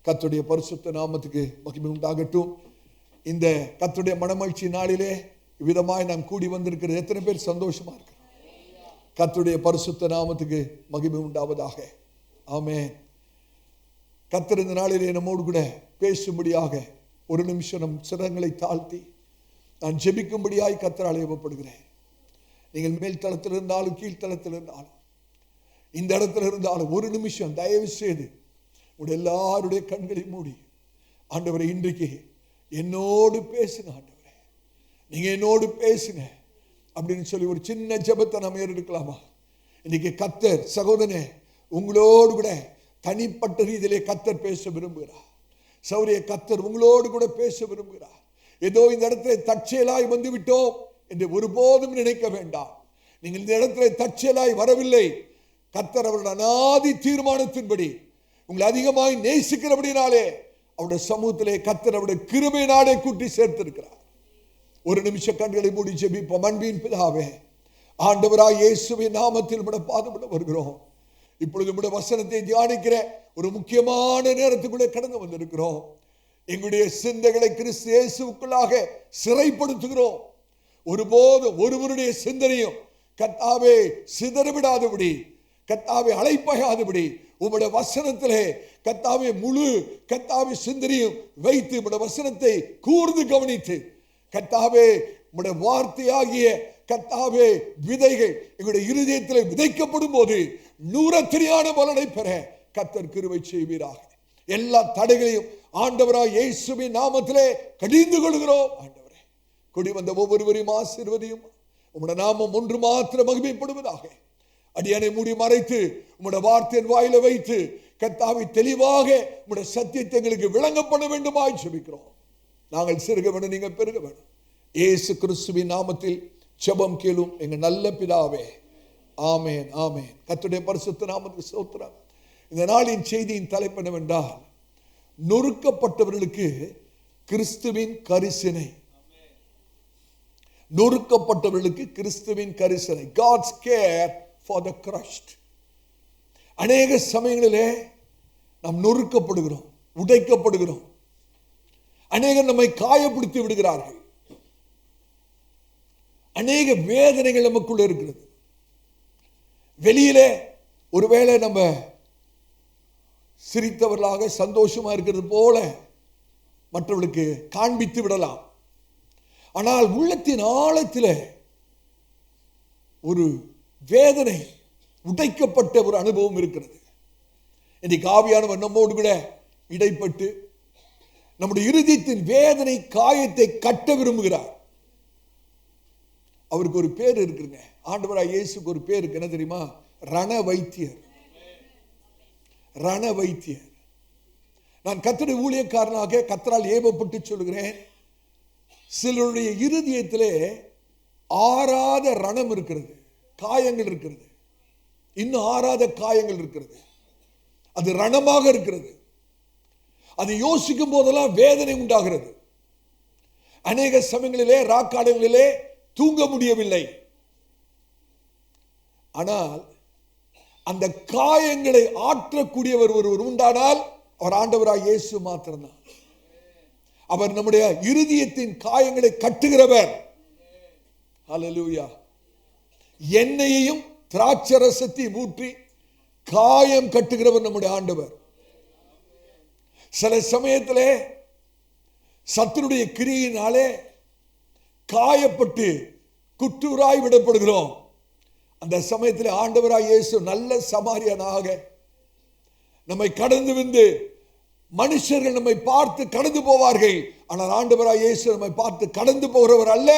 கர்த்தருடைய பரிசுத்த நாமத்துக்கு மகிமை உண்டாகட்டும். இந்த கர்த்தருடைய மனமகிழ்ச்சி நாளிலே விதமாய் நாம் கூடி வந்திருக்கிறது எத்தனை பேர் சந்தோஷமா இருக்கு? கர்த்தருடைய பரிசுத்த நாமத்துக்கு மகிமை உண்டாவதாக. ஆமென். கர்த்தர் இந்த நாளிலே நம்மோடு கூட பேசும்படியாக ஒரு நிமிஷம் நம் சிரங்களை தாழ்த்தி நான் ஜெபிக்கும்படியாய் கர்த்தரால் ஏவப்படுகிறேன். நீங்கள் மேல் தளத்தில் இருந்தாலும் கீழ்த்தளத்தில் இருந்தாலும் இந்த இடத்துல இருந்தாலும் ஒரு நிமிஷம் தயவு செய்து உடைய எல்லாருடைய கண்களை மூடி, ஆண்டவரை இன்றைக்கு என்னோடு பேசுங்க, ஆண்டவரே நீங்க என்னோடு பேசுங்க அப்படின்னு சொல்லி ஒரு சின்ன ஜெபத்தை நாம் ஏறெடுக்கலாமா? இன்னைக்கு கர்த்தர் சகோதரனே உங்களோடு கூட தனிப்பட்ட ரீதியிலே கர்த்தர் பேச விரும்புகிறார். சௌரிய கர்த்தர் உங்களோடு கூட பேச விரும்புகிறார். ஏதோ இந்த இடத்துல தற்செயலாய் வந்து விட்டோம் என்று ஒருபோதும் நினைக்க வேண்டாம். நீங்கள் இந்த இடத்துல தற்செயலாய் வரவில்லை. கர்த்தர் அவருடைய அநாதி தீர்மானத்தின்படி உங்களை அதிகமாய் நேசிக்கிறபடினாலே அவருடைய சமூகத்திலே கர்த்தர் அவருடைய கிருபையினாலே கூட்டி சேர்த்திருக்கிறார். ஒரு நிமிஷம் கண்களை மூடி ஜெபிப்போம். அன்பின் பிதாவே, ஆண்டவராய் இயேசுவின் நாமத்தில் உம்முடைய பாதப்பட வருகிறோம். இப்பொழுது உம்முடைய வசனத்தை தியானிக்கிற ஒரு முக்கியமான நேரத்துக்குள்ளே கடந்து வந்திருக்கிறோம். எங்களுடைய சிந்தைகளை கிறிஸ்து இயேசுவுக்குள்ளாக சிறைப்படுத்துகிறோம். ஒருபோதும் ஒருவருடைய சிந்தனையும் கர்த்தாவே சிதறவிடாதபடி, கர்த்தாவே அலைப்பாயாதபடி உம்முடைய வசனத்திலே கர்த்தாவே முழு கர்த்தாவே சிந்தனையும் வைத்து உம்முடைய வசனத்தை கூர்ந்து கவனித்து கர்த்தாவே உம்முடைய வார்த்தையாகிய கர்த்தாவே விதைகள் எங்களுடைய இருதயத்தில் விதைக்கப்படும் போது நூறத்திரியான பலனை பெற கர்த்தர் கிருபை செய்வீராக. எல்லா தடைகளையும் ஆண்டவராய் இயேசுவின் நாமத்திலே கடிந்து கொள்கிறோம். ஆண்டவரே, கொடி வந்த ஒவ்வொருவரையும் ஆசீர்வதியும். உம்முடைய நாமம் ஒன்று மாத்திரம் மகிமைப்படுவதாக. அடியானை மூடி மறைத்து உம்முடைய வார்த்தையின் வாயில வைத்து கர்த்தாவை தெளிவாக உம்முடைய சத்தியத்தை எங்களுக்கு விளங்கப்பட வேண்டுமாய் ஜெபிக்கிறோம். நாங்கள் சிறுக வேண்டும், நீங்க பெருக வேண்டும். இயேசு கிறிஸ்துவின் நாமத்தில் ஜெபம் கேளும் எங்கள் நல்ல பிதாவே. ஆமென், ஆமென். கர்த்தருடைய பரிசுத்த நாமத்துக்கு ஸ்தோத்திரம். இந்த நாளின் செய்தியின் தலைப்பு என்னவென்றால், நொறுக்கப்பட்டவர்களுக்கு கிறிஸ்துவின் கரிசனை. நொறுக்கப்பட்டவர்களுக்கு கிறிஸ்துவின் கரிசனை. God's care for the crushed. அநேக சமயங்களிலே நாம் நொறுக்கப்படுகிறோம், உடைக்கப்படுகிறோம். அநேகர் நம்மை காயப்படுத்தி விடுகிறார்கள். அநேக வேதனைகள் நமக்குள்ள இருக்கிறது. வெளியிலே ஒருவேளை நம்ம சிரித்தவர்களாக சந்தோஷமா இருக்கிறது போல மற்றவர்களுக்கு காண்பித்து விடலாம். ஆனால் உள்ளத்தின் ஆழத்தில் ஒரு வேதனை, உடைக்கப்பட்ட ஒரு அனுபவம் இருக்கிறது. இன்னைக்கு ஆவியானவர் நம்மோடு கூட இடைப்பட்டு நம்முடைய இருதயத்தின் வேதனை காயத்தை கட்ட விரும்புகிறார். அவருக்கு ஒரு பேர் இருக்குங்க. ஆண்டவராய் இயேசுக்கு ஒரு பேர் இருக்கு. என்ன தெரியுமா? ரண வைத்தியர். ரண வைத்தியர். நான் கர்த்தருடைய ஊழியக்காரனாக கர்த்தரால் ஏவப்பட்டு சொல்கிறேன், சிலருடைய இருதயத்திலே ஆறாத ரணம் இருக்கிறது, காயங்கள் இருக்கிறது, இன்னும் ஆறாத காயங்கள் இருக்கிறது. அது ரணமாக இருக்கிறது. அது யோசிக்கும் போதெல்லாம் வேதனை உண்டாகிறது. அநேக சமயங்களிலே ராக்காலங்களிலே தூங்க முடியவில்லை. ஆனால் அந்த காயங்களை ஆற்றக்கூடியவர் ஒருவர் உண்டானால் அவர் ஆண்டவராய் இயேசு மாத்திரம்தான். அவர் நம்முடைய இருதயத்தின் காயங்களை கட்டுகிறவர். ஹல்லேலூயா. எண்ணெயையும் திராட்சரசத்தையும் ஊற்றி காயம் கட்டுகிறவர் நம்முடைய ஆண்டவர். சில சமயத்திலே சத்துருடைய கிரியினாலே காயப்பட்டு குற்றூராய் விடப்படுகிறோம். அந்த சமயத்தில் ஆண்டவராய் இயேசு நல்ல சமாரியனாக நம்மை கடந்து வந்து, மனுஷர்கள் நம்மை பார்த்து கடந்து போவார்கள், ஆனால் ஆண்டவராய் இயேசு நம்மை பார்த்து கடந்து போகிறவர் அல்ல.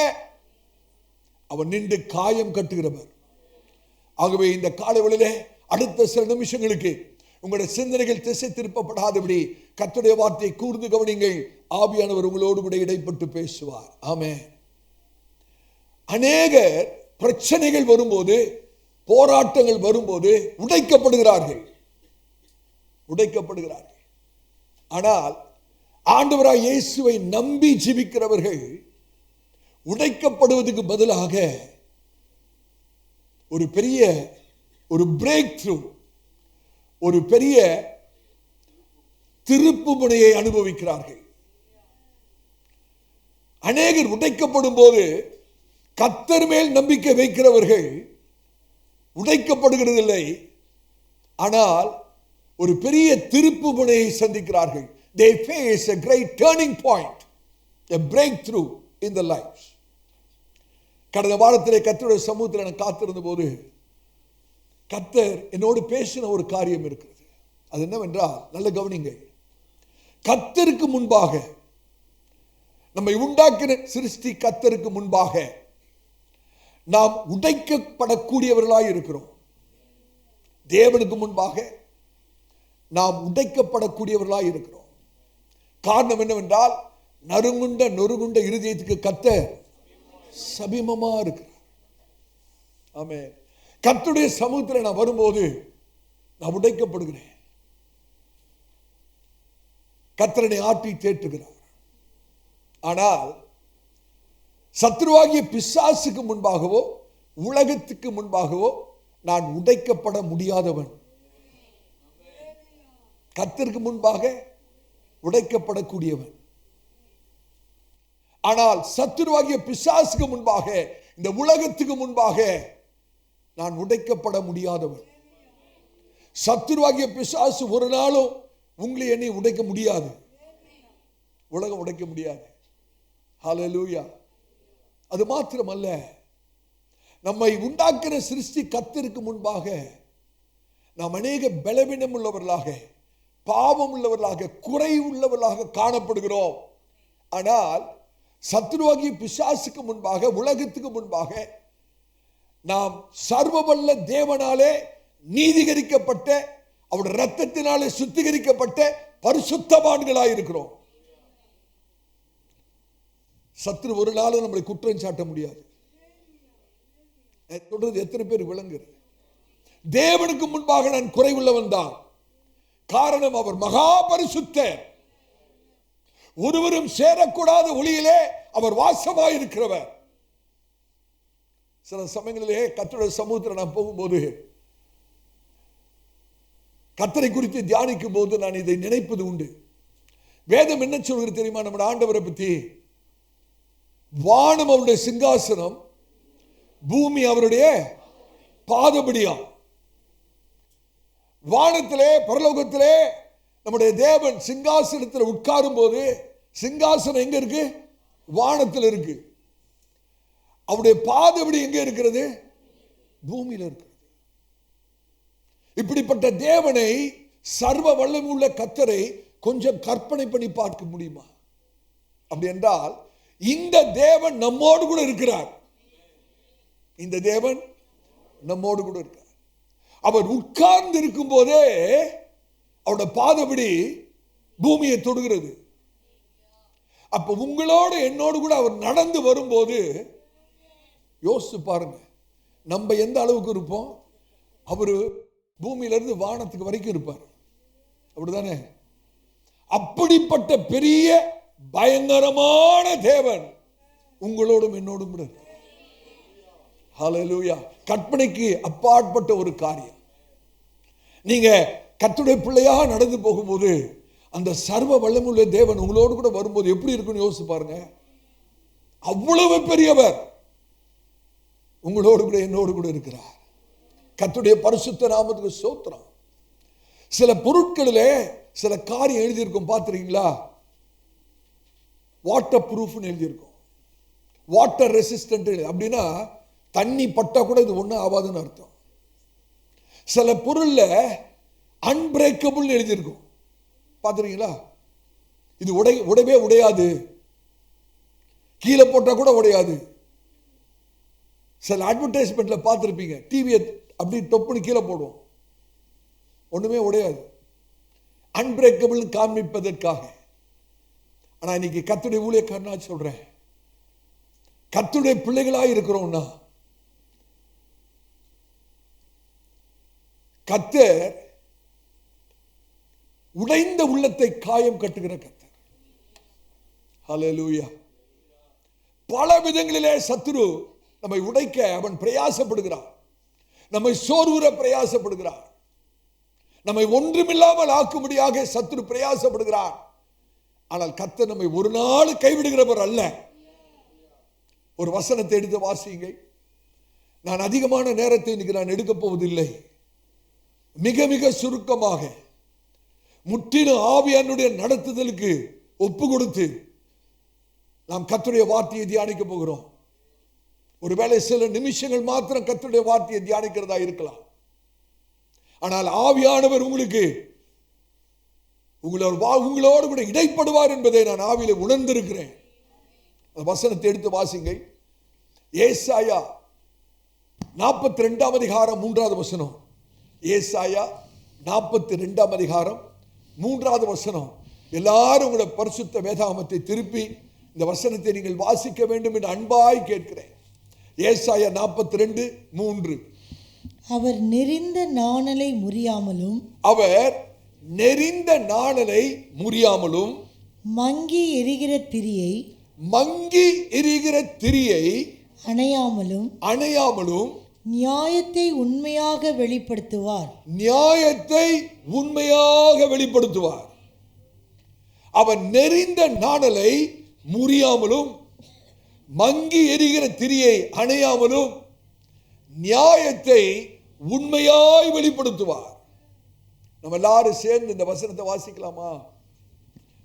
அவர் நின்று காயம் கட்டுகிறவர். ஆகவே இந்த காலைவேளையிலே அடுத்த சில நிமிஷங்களுக்கு உங்களுடைய சிந்தனைகள் திசை திருப்பப்படாதபடி கர்த்தருடைய வார்த்தையை கூர்ந்து கவனிங்கள். ஆவியானவர் உங்களோடு கூட இடைப்பட்டு பேசுவார். ஆமென். அநேகர் பிரச்சனைகள் வரும்போது, போராட்டங்கள் வரும்போது உடைக்கப்படுகிறார்கள். ஆனால் ஆண்டவராய் இயேசுவை நம்பி ஜீவிக்கிறவர்கள் உடைக்கப்படுவதற்கு பதிலாக ஒரு பெரிய ஒரு பிரேக் த்ரூ, ஒரு பெரிய திருப்பு முனையை அனுபவிக்கிறார்கள். அநேகர் உடைக்கப்படும் போது கர்த்தர் மேல் நம்பிக்கை வைக்கிறவர்கள் உடைக்கப்படுகிறதில்லை, ஆனால் ஒரு பெரிய திருப்பு முனையை சந்திக்கிறார்கள். They face a great turning point, a breakthrough in their lives. கடந்த வாரத்திலே கர்த்தருடைய சமூகத்தில் நான் காத்திருந்த போது கர்த்தர் என்னோடு பேசின ஒரு காரியம் இருக்கிறது. அது என்னவென்றால், நல்ல கவனிங்க, கர்த்தருக்கு முன்பாக, நம்மை உண்டாக்கின சிருஷ்டி கர்த்தருக்கு முன்பாக நாம் உடைக்கப்படக்கூடியவர்களாய் இருக்கிறோம். தேவனுக்கு முன்பாக நாம் உடைக்கப்படக்கூடியவர்களாய் இருக்கிறோம். காரணம் என்னவென்றால், நொறுங்குண்ட இருதயத்துக்கு கர்த்தர் சமீபமா இருக்கிறார். ஆமென். கர்த்தருடைய சமூகத்தில் நான் வரும்போது நான் உடைக்கப்படுகிறேன். கர்த்தரை ஆட்டி தேற்றுகிறார். ஆனால் சத்துருவாகிய பிசாசுக்கு முன்பாகவோ உலகத்துக்கு முன்பாகவோ நான் உடைக்கப்பட முடியாதவன். கர்த்தருக்கு முன்பாக உடைக்கப்படக்கூடியவன். ஆனால் சத்துருவாகிய பிசாசுக்கு முன்பாக, இந்த உலகத்துக்கு முன்பாக நான் உடைக்கப்பட முடியாதவன். சத்துருவாகிய பிசாசு ஒரு நாளும் உங்களை என்னை உடைக்க முடியாது. உலகம் உடைக்க முடியாது. ஹல்லேலூயா. அது மாத்திரமல்ல, நம்மை உண்டாக்கின சிருஷ்டி கர்த்தருக்கு முன்பாக நாம் அநேக பலவீனம் உள்ளவர்களாக, பாவம் உள்ளவர்களாக, குறை உள்ளவர்களாக காணப்படுகிறோம். ஆனால் சத்துருவாகிய பிசாசுக்கு முன்பாக, உலகத்துக்கு முன்பாக நாம் சர்வவல்ல தேவனாலே நீதிகரிக்கப்பட்ட, அவருடைய இரத்தத்தினாலே சுத்திகரிக்கப்பட்ட பரிசுத்தவான்களாய் இருக்கிறோம். சத்துரு ஒரு நாளும் நம்மளை குற்றம் சாட்ட முடியாது. சொல்றது எத்தனை பேர் விளங்குறது? தேவனுக்கு முன்பாக நான் குறைவுள்ளவன் தான். காரணம், அவர் மகா பரிசுத்தர். ஒருவரும் சேரக்கூடாத ஒளியிலே அவர் வாசமாயிருக்கிறவர். சில சமயங்களிலே கர்த்தருடைய சமூகத்தில் நான் போகும்போது, கர்த்தரை குறித்து தியானிக்கும் போது நான் இதை நினைப்பது உண்டு. வேதம் என்ன சொல்கிறது தெரியுமா? நம்முடைய ஆண்டவரை பற்றி, வானம் அவருடைய சிங்காசனம், பூமி அவருடைய பாதபடியாம். வானத்திலே, பரலோகத்திலே நம்முடைய தேவன் சிங்காசனத்தில் உட்காரும் போது, சிங்காசனம் எங்க இருக்கு? வானத்தில் இருக்கு. அவருடைய பாதபடி எங்க இருக்கிறது? பூமியில் இருக்கிறது. இப்படிப்பட்ட தேவனை, சர்வ வல்லமையுள்ள கர்த்தரை கொஞ்சம் கற்பனை பண்ணி பார்க்க முடியுமா? அப்படி என்றால், இந்த தேவன் நம்மோடு கூட இருக்கிறார். இந்த தேவன் நம்மோடு கூட இருக்கிறார். அவர் உட்கார்ந்து இருக்கும் போதே அவருடைய பாதபடி பூமியை தொடுகிறது. அப்ப உங்களோடு என்னோடு கூட அவர் நடந்து வரும்போது யோசிச்சு பாருங்க, நம்ம எந்த அளவுக்கு இருப்போம்? அவரு பூமியிலிருந்து வானத்துக்கு வரைக்கும் இருப்பார். அப்படிதானே? அப்படிப்பட்ட பெரிய பயங்கரமான தேவன் உங்களோடும் என்னோடும் கூட இருப்பார். ஹல்லேலூயா. கற்பனைக்கு அப்பாற்பட்ட ஒரு காரியம். நீங்க கர்த்தருடைய பிள்ளையாக நடந்து போகும்போது அந்த சர்வ வல்லமையுள்ள தேவன் உங்களோடு கூட வரும்போது எப்படி இருக்குன்னு யோசிச்சு பாருங்க. அவ்வளவு பெரியவர் உங்களோடு கூட என்னோடு கூட இருக்கிறார். கர்த்தருடைய பரிசுத்த நாமத்துக்கு ஸ்தோத்திரம். சில பொருட்களிலே சில காரியம் எழுதியிருக்கும், பார்த்துருக்கீங்களா? வாட்டர் ப்ரூஃப்னு எழுதியிருக்கும், வாட்டர் ரெசிஸ்டன்ட். அப்படின்னா தண்ணி பட்டா கூட இது ஒன்றும் ஆகாதுன்னு அர்த்தம். சில பொருள்ல அன்பிரேக்கபிள் எழுதியிருக்கும், பார்த்துருக்கீங்களா? இது உடையவே உடையாது, கீழே போட்டா கூட உடையாது. சில அட்வர்டைஸ்மெண்ட்ல பார்த்துருப்பீங்க, டிவியை அப்படி டொப்புன்னு கீழே போடுவோம், ஒண்ணுமே உடையாது, அன்பிரேக்கபிள் காண்பிப்பதற்காக. ஆனா இன்னைக்கு கர்த்தருடைய ஊழியக்காரனா சொல்றேன், கர்த்தருடைய பிள்ளைகளாய் இருக்கிறோம்னா கர்த்தர் உடைந்த உள்ளத்தை காயம் கட்டுகிற கர்த்தர். ஹல்லேலூயா. பல விதங்களிலே சத்துரு நம்மை உடைக்க அவன் பிரயாசப்படுகிறான். நம்மை சோர்வுற பிரயாசப்படுகிறான். நம்மை ஒன்றுமில்லாமல் ஆக்கும்படியாக சத்துரு பிரயாசப்படுகிறார். ஆனால் கர்த்தர் நம்மை ஒரு நாள் கைவிடுகிறவர் அல்ல. ஒரு வசனத்தை எடுத்து வாசியுங்க. நான் அதிகமான நேரத்தை இன்னைக்கு நான் எடுக்கப் போவதில்லை. மிக மிக சுருக்கமாக முற்றிலும் ஆவியானுடைய நடத்துதலுக்கு ஒப்பு கொடுத்து நாம் கர்த்தருடைய வார்த்தையை தியானிக்க போகிறோம். ஒருவேளை சில நிமிஷங்கள் மாத்திரம் கர்த்தருடைய வார்த்தையை தியானிக்கிறதா இருக்கலாம். ஆனால் ஆவியானவர் உங்களோடு கூட இடைப்படுவார் என்பதை நான் ஆவியிலே உணர்ந்திருக்கிறேன். வசனத்தை எடுத்து வாசிங்க. ஏசாயா 42 அதிகாரம் 3வது வசனம். ஏசாயா 42 அதிகாரம் 3வது வசனம். எல்லாரும் உங்களுடைய பரிசுத்த வேதாகமத்தை திருப்பி இந்த வசனத்தை நீங்கள் வாசிக்க வேண்டும் என்று அன்பாய் கேட்கிறேன். ஏசாயா 42:3. அவர் நெறிந்த நாணலை முறியாமலும், அவர் நெறிந்த நாணலை முறியாமலும், மங்கி எரிகிற திரியை அணையாமலும் நியாயத்தை உண்மையாக வெளிப்படுத்துவார். அவர் நெறிந்த நாணலை முறியாமலும், மங்கி எரிகிற திரியை அணையாமலும், நியாயத்தை உண்மையாய் வெளிப்படுத்துவார். நம்ம எல்லாரும் சேர்ந்து இந்த வசனத்தை வாசிக்கலாமா?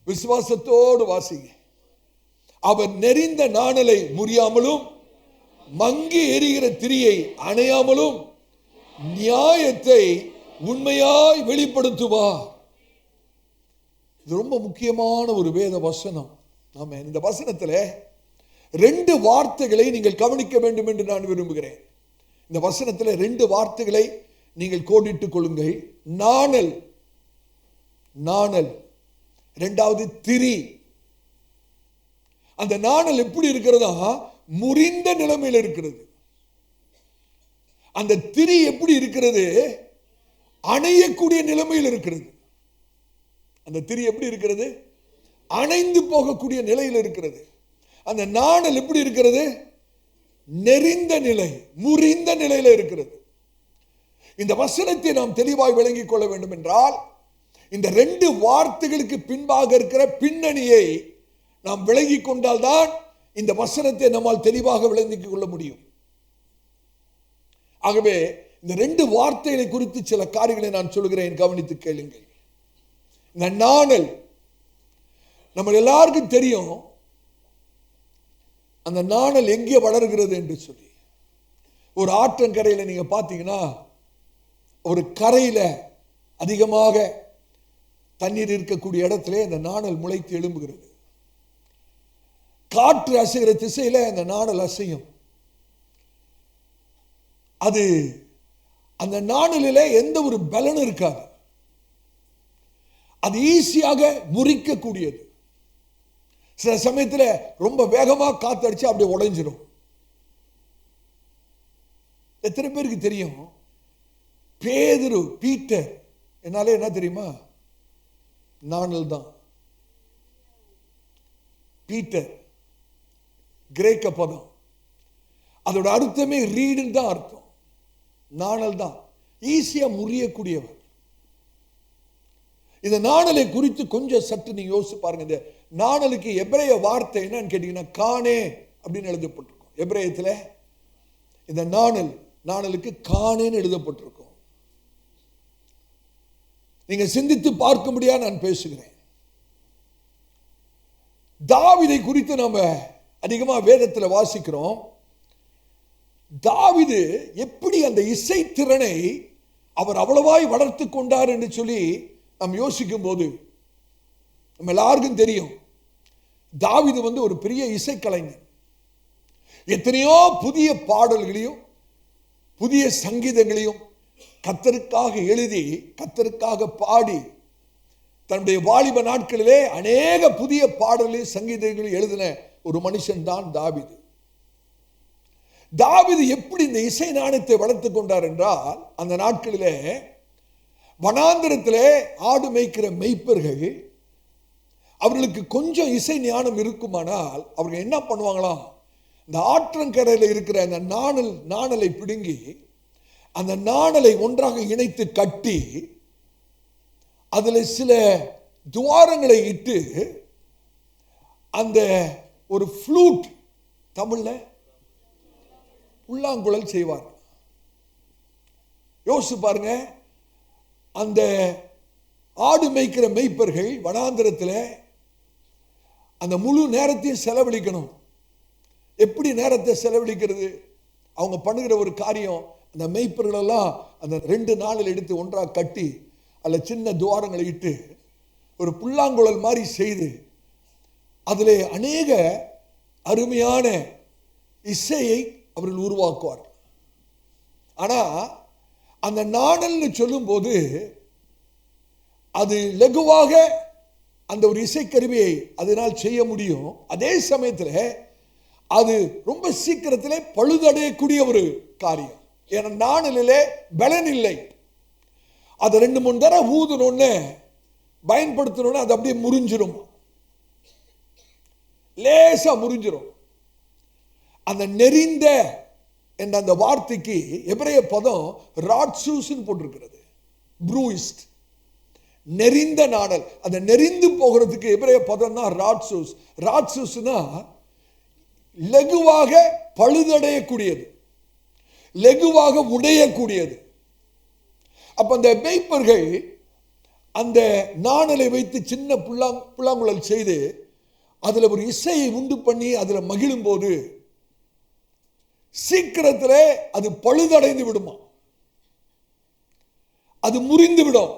விசுவாசத்தோடு வாசிங்க. அவர் நெறிந்த நாணலை முறியாமலும், மங்கி எரிகிற திரியை அணையாமலும், நியாயத்தை உண்மையாய் வெளிப்படுத்துவார். இது ரொம்ப முக்கியமான ஒரு வேத வசனம். நாம இந்த வசனத்தில் 2 வார்த்தைகளை நீங்கள் கவனிக்க வேண்டும் என்று நான் விரும்புகிறேன். இந்த வசனத்தில் 2 வார்த்தைகளை நீங்கள் கோடிட்டுக் கொள்ளுங்கள். நாணல், இரண்டாவது திரி. அந்த நாணல் எப்படி இருக்கிறதா? முறிந்த நிலைமையில் இருக்கிறது. அந்த திரி எப்படி இருக்கிறது? அணையக்கூடிய நிலைமையில் இருக்கிறது. அந்த திரி எப்படி இருக்கிறது? அணைந்து போகக்கூடிய நிலையில் இருக்கிறது. அந்த நாணல் எப்படி இருக்கிறது? நெறிந்த நிலை, முறிந்த நிலையில இருக்கிறது. இந்த வசனத்தை நாம் தெளிவாய் விளங்கிக் கொள்ள வேண்டும் என்றால் இந்த 2 வார்த்தைகளுக்கு பின்பாக இருக்கிற பின்னணியை நாம் விளங்கிக் கொண்டால்தான் இந்த வசனத்தை நம்மால் தெளிவாக விளங்கிக் கொள்ள முடியும். ஆகவே இந்த 2 வார்த்தைகளை குறித்து சில காரியங்களை நான் சொல்கிறேன், கவனித்து கேளுங்கள். இந்த நாணல் நம்ம எல்லாருக்கும் தெரியும். அந்த நாணல் எங்கே வளர்கிறது என்று சொல்லி, ஒரு ஆற்றங்கரையில் நீங்க பார்த்தீங்கன்னா, ஒரு கரையில அதிகமாக தண்ணீர் இருக்கக்கூடிய இடத்துல இந்த நாணல் முளைத்து எழும்புகிறது. காற்று அசைகிற திசையில அந்த நாணல் அசையும். அது அந்த நாணலிலே எந்த ஒரு பலனும் இருக்காது. அது ஈஸியாக முறிக்கக்கூடியது. சில சமயத்தில் ரொம்ப வேகமாக காத்தடிச்சு அப்படியே உடைஞ்சிடும். எத்தனை பேருக்கு தெரியும்? பீட்டர் என்னாலே என்ன தெரியுமா? நாணல் தான். பீட்டர் கிரேக்க பதம், அதோட அர்த்தமே ரீடுன்னு தான் அர்த்தம். நாணல் தான், ஈஸியா முறியக்கூடியவர். இந்த நாணலை குறித்து கொஞ்சம் சற்று நீங்க யோசிச்சு பாருங்க. இந்த நாணலுக்கு எபிரேய வார்த்தை என்னன்னு கேட்டீங்கன்னா கானே அப்படின்னு எழுதப்பட்டிருக்கும். எபிரேயத்தில் இந்த நாணலுக்கு கானேன்னு எழுதப்பட்டிருக்கும். நீங்க சிந்தித்து பார்க்கும்படியா நான் பேசுகிறேன். தாவீதை குறித்து நாம அதிகமா வேதத்தில் வாசிக்கிறோம். தாவீது எப்படி அந்த இசை திறனை அவர் அவ்வளவாய் வளர்த்து கொண்டார் என்று சொல்லி நாம் யோசிக்கும் போது நம்ம எல்லாருக்கும் தெரியும், தாவீது ஒரு பெரிய இசைக்கலைஞர். எத்தனையோ புதிய பாடல்களையும் புதிய சங்கீதங்களையும் கர்த்தருக்காக எழுதி கர்த்தருக்காக பாடி தன்னுடைய வாலிப நாட்களிலே அநேக புதிய பாடல்களையும் சங்கீதங்களையும் எழுதின ஒரு மனுஷன் தான் தாவீது. தாவீது எப்படி இந்த இசை ஞானத்தை வளர்த்து கொண்டார் என்றால், அந்த நாட்களிலே வனாந்திரத்திலே ஆடு மேய்க்கிற மெய்ப்பர்கள் அவர்களுக்கு கொஞ்சம் இசை ஞானம் இருக்குமானால் அவர்கள் என்ன பண்ணுவாங்களாம், இந்த ஆற்றங்கரையில் இருக்கிற அந்த நாணலை பிடுங்கி அந்த நாணலை ஒன்றாக இணைத்து கட்டி அதுல சில துவாரங்களை இட்டு அந்த ஒரு ஃப்ளூட், தமிழ்ல புல்லாங்குழல் செய்வார். யோசிச்சு பாருங்க, அந்த ஆடு மேய்க்கிற மேய்ப்பர்கள் வனாந்திரத்தில் அந்த முழு நேரத்தையும் செலவழிக்கணும். எப்படி நேரத்தை செலவழிக்கிறது? அவங்க பண்ணுகிற ஒரு காரியம், அந்த மேய்ப்பர்களெல்லாம் அந்த 2 நாளில் எடுத்து ஒன்றாக கட்டி அதில் சின்ன துவாரங்களை இட்டு ஒரு புல்லாங்குழல் மாதிரி செய்து அதில் அநேக அருமையான இசையை அவர்கள் உருவாக்குவார். ஆனால் அந்த நாணல்னு சொல்லும்போது அது லகுவாக அந்த ஒரு இசைக்கருவியை அதனால் செய்ய முடியும். அதே சமயத்தில் அது ரொம்ப சீக்கிரத்தில் பழுதடையக்கூடிய ஒரு காரியம். ஏன்னா நாணலிலே பலன் இல்லை. அதை 2-3 தடவை ஊதுனோன்னு பயன்படுத்தணும்னு அது அப்படியே முறிஞ்சிரும், லேசா முறிஞ்சிரும். அந்த நெறிந்த என்ற அந்த வார்த்தைக்கு எபிரேய பதம் ராட்சூஸ் போட்டிருக்கிறது. ப்ரூயிஸ்ட், நெறிந்த நாடல். அந்த நெறிந்து போகிறதுக்கு எபிரேய பதம் தான் ராட்சூஸ். ராட்சூஸ்னா லகுவாக பழுதடையக்கூடியது, லகுவாக உடையக்கூடியது. அப்ப அந்த மேய்ப்பர்கள் அந்த நாணலை வைத்து சின்ன புல்லாங்குழல் செய்து அதுல ஒரு இசையை உண்டு பண்ணி அதுல மகிழும் போது சீக்கிரத்திலே அது பழுதடைந்து விடுமா, அது முறிந்து விடும்.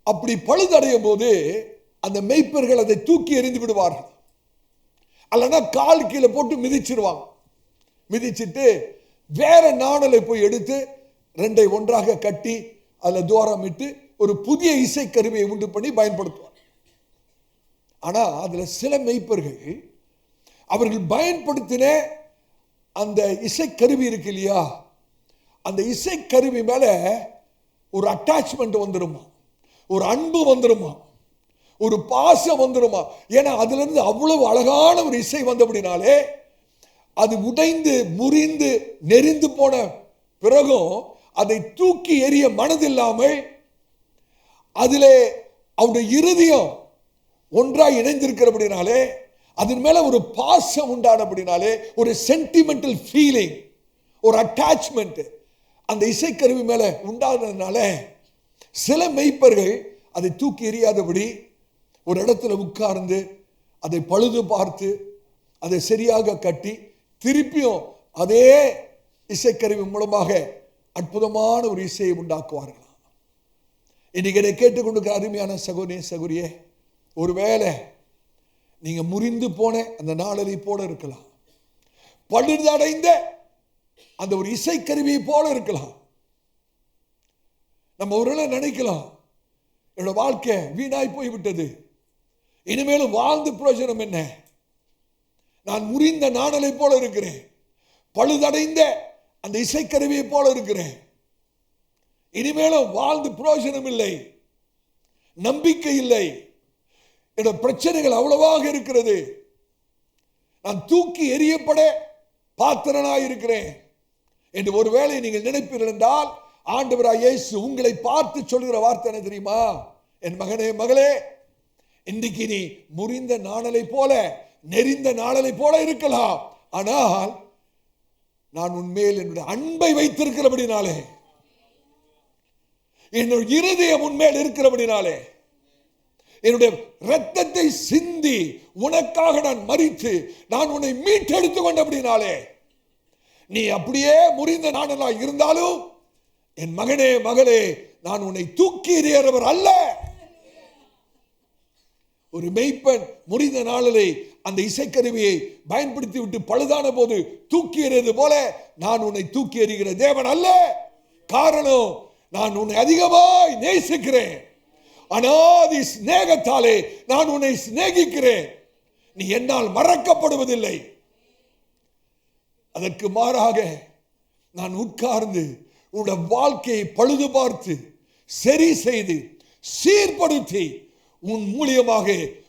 அப்படி பழுதடையும் போது அந்த மேய்ப்பர்கள் அதை தூக்கி எறிந்து விடுவார்கள். அல்லனா கால் கீழே போட்டு மிதிச்சிருவாங்க. மிதிச்சிட்டு வேற நாணலை போய் எடுத்து 2 ஒன்றாக கட்டி அதில் துவாரம் இட்டு ஒரு புதிய இசை கருவியை உண்டு பண்ணி பயன்படுத்துவார். ஆனா அதுல சில மேய்ப்பர்கள் அவர்கள் பயன்படுத்தின அந்த இசைக்கருவி இருக்கு இல்லையா, அந்த இசைக்கருவி மேல ஒரு அட்டாச்மெண்ட் வந்துருமா, ஒரு அன்பு வந்துருமா, ஒரு பாசம் வந்துருமா. ஏன்னா அதுல இருந்து அவ்வளவு அழகான ஒரு இசை வந்தபடினாலே அது உடைந்து முறிந்து நெறிந்து போன பிறகும் அதை தூக்கி எறிய மனதில்லாமல் அதிலே அவருடைய இருதயம் ஒன்றாய் இணைந்திருக்கிறபடினாலே அதன் மேல ஒரு பாசம் உண்டானபடினாலே ஒரு சென்டிமெண்டல் ஃபீலிங், ஒரு அட்டாச்மெண்ட் அந்த இசைக்கருவி மேல உண்டானதுனால சில மெய்ப்பர்கள் அதை தூக்கி எறியாதபடி ஒரு இடத்துல உட்கார்ந்து அதை பழுது பார்த்து அதை சரியாக கட்டி திருப்பியும் அதே இசைக்கருவி மூலமாக அற்புதமான ஒரு இசையை உண்டாக்குவார்களாம். இன்னைக்கு இதை கேட்டுக்கொண்டிருக்கிற அருமையான சகோதரியே சகோதரியே, ஒருவேளை நீங்க முறிந்து போன அந்த நாளலை போல இருக்கலாம், பழுதடைந்த அந்த ஒரு இசைக்கருவியை போல இருக்கலாம். நம்ம ஒருவேளை நினைக்கலாம், என்னோட வாழ்க்கை வீணாய் போய்விட்டது, இனிமேலும் வாழ்ந்து பிரயோஜனம் என்ன, நான் முறிந்த நாணலை போல இருக்கிறேன், பழுதடைந்த அந்த இசைக்கருவியை போல இருக்கிறேன், இனிமேலும் வாழ்ந்து பிரயோஜனம் இல்லை, நம்பிக்கை இல்லை, என்னோட பிரச்சனைகள் அவ்வளவாக இருக்கிறது, நான் தூக்கி எறியப்பட பாத்திரனாய் இருக்கிறேன் என்று ஒருவேளை நீங்கள் நினைப்பீர்கள் என்றால், ஆண்டவராய் இயேசு உங்களை பார்த்து சொல்கிற வார்த்தை என்ன தெரியுமா? என் மகனே மகளே, இன்றைக்கு நீ முறிந்த நாணலை போல நெறிந்த நாணலை போல இருக்கலாம், ஆனால் நான் உன்மேல் என்னுடைய அன்பை வைத்திருக்கிறபடினாலே, என்னுடைய இருதயம் உன்மேல் இருக்கிறபடினாலே, என்னுடைய இரத்தத்தை சிந்தி உனக்காக நான் மரித்து நான் உன்னை மீட்டெடுத்து கொண்டபடினாலே, நீ அப்படியே முறிந்த நாணலாய் இருந்தாலும் என் மகனே மகளே, நான் உன்னை தூக்கி எறியறவர் அல்ல. ஒரு மெய்ப்பன் முறிந்த நாளலை அந்த இசைக்கருவியை பயன்படுத்தி விட்டு பழுதான போது தூக்கி எறியது போல நான் உன்னை தூக்கி எறிகிற தேவன் அல்ல. காரணம், நான் உன்னை அதிகமாய் நேசிக்கிறேன், அநாதி சிநேகத்தாலே நான் உன்னை சிநேகிக்கிறேன், நீ என்னால் மறக்கப்படுவதில்லை. அதற்கு மாறாக நான் உட்கார்ந்து உன்னுடைய வாழ்க்கையை பழுது பார்த்து சரி செய்து சீர்படுத்தி உன் மூலியமாக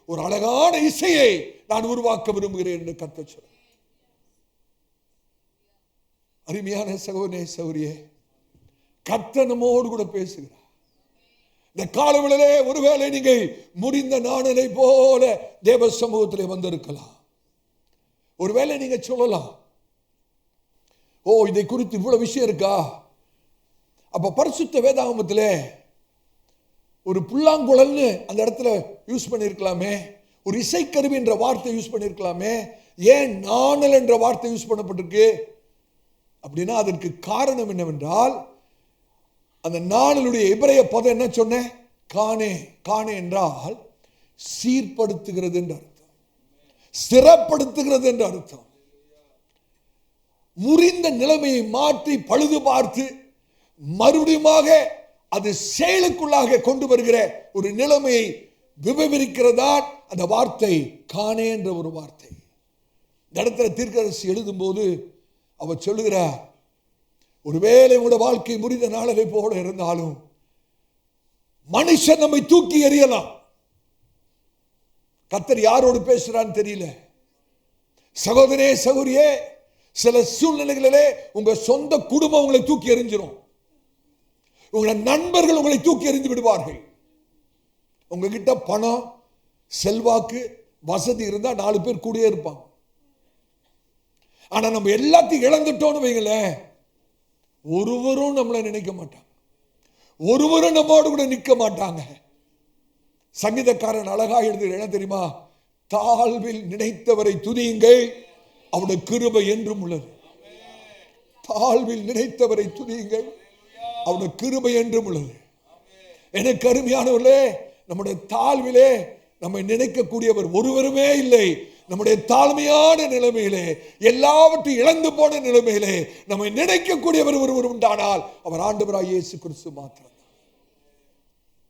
ஒரு அழகான இசையை நான் உருவாக்க விரும்புகிறேன் என்று கர்த்தர் சொல்றார். அருமையான சகோதரனே சகோதரியே, கர்த்தர் நம்மோடு கூட பேசுகிறார். இந்த காலவெளியிலே ஒருவேளை நீங்கள் முறிந்த நாணலை போல தேவ சமூகத்திலே வந்திருக்கலாம். ஒருவேளை நீங்க சொல்லலாம், ஓ இதை குறித்து இவ்வளவு விஷயம் இருக்கா? அப்ப பரிசுத்த வேதாகமத்திலே ஒரு புல்லாங்குழல்னு அந்த இடத்துல யூஸ் பண்ணியிருக்கலாமே, ஒரு இசைக்கருவி என்ற வார்த்தை யூஸ் பண்ணியிருக்கலாமே, ஏன் நாணல் என்ற வார்த்தை யூஸ் பண்ணப்பட்டிருக்கு அப்படின்னா அதற்கு காரணம் என்னவென்றால், அந்த நாணலுடைய எபிரேய பதம் என்ன சொன்னேன்? காணே. காணே என்றால் சீர்படுத்துகிறது என்று அர்த்தம், ஸ்திரப்படுத்துகிறது என்று அர்த்தம். முறிந்த நிலைமையை மாற்றி பழுது பார்த்து மறுபடியுமாக அது செயலுக்குள்ளாக கொண்டு வருகிற ஒரு நிலைமையை விவரிக்கிறதான் அந்த வார்த்தை காணே என்ற ஒரு வார்த்தை. இந்த இடத்துல தீர்க்கதரிசி எழுதும் போது அவர் சொல்லுகிறார், ஒருவேளை உங்களோட வாழ்க்கை முறிந்த நாளை போல இருந்தாலும் மனுஷன் நம்மை தூக்கி எறியலாம். கர்த்தர் யாரோடு பேசுறான்னு தெரியல. சகோதரே சகோதரியே, சில சூழ்நிலைகளிலே உங்க சொந்த குடும்பம் உங்களை தூக்கி எறிஞ்சிரும். உங்களோட நண்பர்கள் உங்களை தூக்கி எறிந்து விடுவார்கள். உங்ககிட்ட பணம், செல்வாக்கு, வசதி இருந்தா 4 பேர் கூடயே இருப்பாங்க. ஆனா நம்ம எல்லாத்தையும் இழந்துட்டோம்னு வைங்களேன், ஒருவரும் நம்மளை நினைக்க மாட்டாங்க, ஒருவரும் நம்மோடு கூட நிற்க மாட்டாங்க. சங்கீதக்காரன் அழகா எழுதுகிற என்ன தெரியுமா? தாழ்வில் நினைத்தவரை துதியுங்கள், அவருடைய கிருபை என்றும் உள்ளது. தாழ்வில் நினைத்தவரை துதியுங்கள், அவருடைய கிருபை என்றும் உள்ளது. எனக்கு அருமையானவர்களே, நம்முடைய தாழ்விலே நம்மை நினைக்கக்கூடியவர் ஒருவருமே இல்லை. நம்முடைய தாழ்மையான நிலைமையிலே, எல்லாவற்றையும் இழந்து போன நிலைமையிலே நம்மை நினைக்கக்கூடியவர் ஒருவர் உண்டானால் அவர் ஆண்டவராகிய இயேசு கிறிஸ்து மாத்திரம்.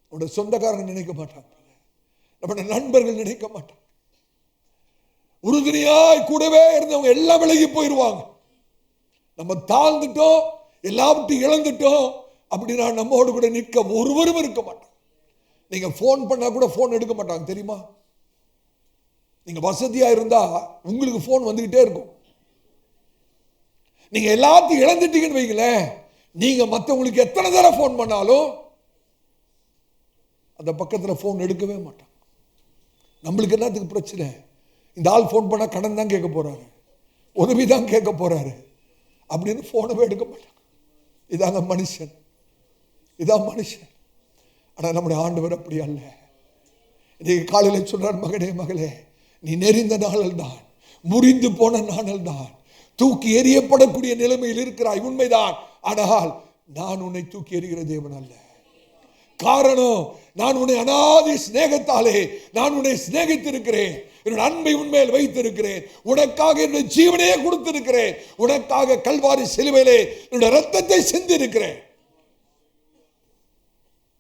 நம்முடைய சொந்தக்காரங்க நினைக்க மாட்டாங்க, நம்முடைய நண்பர்கள் நினைக்க மாட்டாங்க. உறுதுணையாய் கூடவே இருந்தவங்க எல்லாம் விலகி போயிடுவாங்க. நம்ம தாழ்ந்துட்டோம், எல்லாவற்றையும் இழந்துட்டோம் அப்படின்னா நம்மோடு கூட நிற்க ஒருவரும் இருக்க மாட்டாங்க. நீங்க போன் பண்ணா கூட போன் எடுக்க மாட்டாங்க தெரியுமா? நீங்க வசதியா இருந்தா உங்களுக்கு போன் வந்துகிட்டே இருக்கும். நீங்க எல்லாத்தையும் இழந்துட்டீங்கன்னு வைங்களேன், நீங்க மற்றவங்களுக்கு எத்தனை தடவை போன் பண்ணாலும் அந்த பக்கத்துல போன் எடுக்கவே மாட்டாங்க. நம்மளுக்கு என்னத்துக்கு பிரச்சனை? இந்த ஆள் போன் பண்ணா கடன் தான் கேட்க போறாரு, உதவி தான் கேட்க போறாரு அப்படின்னு போனவே எடுக்க மாட்டாங்க. இதாங்க மனுஷன், இதான் மனுஷன். ஆனா நம்முடைய ஆண்டவர் அப்படி அல்ல. இன்னைக்கு காலையில சொல்றார், மகனே மகளே, நீ நெறிந்த நாளல் தான், முறிந்து போன நாளல் தான், தூக்கி எறியப்படக்கூடிய நிலைமையில் இருக்கிறாய், உண்மைதான். ஆனால் நான் உன்னை தூக்கி எறிகிற தேவன் அல்ல. காரணம், நான் உன்னை அநாதி சிநேகத்தாலே நான் உன்னை சிநேகித்திருக்கிறேன், என்னோட அன்பை உன்மேல் வைத்திருக்கிறேன், உனக்காக என்னுடைய ஜீவனையே கொடுத்திருக்கிறேன், உனக்காக கல்வாரி சிலுவையிலே என்னுடைய ரத்தத்தை சிந்திருக்கிறேன்,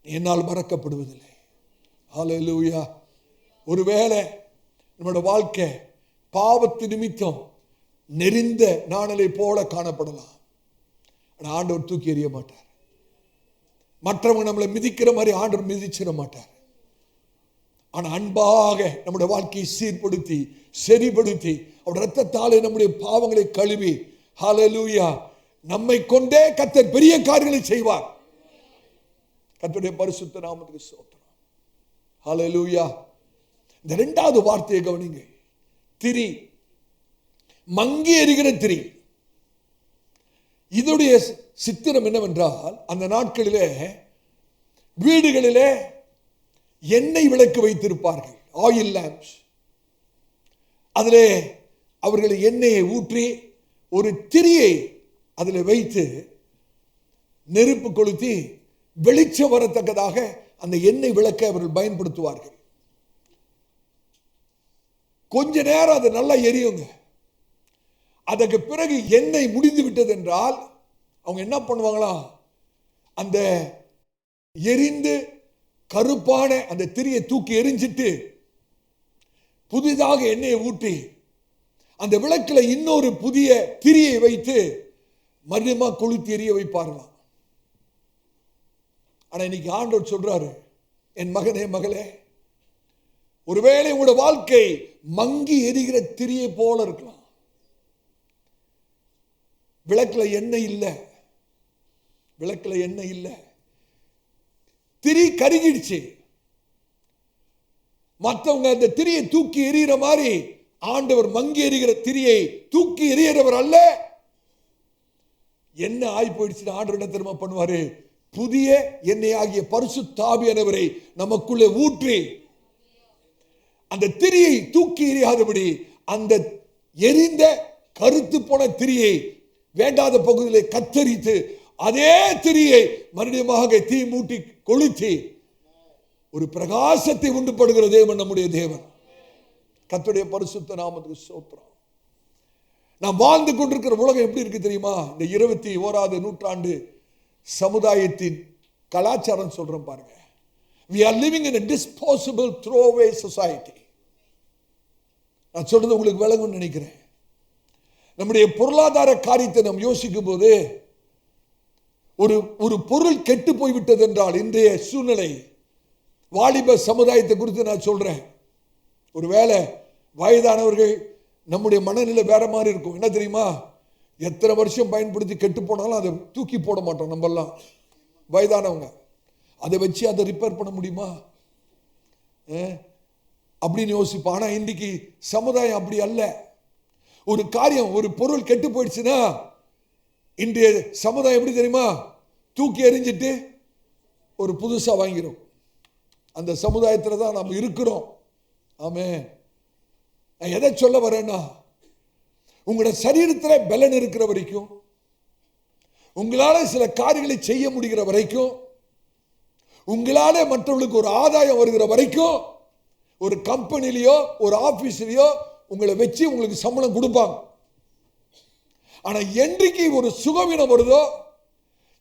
என்னால் மறக்கப்படுவதில்லை. ஹல்லேலூயா. ஒருவேளை நம்முடைய வாழ்க்கை பாவத்து நிமித்தம் நெறிந்த நாணலை போல காணப்படலாம். ஆனால் ஆண்டவர் தூக்கி எறிய மாட்டார். மற்றவங்க நம்மளை மிதிக்கிற மாதிரி ஆண்டவர் மிதிச்சிட மாட்டார். ஆனா அன்பாக நம்முடைய வாழ்க்கையை சீர்படுத்தி சரிபடுத்தி அவருடைய ரத்தத்தாலே நம்முடைய பாவங்களை கழுவி, ஹல்லேலூயா, நம்மை கொண்டே கர்த்தர் பெரிய காரியங்களை செய்வார். கர்த்தருடைய பரிசுத்த நாமத்துக்கு ஸ்தோத்திரம். ஹல்லேலூயா. இந்த 2வது வார்த்தையை கவனிங்க. திரி, மங்கி எரிகிற திரி. இதோடைய சித்திரம் என்னவென்றால், அந்த நாட்களிலே வீடுகளிலே எண்ணெய் விளக்கு வைத்திருப்பார்கள், ஆயில் லேம்ப்ஸ். அதிலே அவர்கள் எண்ணெயை ஊற்றி ஒரு திரியை அதில் வைத்து நெருப்பு கொளுத்தி வெளிச்சம் வரத்தக்கதாக அந்த எண்ணெய் விளக்கை அவர்கள் பயன்படுத்துவார்கள். கொஞ்ச நேரம் அது நல்லா எரியுங்க. அதற்கு பிறகு எண்ணெய் முடிந்து விட்டது என்றால் அவங்க என்ன பண்ணுவாங்களா, அந்த எரிந்து கருப்பான அந்த திரியை தூக்கி எரிஞ்சிட்டு புதிதாக எண்ணெயை ஊற்றி அந்த விளக்கில் இன்னொரு புதிய திரியை வைத்து மறுபடியும் கொளுத்தி எரிய வைப்பார்களாம். ஆனா இன்னைக்கு ஆண்டவர் சொல்றாரு, என் மகனே மகளே, ஒருவேளை உங்களோட வாழ்க்கை மங்கி எரிகிற திரியை போல இருக்கலாம். விளக்குல எண்ணெய் இல்லை, விளக்குல எண்ணெய் இல்லை. திரி கருகிடுச்சு. மற்றவங்க அந்த திரியை தூக்கி எறிகிற மாதிரி ஆண்டவர் மங்கி எறிகிற திரியை தூக்கி எறிகிறவர் அல்ல. என்ன ஆகி போயிடுச்சு? ஆண்டவர் என்ன தெரியுமா பண்ணுவாரு? புதிய எண்ணெய் ஆகிய பரிசுத்த ஆவியானவரை நமக்குள்ளே ஊற்றி அந்த திரியை தூக்கி எறியாதபடி அந்த எரிந்த கருத்து போன திரியை வேண்டாத பகுதியிலே கத்தரித்து அதே திரியை மறுபடியும் தீ மூட்டி கொளுத்தி ஒரு பிரகாசத்தை உண்டு படுகிற தேவன் நம்முடைய தேவன். கர்த்தருடைய பரிசுத்த நாமத்துக்கு ஸ்தோத்திரம். நாம் வாழ்ந்து கொண்டிருக்கிற உலகம் எப்படி இருக்கு தெரியுமா? இந்த 21வது நூற்றாண்டு சமுதாயத்தின் கலாச்சாரம் சொல்றோம் பாருங்க. We are living in a disposable throwaway society. நான் சொல்றது உங்களுக்கு விளங்கும்னு நினைக்கிறேன். நம்முடைய பொருளாதார காரியத்தை நாம் யோசிக்கும் போது ஒரு பொருள் கெட்டு போய்விட்டது என்றால் இன்றைய சூழ்நிலை வாலிப சமுதாயத்தை குறித்து நான் சொல்றேன். ஒருவேளை வயதானவர்கள் நம்முடைய மனநிலை வேற மாதிரி இருக்கும். என்ன தெரியுமா? எத்தனை வருஷம் பயன்படுத்தி கெட்டு போனாலும் அதை தூக்கி போட மாட்டோம். நம்ம எல்லாம் வயதானவங்க அதை வச்சு அதை ரிப்பேர் பண்ண முடியுமா அப்படின்னு யோசிப்போம். ஆனா இன்னைக்கு சமுதாயம் அப்படி அல்ல. ஒரு காரியம், ஒரு பொருள் கெட்டு போயிடுச்சுன்னா இன்றைய சமுதாயம் எப்படி தெரியுமா? தூக்கி எறிஞ்சிட்டு ஒரு புதுசா வாங்கிறோம். அந்த சமுதாயத்தில் தான் நாம் இருக்கிறோம். ஆமென். நான் எதை சொல்ல வரேன்னா, உங்களோட சரீரத்தில் பலன் இருக்கிற வரைக்கும், உங்களால சில காரியங்களை செய்ய முடிகிற வரைக்கும், உங்களால மற்றவர்களுக்கு ஒரு ஆதாயம் வருகிற வரைக்கும், ஒரு கம்பெனிலையோ ஒரு ஆபீஸ்லயோ உங்களை வச்சு உங்களுக்கு சம்பளம் கொடுப்பாங்க. ஆனா என்றைக்கு ஒரு சுகவீனம் வருதோ,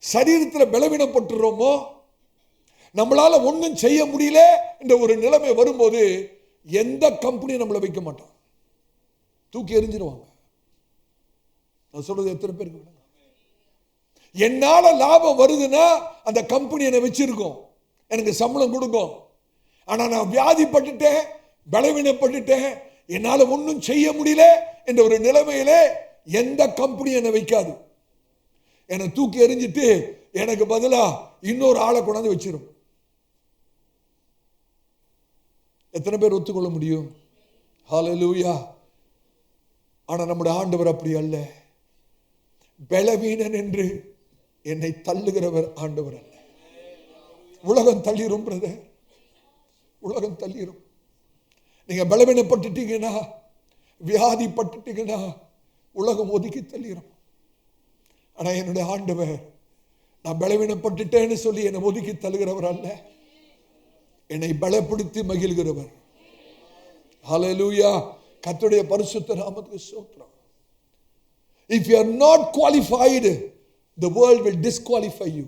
சரீரத்தில் பலவீனப்பட்டுறோமோ, நம்மளால ஒன்றும் செய்ய முடியல என்ற ஒரு நிலைமை வரும்போது எந்த கம்பெனி நம்மளை வைக்க மாட்டோம், தூக்கி எறிஞ்சிருவாங்க. நான் சொல்றது எத்தனை பேருக்கு? என்னால லாபம் வருதுன்னா அந்த கம்பெனி என்னை வச்சிருக்கோம், எனக்கு சம்பளம் கொடுக்கும். ஆனா நான் வியாதிப்பட்டுட்டேன், பலவீனப்பட்டுட்டேன், என்னால ஒன்றும் செய்ய முடியல என்ற ஒரு நிலைமையில எந்த கம்பெனி என்னை வைக்காது. என்னை தூக்கி எறிஞ்சிட்டு எனக்கு பதிலா இன்னொரு ஆளை கொண்டாந்து வச்சிரும். எத்தனை பேர் ஒத்துக்கொள்ள முடியும்? ஹல்லேலூயா. ஆனா நம்முடைய ஆண்டவர் அப்படி அல்ல. பலவீனன் என்று என்னை தள்ளுகிறவர் ஆண்டவர் அல்ல. உலகம் தள்ளிரும் பிரதர், உலகம் தள்ளிரும். நீங்க பலவீனப்பட்டுட்டீங்கன்னா, வியாதிப்பட்டுட்டீங்கன்னா உலகம் ஒதுக்கி தள்ளிரும். ஆனா என்னுடைய ஆண்டவர் நான் பலவீனப்பட்டுட்டேன்னு சொல்லி என்னை ஒதுக்கி தள்ளுகிறவர் அல்ல, என்னை பலப்படுத்தி மகிழ்கிறவர். ஹல்லேலூயா. கர்த்தருடைய பரிசுத்த நாமத்துக்கு ஸ்தோத்திரம். If you are not qualified, the world will disqualify you.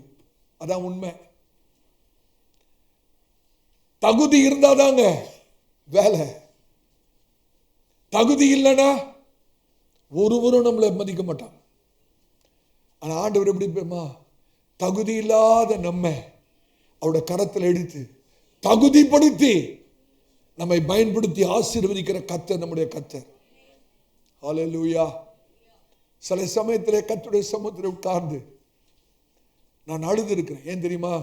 அதான் உண்மை. தகுதி இருந்தாதாங்க வேலை. தகுதி இல்லைன்னா ஒருவரும் நம்மளை மதிக்க மாட்டாங்க. ஆனா ஆண்டவர் எப்படி இருப்பேமா? தகுதி இல்லாத நம்ம அவருடைய கரத்தில் எடுத்து தகுதிப்படுத்தி நம்மை பயன்படுத்தி ஆசீர்வதிக்கிற கர்த்தர் நம்முடைய கர்த்தர். ஹல்லேலூயா. சில சமயத்திலே கர்த்தருடைய சமூகத்தில் உட்கார்ந்து நான் அழுது இருக்கிறேன். ஏன் தெரியுமா?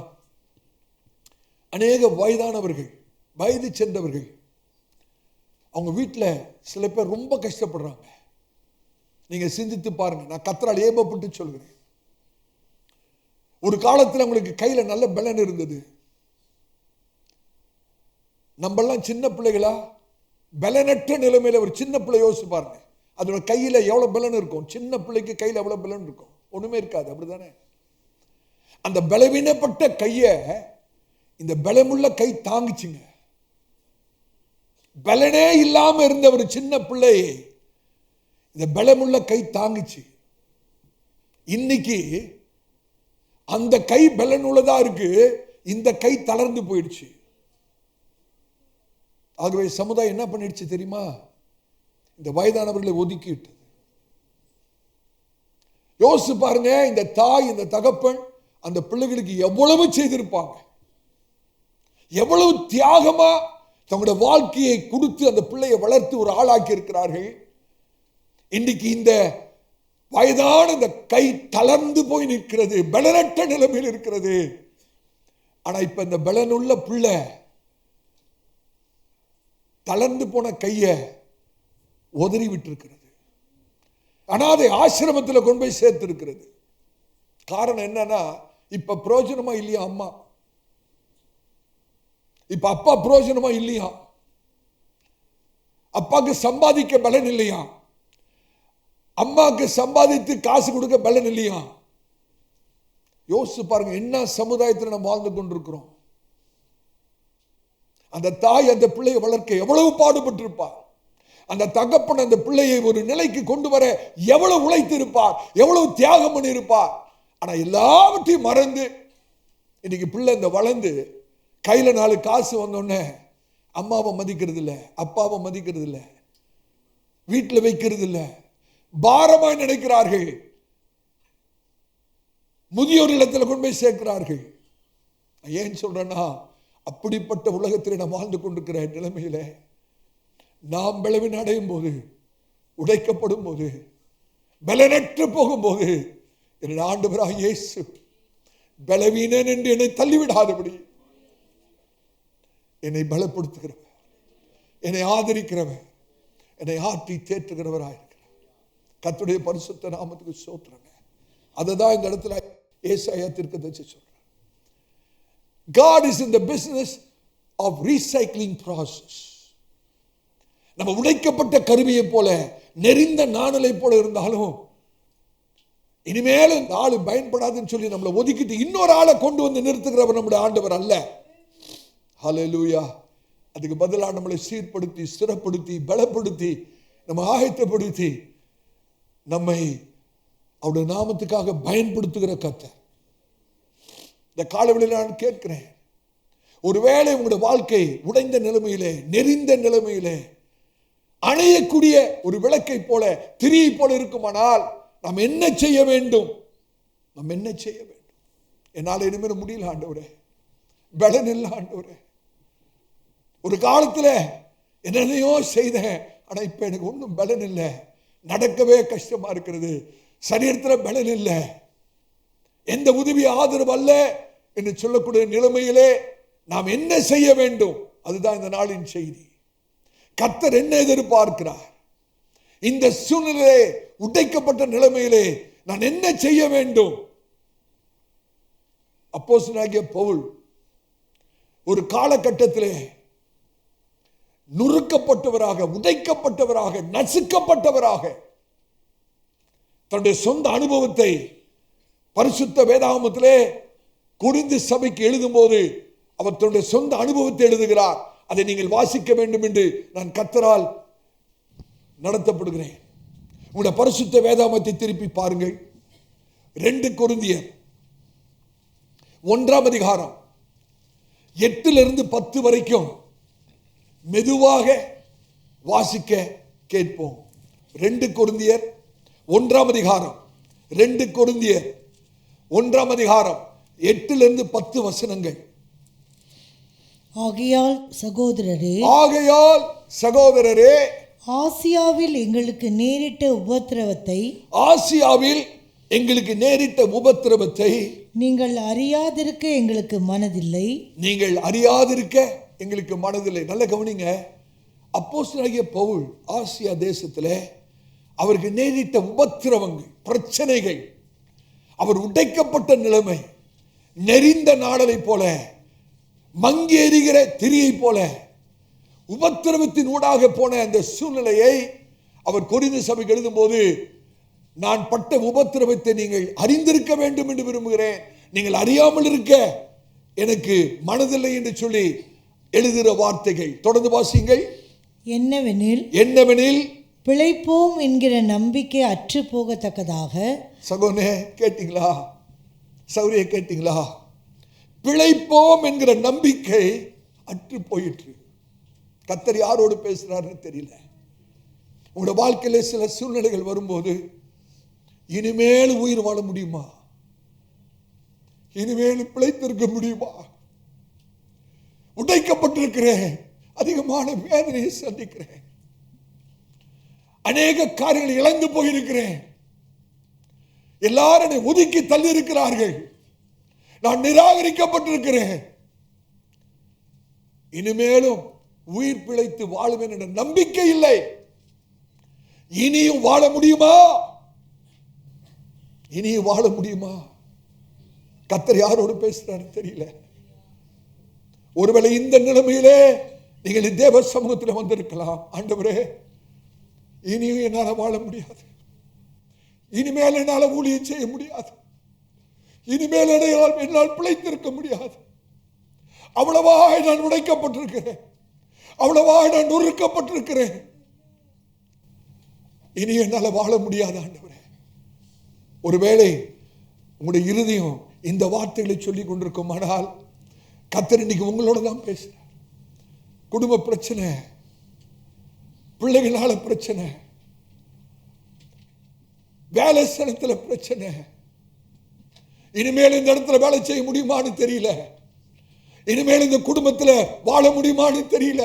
அநேக வயதானவர்கள், வயது சென்றவர்கள், அவங்க வீட்டில் சில பேர் ரொம்ப கஷ்டப்படுறாங்க. நீங்க சிந்தித்து பாருங்க. நான் கர்த்தரால் ஏவப்பட்டு சொல்கிறேன். ஒரு காலத்தில் அவங்களுக்கு கையில நல்ல பலன் இருந்தது. நம்மெல்லாம் சின்ன பிள்ளைகளா பலனற்ற நிலைமையில ஒரு சின்ன பிள்ளை யோசிச்சு பாருங்க, அதோட கையில எவ்வளவு பலன் இருக்கும். சின்ன பிள்ளைக்கு கையில எவ்வளவு பலன் இருக்கும்? ஒண்ணுமே இருக்காது. அப்படிதானே? அந்த பலவீனப்பட்ட கைய இந்த பலமுள்ள கை தாங்கிச்சுங்க. பலனே இல்லாம இருந்த ஒரு சின்ன பிள்ளை இந்த பலமுள்ள கை தாங்கிச்சு. இன்னைக்கு அந்த கை பலன் உள்ளதா இருக்கு, இந்த கை தளர்ந்து போயிடுச்சு. ஆகவே சமுதாயம் என்ன பண்ணிடுச்சு தெரியுமா? இந்த வயதானவர்களை ஒதுக்கிட்டு. யோசிச்சு பாருங்க, இந்த தாய், இந்த தகப்பன் அந்த பிள்ளைகளுக்கு எவ்வளவு செய்திருப்பாங்க, எவ்வளவு தியாகமா தங்களுடைய வாழ்க்கையை கொடுத்து அந்த பிள்ளையை வளர்த்து ஒரு ஆளாக்கி இருக்கிறார்கள். இன்னைக்கு இந்த வயதான இந்த கை தளர்ந்து போய் நிற்கிறது, பலனற்ற நிலைமையில் இருக்கிறது. ஆனா இப்ப இந்த பலனுள்ள பிள்ளை தளர்ந்து போன கைய உதறி விட்டு இருக்கிறது. அனாதை ஆசிரமத்தில் கொண்டு போய் சேர்த்து இருக்கிறது. காரணம் என்னன்னா, இப்ப பிரயோஜனமா இல்லையா அம்மா, இப்ப அப்பா பிரயோஜனமா இல்லையா, அப்பாக்கு சம்பாதிக்க பலன் இல்லையா, அம்மாக்கு சம்பாதித்து காசு கொடுக்க பலன் இல்லையா. யோசிச்சு பாருங்க, என்ன சமுதாயத்தில் நம்ம வாழ்ந்து கொண்டிருக்கிறோம். அந்த தாய் அந்த பிள்ளையை வளர்க்க எவ்வளவு பாடுபட்டிருப்பார். அந்த தகப்பன் அந்த பிள்ளையை ஒரு நிலைக்கு கொண்டு வர எவ்வளவு உழைத்து இருப்பார், எவ்வளவு தியாகம் பண்ணி இருப்பார். ஆனா எல்லாவற்றையும் மறந்து இன்னைக்கு பிள்ளை இந்த வளர்ந்து கையில 4 காசு வந்தோடனே அம்மாவை மதிக்கிறது இல்லை, அப்பாவை மதிக்கிறது இல்லை, வீட்டில் வைக்கிறது இல்லை, பாரமாய் நினைக்கிறார்கள். முதியோர் இல்லத்தில் கொண்டு போய் சேர்க்கிறார்கள். ஏன் சொல்றேன்னா, அப்படிப்பட்ட உலகத்தில் நாம் வாழ்ந்து கொண்டிருக்கிற நிலைமையில நாம் பலவீனம் அடையும் போது, உடைக்கப்படும் போது, பலனற்று போகும்போது, என்னுடைய ஆண்டவராகிய இயேசு பலவீனன் என்று என்னை தள்ளிவிடாதபடி என்னை பலப்படுத்துகிறவர், என்னை ஆதரிக்கிறவர், என்னை ஆற்றி தேற்றுகிறவராயிருக்கிறார். கர்த்தருடைய பரிசுத்த நாமத்துக்கு ஸ்தோத்திரங்க. அததான் இந்த இடத்துல ஏசாயா தீர்க்கதரிசி சொல்றார். God is in the business of recycling process. நம்ம உடைக்கப்பட்ட கருவியை போல, நெறிந்த நாணலை போல இருந்தாலும் இனிமேலும் ஆளு பயன்படாதுன்னு சொல்லி நம்மளை ஒதுக்கிட்டு இன்னொரு ஆளை கொண்டு வந்து நிறுத்துகிறவர் நம்முடைய ஆண்டவர் அல்ல. ஹல்லேலூயா. அதுக்கு பதிலாக நம்மளை சீர்படுத்தி, ஸ்திரப்படுத்தி, பலப்படுத்தி, நம்ம ஆயத்தப்படுத்தி நம்மை அவருடைய நாமத்துக்காக பயன்படுத்துகிற கர்த்தர். இந்த காலவெளியில் நான் கேட்கிறேன், ஒருவேளை உங்களுடைய வாழ்க்கை உடைந்த நிலைமையிலே, நெறிந்த நிலைமையிலே, அணையக்கூடிய ஒரு விளக்கை போல, திரியை போல இருக்குமானால் நாம் என்ன செய்ய வேண்டும்? நாம் என்ன செய்ய வேண்டும்? என்னால் இனிமேல் முடியல ஆண்டவரே, பலன் இல்லை ஆண்டவரே. ஒரு காலத்தில் என்னென்னையோ செய்தேன், ஆனா இப்ப எனக்கு ஒன்றும் பலன் இல்லை, நடக்கவே கஷ்டமா இருக்கிறது, சரீரத்தில் பலன் இல்லை, எந்த உதவி ஆதரவு அல்ல என்று சொல்லக்கூடிய நிலைமையிலே நாம் என்ன செய்ய வேண்டும்? அதுதான் இந்த நாளின் செய்தி. கர்த்தர் என்ன எதிர்பார்க்கிறார்? இந்த சூழ்நிலையிலே, உடைக்கப்பட்ட நிலைமையிலே நான் என்ன செய்ய வேண்டும்? அப்போஸ்தலனாகிய பவுல் ஒரு காலகட்டத்திலே நுறுக்கப்பட்டவராக, உடைக்கப்பட்டவராக, நசுக்கப்பட்டவராக தன்னுடைய சொந்த அனுபவத்தை பரிசுத்த வேதாகமத்திலே கொரிந்து சபைக்கு எழுதும் போது அவர் தன்னுடைய சொந்த அனுபவத்தை எழுதுகிறார். அதை நீங்கள் வாசிக்க வேண்டும் என்று நான் கர்த்தரால் நடத்தப்படுகிறேன். உங்களுடைய பரிசுத்த வேதாகமத்தை திருப்பி பாருங்கள். 2 கொரிந்தியர் 1ஆம் அதிகாரம் 8 - 10 வரைக்கும் மெதுவாக வாசிக்க கேட்போம். 2 கொரிந்தியர் 1ஆம் அதிகாரம் 2 கொரிந்தியர் 1ஆம் அதிகாரம் 8 - 10 வசனங்கள். ஆகையால் சகோதரரே, ஆசியாவில் எங்களுக்கு நேரிட்ட உபத்திரவத்தை நீங்கள் அறியாதிருக்க எங்களுக்கு மனதில்லை. நல்ல கவனிங்க. அப்போஸ்தலனாகிய பவுல் ஆசியா தேசத்தில் அவருக்கு நேரிட்ட உபத்திரவங்கள், பிரச்சனைகள், அவர் உடைக்கப்பட்ட நிலைமை, நெறிந்த நாடலை போல, மங்கி எறிகிற திரியை போல உபத்திரவத்தின் ஊடாக போன அந்த சூழ்நிலையை அவர் கொரிந்து சபைக்கு எழுதும் போது, நான் பட்ட உபத்திரவத்தை நீங்கள் அறிந்திருக்க வேண்டும் என்று விரும்புகிறேன், நீங்கள் அறியாமல் இருக்க எனக்கு மனதில்லை என்று சொல்லி எழுதுகிற வார்த்தைகள். தொடர்ந்து வாசிங்கள். என்னவெனில் பிழைப்போம் என்கிற நம்பிக்கை அற்று போகத்தக்கதாக. சகோதரனே கேட்டீங்களா? சௌரிய கேட்டீங்களா? பிழைப்போம் என்கிற நம்பிக்கை அற்று போயிற்று. கர்த்தர் யாரோடு பேசுறாருன்னு தெரியல. உங்களோட வாழ்க்கையில சில சூழ்நிலைகள் வரும்போது, இனிமேல் உயிர் வாழ முடியுமா? இனிமேல் பிழைத்திருக்க முடியுமா? உடைக்கப்பட்டிருக்கிறேன், அதிகமான வேதனையை சந்திக்கிறேன், அநேக காரியங்களை இழந்து போயிருக்கிறேன், எல்லாரும் என்னை ஒதுக்கி தள்ளி இருக்கிறார்கள், நான் நிராகரிக்கப்பட்டிருக்கிறேன், இனிமேலும் உயிர் பிழைத்து வாழுவேன் என்ற நம்பிக்கை இல்லை. இனியும் வாழ முடியுமா? இனியும் வாழ முடியுமா? கர்த்தர் யாரோடு பேசுறாரு தெரியல. ஒருவேளை இந்த நிலைமையிலே நீங்கள் தேவ சமூகத்தில் வந்திருக்கலாம். ஆண்டவரே, இனியும் என்னால் வாழ முடியாது, இனிமேல் என்னால் ஊழியம் செய்ய முடியாது, இனிமேல் என்னால் பிழைத்திருக்க முடியாது, அவ்வளவாய் நான் உடைக்கப்பட்டிருக்கிறேன், அவ்வளவாய் நான் நொறுக்கப்பட்டிருக்கிறேன், இனி என்னால் வாழ முடியாது ஆண்டவரே. ஒருவேளை உங்களுடைய இருதயம் இந்த வார்த்தைகளை சொல்லிக் கொண்டிருக்கும். ஆனால் கர்த்தர் இன்னைக்கு உங்களோட தான் பேசுறார். குடும்ப பிரச்சனை, பிள்ளைகளால பிரச்சனை, வேலை ஸ்தலத்தில் பிரச்சனை, இனிமேல் இந்த இடத்துல வேலை செய்ய முடியுமான்னு தெரியல, இனிமேல் இந்த குடும்பத்தில் வாழ முடியுமான்னு தெரியல,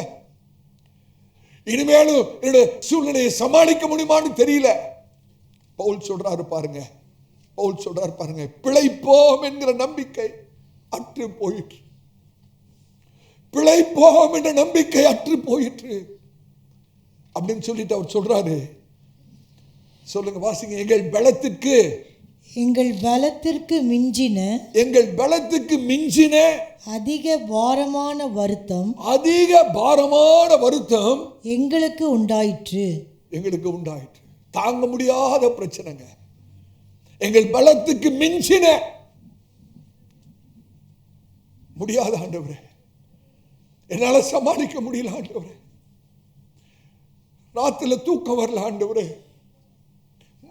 இனிமேலும் என்னுடைய சூழ்நிலையை சமாளிக்க முடியுமான்னு தெரியல. பவுல் சொல்றாரு பாருங்க, பவுல் சொல்றாரு பாருங்க, பிழைப்போம் என்கிற நம்பிக்கை அற்று போயிற்று, பிழைப்போம் என்ற நம்பிக்கை அற்று போயிற்று அப்படின்னு சொல்லிட்டு அவர் சொல்றாரு. சொல்லுங்க, வாசிங்க. எங்கள் பலத்துக்கு மிஞ்சின எங்கள் பலத்துக்கு மிஞ்சின அதிக பாரமான வருத்தம் எங்களுக்கு உண்டாயிற்று. தாங்க முடியாத பிரச்சனைங்க. எங்கள் பலத்துக்கு மிஞ்சின முடியாத ஆண்டவரே, என்னால சமாளிக்க முடியல ஆண்டவரே, ராத்திரில தூக்கம் வரல ஆண்டவரே,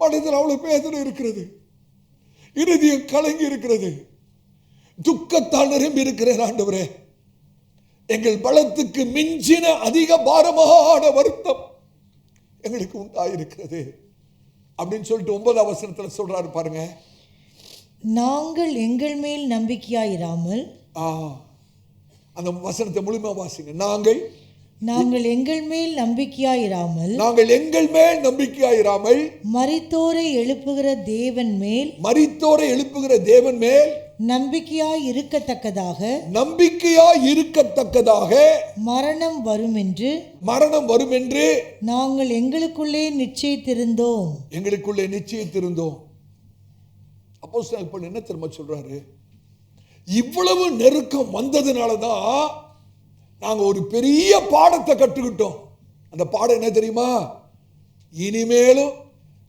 மனதில் அவ்வளவு வேதனை இருக்கிறது, இருதயம் கலங்கி இருக்கிறது, துக்கத்தால் நிரம்பி இருக்கிறேன் ஆண்டவரே. எங்கள் பலத்துக்கு மிஞ்சின அதிக பாரமான வருத்தம் எங்களுக்கு உண்டாயிருக்கிறது அப்படின்னு சொல்லிட்டு 9ஆம் வசனத்தில் சொல்றாரு பாருங்க. நாங்கள் எங்கள் மேல் நம்பிக்கையாயிராமல், அந்த வசனத்தை முழுமையா வாசிங்க. நாங்கள் எங்கள் மேல் நம்பிக்கையாயிராமல் மரித்தோரை எழுப்புகிற தேவன் மேல் நம்பிக்கையாய் இருக்கத்தக்கதாக மரணம் வரும் என்று நாங்கள் எங்களுக்குள்ளே நிச்சயித்திருந்தோம். அப்போஸ்தலர் பவுல் என்ன தெரியுமா சொல்றாரு? இவ்வளவு நெருக்கம் வந்ததுனாலதான் நாங்க ஒரு பெரிய பாடத்தை கற்றுக்கிட்டோம். அந்த பாடம் என்ன தெரியுமா? இனிமேலும்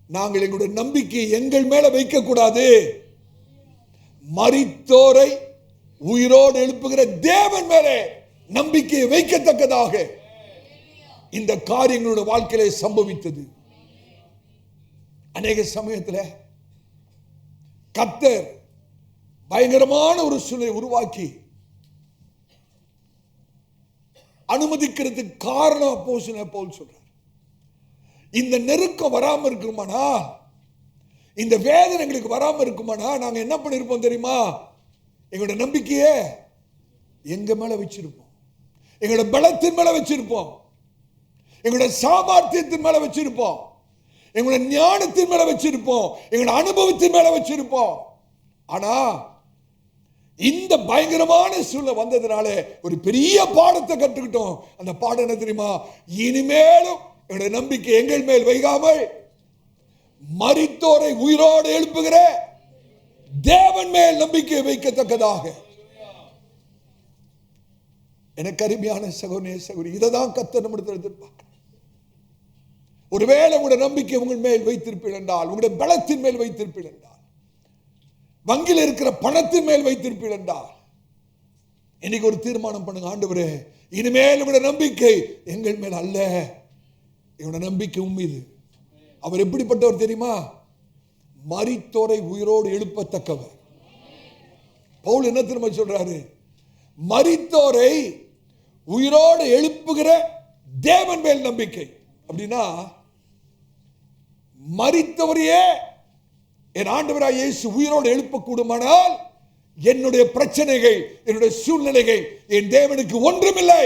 நாங்கள் எங்களுடைய நம்பிக்கையை எங்கள் மேல வைக்க கூடாது, மரித்தோரை உயிரோடு எழுப்புகிற தேவன் மேலே நம்பிக்கையை வைக்கத்தக்கதாக இந்த காரியங்களுடைய வாழ்க்கையிலே சம்பவித்தது. அநேக சமயத்தில் கர்த்தர் பயங்கரமான ஒரு சூழலை உருவாக்கி அனுமதிக்கிறதுக்கு காரணம் அப்போஸ்தலர் பவுல் சொல்றார். இந்த நெருக்கம் வராம இருக்குமானா, இந்த வேதனை எங்களுக்கு வராம இருக்குமானா, நாங்க என்ன பண்ணிருப்போம் தெரியுமா? எங்களுடைய நம்பிக்கையை எங்க மேல வச்சிருப்போம், எங்களுடைய பலத்தின் மேல வச்சிருப்போம், எங்களுடைய சாமர்த்தியத்தின் மேல வச்சிருப்போம், எங்களுடைய ஞானத்தின் மேல வச்சிருப்போம், எங்களுடைய அனுபவத்தின் மேல வச்சிருப்போம். ஆனா இந்த பயங்கரமான சூழ்நிலை வந்ததுனால ஒரு பெரிய பாடத்தை கற்றுக்கிட்டோம். அந்த பாடம் என்ன தெரியுமா? இனிமேலும் என்னுடைய நம்பிக்கை எங்கள் மேல் வைக்காமல் மரித்தோரை உயிரோடு எழுப்புகிற தேவன் மேல் நம்பிக்கை வைக்கத்தக்கதாக. எனக்கு அருமையான சகோதரி, இதைதான் கர்த்தர் நம்மிடத்தில் எதிர்பார்க்க. ஒருவேளை உங்களுடைய நம்பிக்கை உங்கள் மேல் வைத்திருப்பீர்கள் என்றால், உங்களுடைய பலத்தின் மேல் வைத்திருப்பீர்கள் என்றால், வங்கியில் இருக்கிற பணத்தின் மேல் வைத்திருப்பீர்கள் என்றால், இன்னைக்கு ஒரு தீர்மானம் பண்ணுங்க. ஆண்டவரே, இனிமேல் உங்களுடைய நம்பிக்கை எங்கள் மேல் அல்ல, என்னோட நம்பிக்கை உம்மீது. அவர் எப்படிப்பட்டவர் தெரியுமா? மரித்தோரை உயிரோடு எழுப்பத்தக்கவர். பவுல் என்ன திரும்ப சொல்றாரு? மரித்தோரை உயிரோடு எழுப்புகிற தேவன் மேல் நம்பிக்கை. அப்படின்னா மரித்தவரையே என் ஆண்டவராய் இயேசு உயிரோடு எழுப்பக்கூடுமானால் என்னுடைய பிரச்சனைகள், என்னுடைய சூழ்நிலைகள் என் தேவனுக்கு ஒன்றுமில்லை.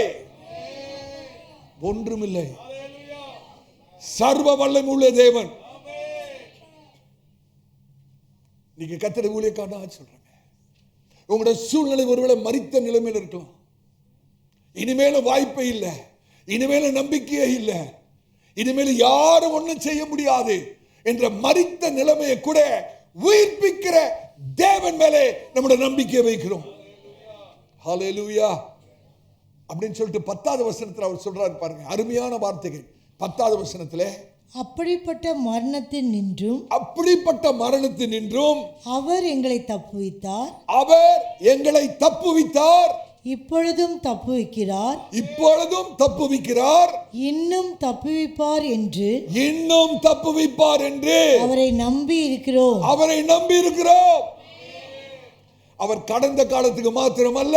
சர்வ வல்லமை உள்ள தேவன். நீங்க கர்த்தருடைய ஊழியக்காரனா சொல்றேன். உங்களுடைய சூழ்நிலை ஒருவேளை மரித்த நிலைமையில் இருக்கலாம். இனிமேலும் வாய்ப்பே இல்லை, இனிமேலும் நம்பிக்கையே இல்லை, இனிமேல் யாரும் ஒண்ணும் செய்ய முடியாது என்ற மரித்த நிலைமையை கூட உயிர்ப்பிக்கிற தேவன் மேலே நம்முடைய நம்பிக்கையை வைக்கிறோம். ஹல்லேலூயா அப்படின்னு சொல்லிட்டு 10வது வசனத்தில் அவர் சொல்றாரு பாருங்க, அருமையான வார்த்தைகள். 10வது வசனத்தில், அப்படிப்பட்ட மரணத்தின் நின்றும் அவர் எங்களை தப்புவித்தார், அவர் எங்களை தப்புவித்தார், இப்பொழுதும் தப்புவிக்கிறார், இன்னும் தப்புவிப்பார் என்று அவரை நம்பி இருக்கிறோம். அவர் கடந்த காலத்துக்கு மாத்திரமல்ல,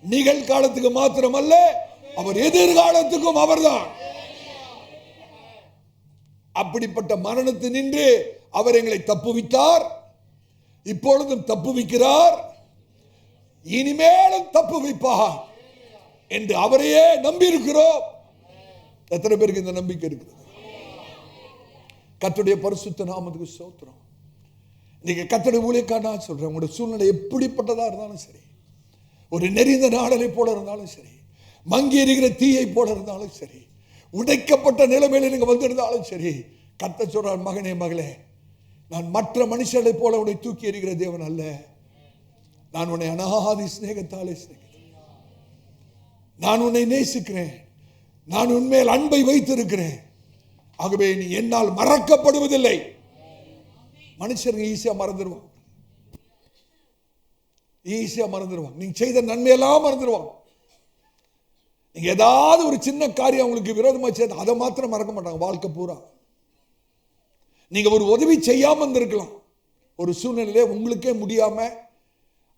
நிகழ்காலத்துக்கு மாத்திரமல்ல, அவர் எதிர்காலத்துக்கும் அவர்தான். அப்படிப்பட்ட மரணத்தினின்று அவர் எங்களை தப்புவித்தார், இப்பொழுதும் தப்புவிக்கிறார், இனிமேலும் தப்புவிப்பார் என்று அவரையே நம்பி இருக்கிறோம். எத்தனை பேருக்கு இந்த நம்பிக்கை இருக்கிறது? கர்த்தருடைய பரிசுத்த நாமத்துக்கு ஸ்தோத்திரம். நீங்க கர்த்தருடைய ஊழியக்காரனா சொல்றேன், உங்களுடைய சூழ்நிலை எப்படிப்பட்டதா இருந்தாலும் சரி, ஒரு நெறிந்த நாடலை போல இருந்தாலும் சரி, மங்கி எரிகிற தீயை போல இருந்தாலும் சரி, உடைக்கப்பட்ட நிலைமையில நீங்க வந்திருந்தாலும் சரி, கர்த்தர் சொல்றார், மகனே மகளே, நான் மற்ற மனுஷர்களை போல உன்னை தூக்கி எறிகிற தேவன் அல்ல, நான் உன்னை அநாதி சிநேகத்தாலே சிநேகிக்கிறேன், நான் உன்னை நேசிக்கிறேன், நான் உன்மேல் அன்பை வைத்திருக்கிறேன், ஆகவே நீ என்னால் மறக்கப்படுவதில்லை. மனுஷர்கள் ஈஸியா மறந்துடுவாங்க, நீங்க செய்த நன்மையெல்லாம் மறந்துடுவாங்க. நீங்க ஏதாவது ஒரு சின்ன காரியம் உங்களுக்கு விரோதமா செய்த அதை மாத்திரம் மறக்க மாட்டாங்க வாழ்க்கை பூரா. நீங்க ஒரு உதவி செய்யாம இருந்திருக்கலாம், ஒரு சூழ்நிலையில உங்களுக்கே முடியாம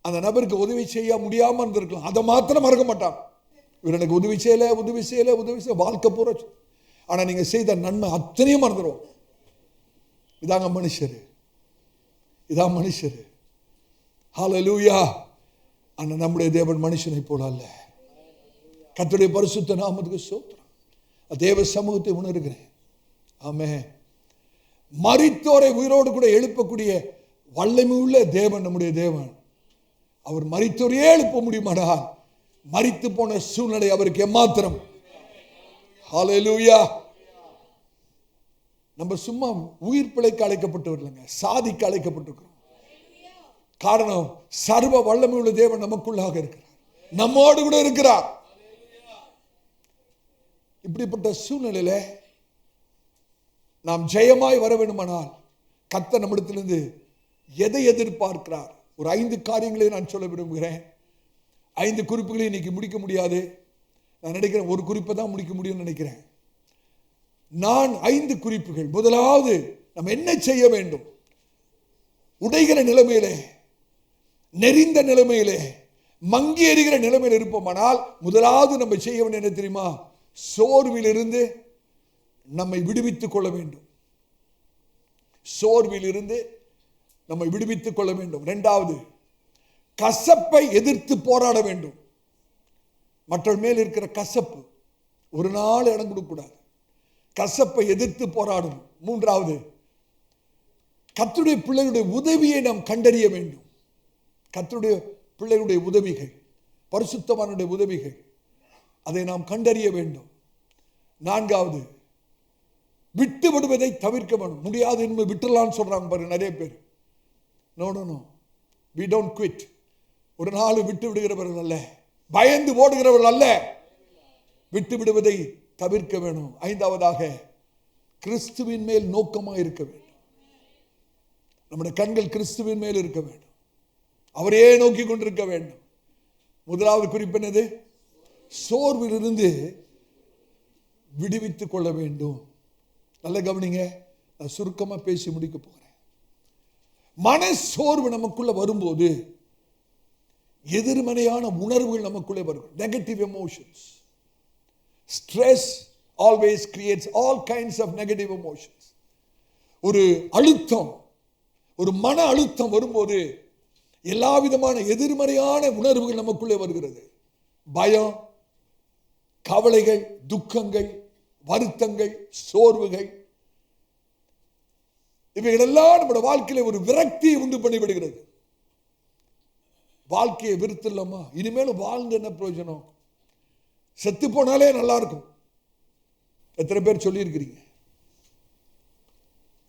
அந்த நபருக்கு உதவி செய்ய முடியாம இருந்திருக்கலாம், அதை மாத்திரம் மறக்க மாட்டாங்க. இவர் எனக்கு உதவி செய்யல வாழ்க்கை பூரா. ஆனா நீங்க செய்த நன்மை அத்தனையும் மறந்துடுவோம். இதாங்க மனுஷரு, இதான் மனுஷரு. ஹல்லேலூயா. ஆனா நம்முடைய தேவன் மனுஷனை போல அல்ல. கர்த்தருடைய பரிசுத்த நாமத்துக்கு ஸ்தோத்திரம். தேவ சமூகத்தை உணர்கிறேன். ஆமென். மரித்தோரை உயிரோடு கூட எழுப்பக்கூடிய வல்லமை உள்ள தேவன் நம்முடைய தேவன். அவர் மரித்தோரையே எழுப்ப முடியுமாடா? மரித்து போன சூழ்நிலை அவருக்கு எம்மாத்திரம். ஹல்லேலூயா. நம்ம சும்மா உயிர் பிழைக்க அழைக்கப்பட்டவர்களங்க, சாதிக்க அழைக்கப்பட்டிருக்கிறோம். காரணம், சர்வ வல்லமை உள்ள தேவன் நமக்குள்ளாக இருக்கிறார், நம்மோடு கூட இருக்கிறார். இப்படிப்பட்ட சூழ்நிலையில நாம் ஜெயமாய் வர வேண்டுமானால் கர்த்தர் நம்மிடத்திலிருந்து எதை எதிர்பார்க்கிறார்? ஒரு 5 காரியங்களை நான் சொல்ல விரும்புகிறேன். 5 குறிப்புகளை இன்னைக்கு முடிக்க முடியாது. நான் நினைக்கிறேன் ஒரு குறிப்பை தான் முடிக்க முடியும்னு நினைக்கிறேன். நான் 5 குறிப்புகள். முதலாவது, நம்ம என்ன செய்ய வேண்டும்? உடைகிற நிலைமையிலே, நெறிந்த நிலைமையிலே, மங்கி எறிகிற நிலைமையில் இருப்போமானால் முதலாவது நம்ம செய்ய வேண்டிய என்ன தெரியுமா? சோர்விலிருந்து நம்மை விடுவித்துக் கொள்ள வேண்டும். சோர்விலிருந்து நம்மை விடுவித்துக் கொள்ள வேண்டும். 2வது, கசப்பை எதிர்த்து போராட வேண்டும். மற்றவர் மேல் இருக்கிற கசப்பு ஒரு நாள் இடம் கொடுக்கக்கூடாது. கசப்பை எதிர்த்து போராடணும். 3வது, கர்த்தருடைய பிள்ளைகளுடைய உதவியை நாம் கண்டறிய வேண்டும். கர்த்தருடைய பிள்ளைகளுடைய உதவிகள், பரிசுத்தவானுடைய உதவிகள், அதை நாம் கண்டறிய வேண்டும். 4வது, விட்டு விடுவதை தவிர்க்க வேண்டும். முடியாது என்பது விட்டுலான்னு சொல்றாங்க பாருங்க நிறைய பேர். No no no, we don't quit. ஒரு நாள் விட்டு விடுகிறவர்கள் அல்ல, பயந்து ஓடுகிறவர்கள் அல்ல, விட்டு விடுவதை தவிர்க்க வேண்டும். 5வதாக, கிறிஸ்துவின் மேல் நோக்கமாக இருக்க வேண்டும். நம்முடைய கண்கள் கிறிஸ்துவின் மேல் இருக்க வேண்டும், அவரையே நோக்கி கொண்டிருக்க வேண்டும். முதலாவது குறிப்பு என்னது? சோர்விலிருந்து விடுவித்துக் கொள்ள வேண்டும். நல்ல கவனிங்க, நான் சுருக்கமா பேசி முடிக்க போகிறேன். மன சோர்வு நமக்குள்ள வரும்போது எதிர்மறையான உணர்வுகள் நமக்குள்ளே வரும். Negative emotions. Stress always creates all kinds of negative emotions. ஒரு அழுத்தம், ஒரு மன அழுத்தம் வரும்போது எல்லா விதமான எதிர்மறையான உணர்வுகள் நமக்குள்ளே வருகிறது. பயம், கவலைகள், துக்கங்கள், வருத்தங்கள், சோர்வுகள், இவைகளெல்லாம் நம்முடைய வாழ்க்கையில ஒரு விரக்தியை உண்டு பண்ணிவிடுகிறது. வாழ்க்கையை வெறுத்துடலாமா? இனிமேலும் வாழ்ந்து என்ன பிரயோஜனம்? செத்து போனாலே நல்லா இருக்கும். எத்தனை பேர் சொல்லியிருக்கிறீங்க?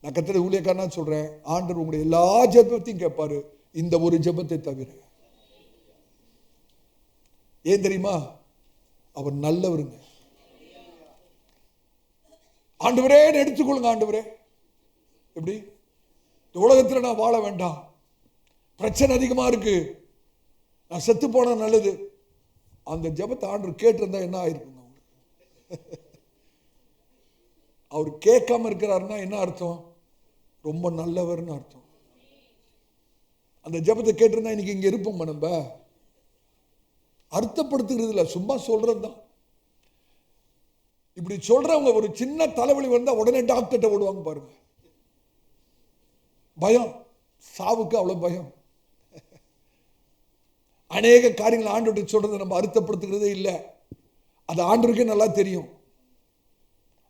நான் கர்த்தருடைய ஊழியக்காரனா சொல்றேன், ஆண்டவர் உங்களுடைய எல்லா ஜெபத்தையும் கேட்பாரு, இந்த ஒரு ஜெபத்தை தவிர. ஏன் தெரியுமா? அவர் நல்லவருங்க. ஆண்டவரே எடுத்துக்கொள்ளுங்க. ஆண்டவரே, எப்படி இந்த உலகத்தில் நான் வாழ வேண்டாம், பிரச்சனை அதிகமா இருக்கு, நான் செத்து போனா நல்லது. அந்த ஜெபத்தை ஆண்டவர் கேட்டிருந்தா என்ன ஆயிருக்குங்க? அவர் கேட்காம இருக்கிறாருன்னா என்ன அர்த்தம்? ரொம்ப நல்லவர்னு அர்த்தம். அந்த ஜெபத்தை கேட்டிருந்தா இன்னைக்கு இங்க இருப்போம். நம்ம அர்த்தப்படுத்துகிறது இல்லை, சும்மா சொல்றது தான். இப்படி சொல்றவங்க ஒரு சின்ன தலைவலி வந்தா உடனே டாக்டர்கிட்ட ஓடுவாங்க பாருங்க. பயம், சாவுக்கு அவ்வளவு பயம். அநேக காரியங்கள் ஆண்டவர்கிட்ட சொல்றது நம்ம அர்த்தப்படுத்துகிறதே இல்லை. அது ஆண்டவருக்கே நல்லா தெரியும்.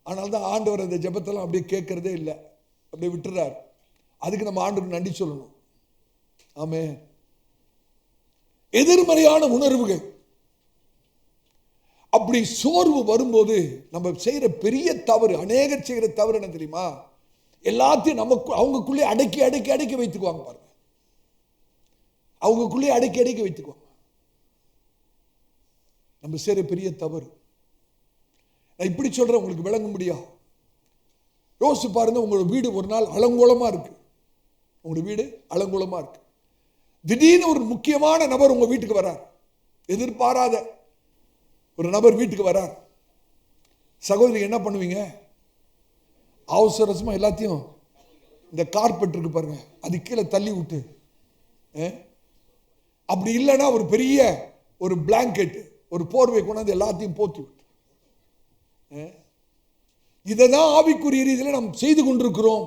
ஆனால் தான் ஆண்டவர் அந்த ஜெபத்தெல்லாம் அப்படியே கேட்கறதே இல்லை, அப்படியே விட்டுறார். அதுக்கு நம்ம ஆண்டவருக்கு நன்றி சொல்லணும். ஆமென். எதிர்மறையான உணர்வுகள், அப்படி சோர்வு வரும்போது நம்ம செய்யற பெரிய தவறு, அநேகர் செய்கிற தவறு என்ன தெரியுமா? எல்லாத்தையும் நமக்கு அவங்களுக்குள்ளே அடக்கி அடக்கி அடக்கி வைத்துக்குவாங்க பாருங்க. அவங்களுக்குள்ளே அடக்கி அடக்கி வைத்துக்குவாங்க. நம்ம செய்யற பெரிய தவறு. நான் இப்படி சொல்றேன், உங்களுக்கு விளங்க முடியா? யோசிச்சு பாருங்க, உங்களோட வீடு ஒரு நாள் அலங்கோலமா இருக்கு. உங்களோட வீடு அலங்கோலமா இருக்கு. திடீர்னு ஒரு முக்கியமான நபர் உங்க வீட்டுக்கு வரார். எதிர்பாராத ஒரு நபர் வீட்டுக்கு வரார். சகோதரி என்ன பண்ணுவீங்க? அவசரமா எல்லாத்தையும், இந்த கார்பெட் இருக்கு பாருங்க, அது கீழே தள்ளி விட்டு, அப்படி இல்லைன்னா ஒரு பெரிய ஒரு பிளாங்கெட், ஒரு போர்வை கொண்டாந்து எல்லாத்தையும் போத்தி விட்டு, இதைதான் ஆவிக்குரிய ரீதியில் நாம் செய்து கொண்டிருக்கிறோம்.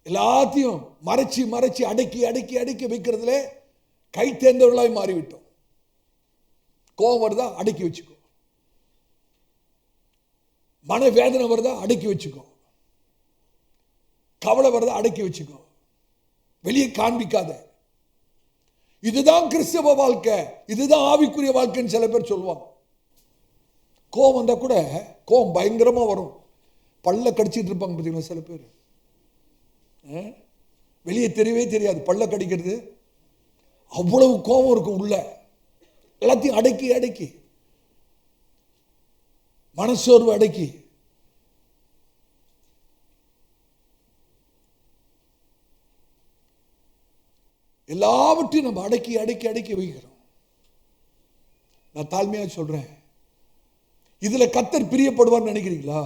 எல்லாத்தையும் மறைச்சி மறைச்சி அடக்கி அடக்கி அடக்கி வைக்கிறதுல கை தேர்ந்தவர்களாய் மாறிவிட்டோம். கோபம் வருதா அடக்கி வச்சுக்கோ, மன வேதனை வருதா அடக்கி வச்சுக்கோ, கவலை வருதா அடக்கி வச்சுக்கோ, வெளியே காண்பிக்காத. இதுதான் கிறிஸ்தவ வாழ்க்கை, இதுதான் ஆவிக்குரிய வாழ்க்கைன்னு சில பேர் சொல்லுவாங்க. கோபம் வந்தா கூட கோபம் பயங்கரமா வரும், பல்ல கடிச்சிட்டு இருப்பாங்க பார்த்தீங்களா சில பேர். வெளியே தெரியவே தெரியாது பல்ல கடிக்கிறது, அவ்வளவு கோபம் இருக்கும் உள்ள. எல்லாத்தையும் அடக்கி அடக்கி, மனசோர்வு அடக்கி, எல்லாவற்றையும் நம்ம அடக்கி அடக்கி அடக்கி வைக்கிறோம். நான் தாழ்மையா சொல்றேன், இதுல கர்த்தர் பிரியப்படுவார்னு நினைக்கிறீங்களா?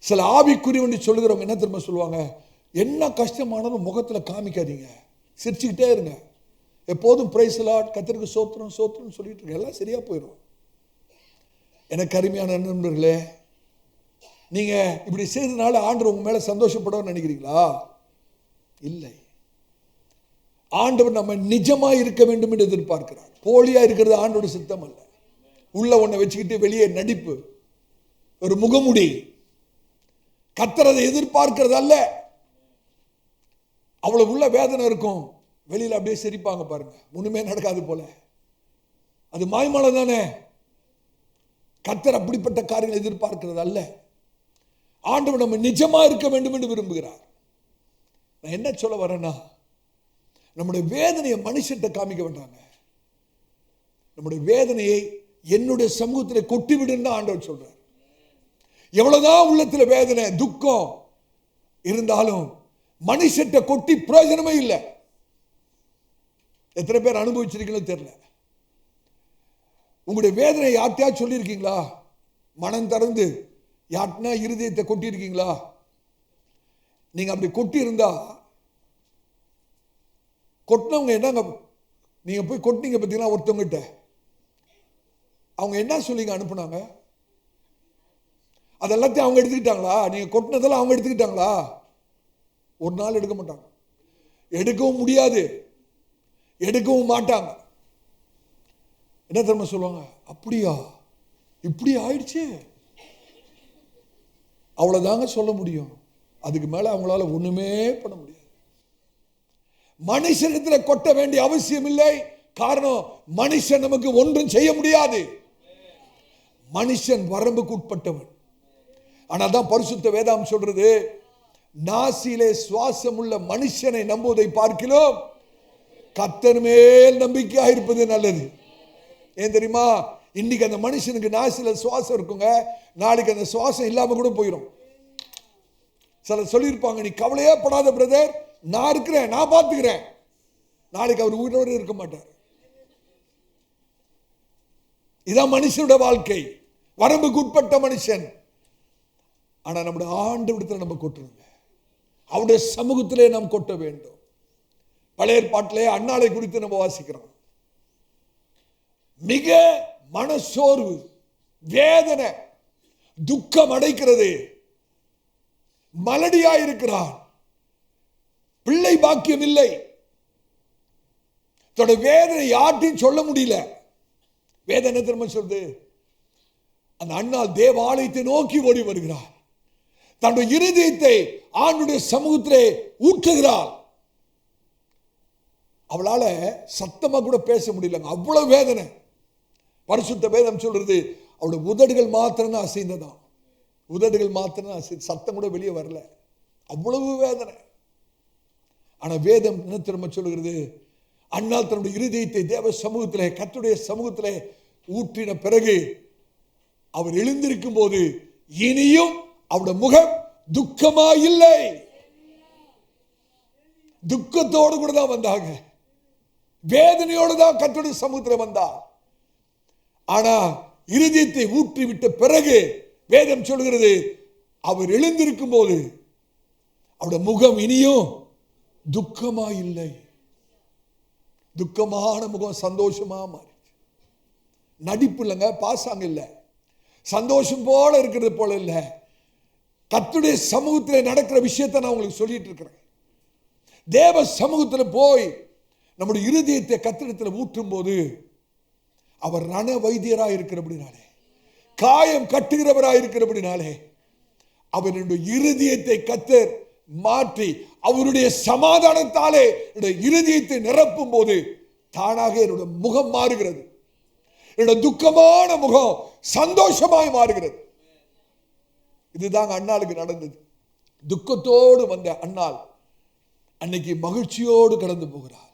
சில ஆவிக்குரியவன் சொல்லுகிறவங்க என்ன தெரியுமா சொல்லுவாங்க? என்ன கஷ்டமானாலும் முகத்துல காமிக்காதீங்க, சிரிச்சுக்கிட்டே இருங்க, எப்போதும் பிரைஸ் தி லார்ட், கர்த்தருக்கு சோத்திரம் சோத்திரம் சொல்லிட்டு இருங்க, எல்லாம் சரியா போயிடும். எனக்கு அருமையான நண்பர்களே, நீங்க இப்படி செய்ததுனால ஆண்டவர் உங்க மேல சந்தோஷப்படுவார்னு நினைக்கிறீங்களா? இல்லை. ஆண்டவர் நம்ம நிஜமா இருக்க வேண்டும் என்று எதிர்பார்க்கிறார். போலியா இருக்கிறது ஆண்டோட சித்தம் அல்ல. உள்ள ஒன்றை வச்சுக்கிட்டு வெளியே நடிப்பு, ஒரு முகமுடி, கர்த்தரை எதிர்பார்க்கிறது அல்ல. அவ்வளவு உள்ள வேதனை இருக்கும், வெளியில அப்படியே சிரிப்பாங்க பாருங்க, ஒண்ணுமே நடக்காது போல. அது மாய்மாலம் தானே. கர்த்தர் அப்படிப்பட்ட காரியங்களை எதிர்பார்க்கிறது அல்ல. ஆண்டவர் நம்ம நிஜமா இருக்க வேண்டும் என்று விரும்புகிறார். நான் என்ன சொல்ல வரேன்னா, நம்முடைய வேதனையை மனுஷன்கிட்ட காமிக்க வேண்டாங்க. நம்முடைய வேதனையை என்னுடைய சமூகத்தில் கொட்டி விடுன்னு ஆண்டவர் சொல்றார். எவ்வளவுதான் உள்ளத்துல வேதனை துக்கம் இருந்தாலும் மனுஷன்கிட்ட கொட்டி பிரயோஜனமே இல்லை. எத்தனை பேர் அனுபவிச்சிருக்கீங்களோ தெரியல. உங்களுடைய வேதனை யார்ட்டையா சொல்லியிருக்கீங்களா? மனம் திறந்து யார்ட்னா இருதயத்தை கொட்டி இருக்கீங்களா? நீங்க அப்படி கொட்டி இருந்தா, கொட்டினவங்க என்னங்க, நீங்க போய் கொட்டினீங்க பார்த்தீங்களா ஒருத்தவங்கிட்ட, அவங்க என்ன சொல்லிங்க அனுப்புனாங்க? அதெல்லாத்தையும் அவங்க எடுத்துக்கிட்டாங்களா? நீங்க கொட்டினதெல்லாம் அவங்க எடுத்துக்கிட்டாங்களா? ஒரு நாள் எடுக்க மாட்டாங்க, எடுக்கவும் முடியாது, எடுக்கவும் மாட்டாங்க. என்ன தெரியுமா சொல்லுவாங்க? அப்படியா, இப்படி ஆயிடுச்சு, அவ்வளவுதாங்க சொல்ல முடியும். அதுக்கு மேல அவங்களால ஒண்ணுமே பண்ண முடியாது. மனுஷனிடத்தில் கொட்ட வேண்டிய அவசியம் இல்லை, காரணம், மனுஷன் நமக்கு ஒன்றும் செய்ய முடியாது. மனுஷன் வரம்புக்கு உட்பட்டவன். ஆனால் தான் பரிசுத்த வேதாம் சொல்றது, நாசியிலே சுவாசம் உள்ள மனுஷனை நம்புவதை பார்க்கிறோம் கர்த்தர் மேல் நம்பிக்கையா இருப்பது நல்லது. ஏன் தெரியுமா? இன்னைக்கு அந்த மனுஷனுக்கு நாசில சுவாசம் இருக்குங்க, நாளைக்கு அந்த சுவாசம் இல்லாம கூட போயிடும். சிலர் சொல்லியிருப்பாங்க, நீ கவலையே படாத பிரதர், நான் இருக்கிறேன், நான் பார்த்துக்கிறேன். நாளைக்கு அவர் உயிரோடு இருக்க மாட்டார். இதான் மனுஷனோட வாழ்க்கை, வரம்புக்கு உட்பட்ட மனுஷன். ஆனா நம்முடைய ஆண்டவரிடத்தில் நம்ம கொட்டுறோங்க, அவருடைய சமூகத்திலே நாம் கொட்ட வேண்டும். பழைய ஏற்பாட்டிலே அன்னாளை குறித்து நம்ம வாசிக்கிறோம். மிக மனசோர்வு, வேதனை, துக்கம் அடைக்கிறது, மலடியாயிருக்கிறார், பிள்ளை பாக்கியம் இல்லை. தன்னோட வேதனை யார்ட்டையும் சொல்ல முடியல. வேதனை திரும்ப சொல்றது, அந்த அன்னாள் தேவாலயத்தை நோக்கி ஓடி வருகிறார், தன்னுடைய இருதயத்தை ஆண்டுடைய சமூகத்திலே ஊற்றுகிறாள். அவளால சத்தமா கூட பேச முடியல, அவ்வளவு வேதனை. பரிசுத்த வேதம் சொல்றது, அவளுடைய உதடுகள் மாத்திரம் தான் அசைந்ததாம். உதடுகள் மாத்திரம் தான் அசை, சத்தம் கூட வெளியே வரல, அவ்வளவு வேதனை. ஆனா வேதம் என்ன திரும்ப சொல்லுகிறது, அன்னாள் தன்னுடைய இருதயத்தை தேவ சமூகத்திலே, கர்த்தருடைய சமூகத்திலே ஊற்றின பிறகு அவர் எழுந்திருக்கும் போது இனியும் அவருடைய முகம் துக்கமா இல்லை. துக்கத்தோடு கூட தான் வந்தாங்க, வேதனையோடு தான் கர்த்தருடைய சமூகத்தில் வந்தார். ஆனா இருதயத்தை ஊற்றி விட்ட பிறகு வேதம் சொல்கிறது, அவர் எழுந்திருக்கும் போது அவருடைய முகம் இனியும் துக்கமா இல்லை. துக்கமான முகம் சந்தோஷமா மாறி, நடிப்பு இல்லைங்க, பாசாங்க இல்லை, சந்தோஷம் போல இருக்கிறது போல இல்லை. கர்த்தருடைய சமூகத்தில் நடக்கிற விஷயத்தை நான் உங்களுக்கு சொல்லிட்டு இருக்கிறேன். தேவ சமூகத்தில் போய் நம்முடைய இருதயத்தை கர்த்தரிடத்தில் ஊற்றும் போது அவர் ரண வைத்தியராக இருக்கிறபடினாலே, காயம் கட்டுகிறவராக இருக்கிறபடினாலே, அவருடைய இருதயத்தை கர்த்தர் மாற்றி அவருடைய சமாதானத்தாலே என்னுடைய இருதயத்தை நிரப்பும் போது தானாக என்னுடைய முகம் மாறுகிறது. என்னுடைய துக்கமான முகம் சந்தோஷமாய் மாறுகிறது. இதுதாங்க அன்னாளுக்கு நடந்தது. துக்கத்தோடு வந்த அன்னாள் அன்னைக்கு மகிழ்ச்சியோடு கடந்து போகிறார்.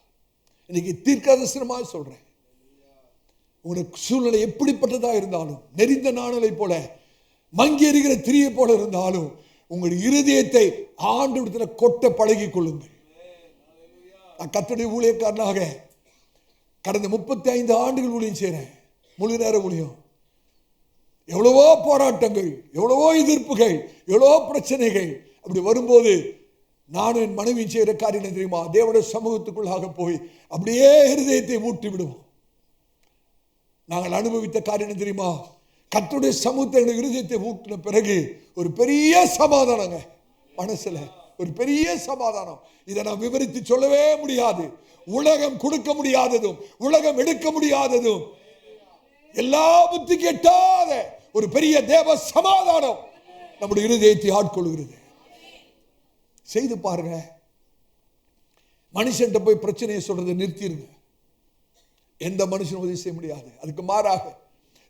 இன்னைக்கு தீர்க்கதரிசனமாக சொல்றேன், உங்களுடைய சூழ்நிலை எப்படிப்பட்டதா இருந்தாலும், நெறிந்த நாணலை போல, மங்கி எறிகிற திரியை போல இருந்தாலும், உங்களுடைய இருதயத்தை ஆண்டவரிடத்தில் கொட்ட பழகி கொள்ளுங்கள். நான் கர்த்தருடைய ஊழியக்காரனாக கடந்த 35 ஆண்டுகள் ஊழியம் செய்கிறேன், முழு நேர ஊழியம். எவ்வளவோ போராட்டங்கள், எவ்வளவோ எதிர்ப்புகள், எவ்வளவோ பிரச்சனைகள். அப்படி வரும்போது நானும் என் மனைவியும் செய்கிற காரியம் தெரியுமா, தேவனுடைய சமூகத்துக்குள்ளாக போய் அப்படியே இருதயத்தை ஊற்றி விடுவோம். நாங்கள் அனுபவித்த காரியம் தெரியுமா, கர்த்தருடைய சமூகத்தை இருதயத்தை ஊற்றின பிறகு ஒரு பெரிய சமாதானங்க மனசுல, ஒரு பெரிய சமாதானம். இதை நான் விவரித்து சொல்லவே முடியாது. உலகம் கொடுக்க முடியாததும், உலகம் எடுக்க முடியாததும், எல்லா புத்திக்கு எட்டாத ஒரு பெரிய தேவ சமாதானம் நம்முடைய இருதயத்தை ஆட்கொள்கிறது. செய்து பாருங்க. மனுஷன்ட்ட போய் பிரச்சனையை சொல்றதை நிறுத்திடுங்க. எந்த மனுஷனும் உதவி செய்ய முடியாது. அதுக்கு மாறாக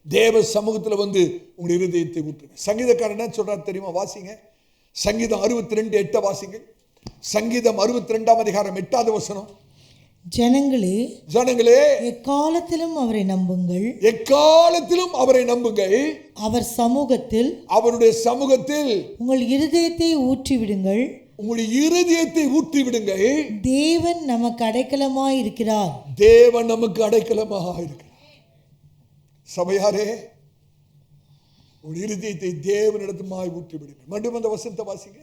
தேவ சமூகத்தில் வந்து உங்களுடைய இருதயத்தை ஊற்றுங்க. சங்கீதக்காரன் என்ன சொல்றாரு தெரியுமா? வாசிங்க, சங்கீதம் 62:8 வாசிங்க. சங்கீதம் 62ஆம் அதிகாரம் 8வது வசனம். ஜனங்களே, ஜனங்களே, எக்காலத்திலும் அவரை நம்புங்கள், எக்காலத்திலும் அவரை நம்புங்கள். அவர் சமூகத்தில், அவருடைய சமூகத்தில் உங்கள் இருதயத்தை ஊற்றி விடுங்கள். உங்களுடைய இருதயத்தை ஊற்றி விடுங்கள். தேவன் நமக்கு அடைக்கலமாய் இருக்கிறார். தேவன் நமக்கு அடைக்கலமாக இருக்கிறார். சபையாரே, உங்கள் இருதயத்தை தேவனிடத்துமாய் ஊற்றி விடுங்கள். மீண்டும் அந்த வசனத்தை வாசிங்க.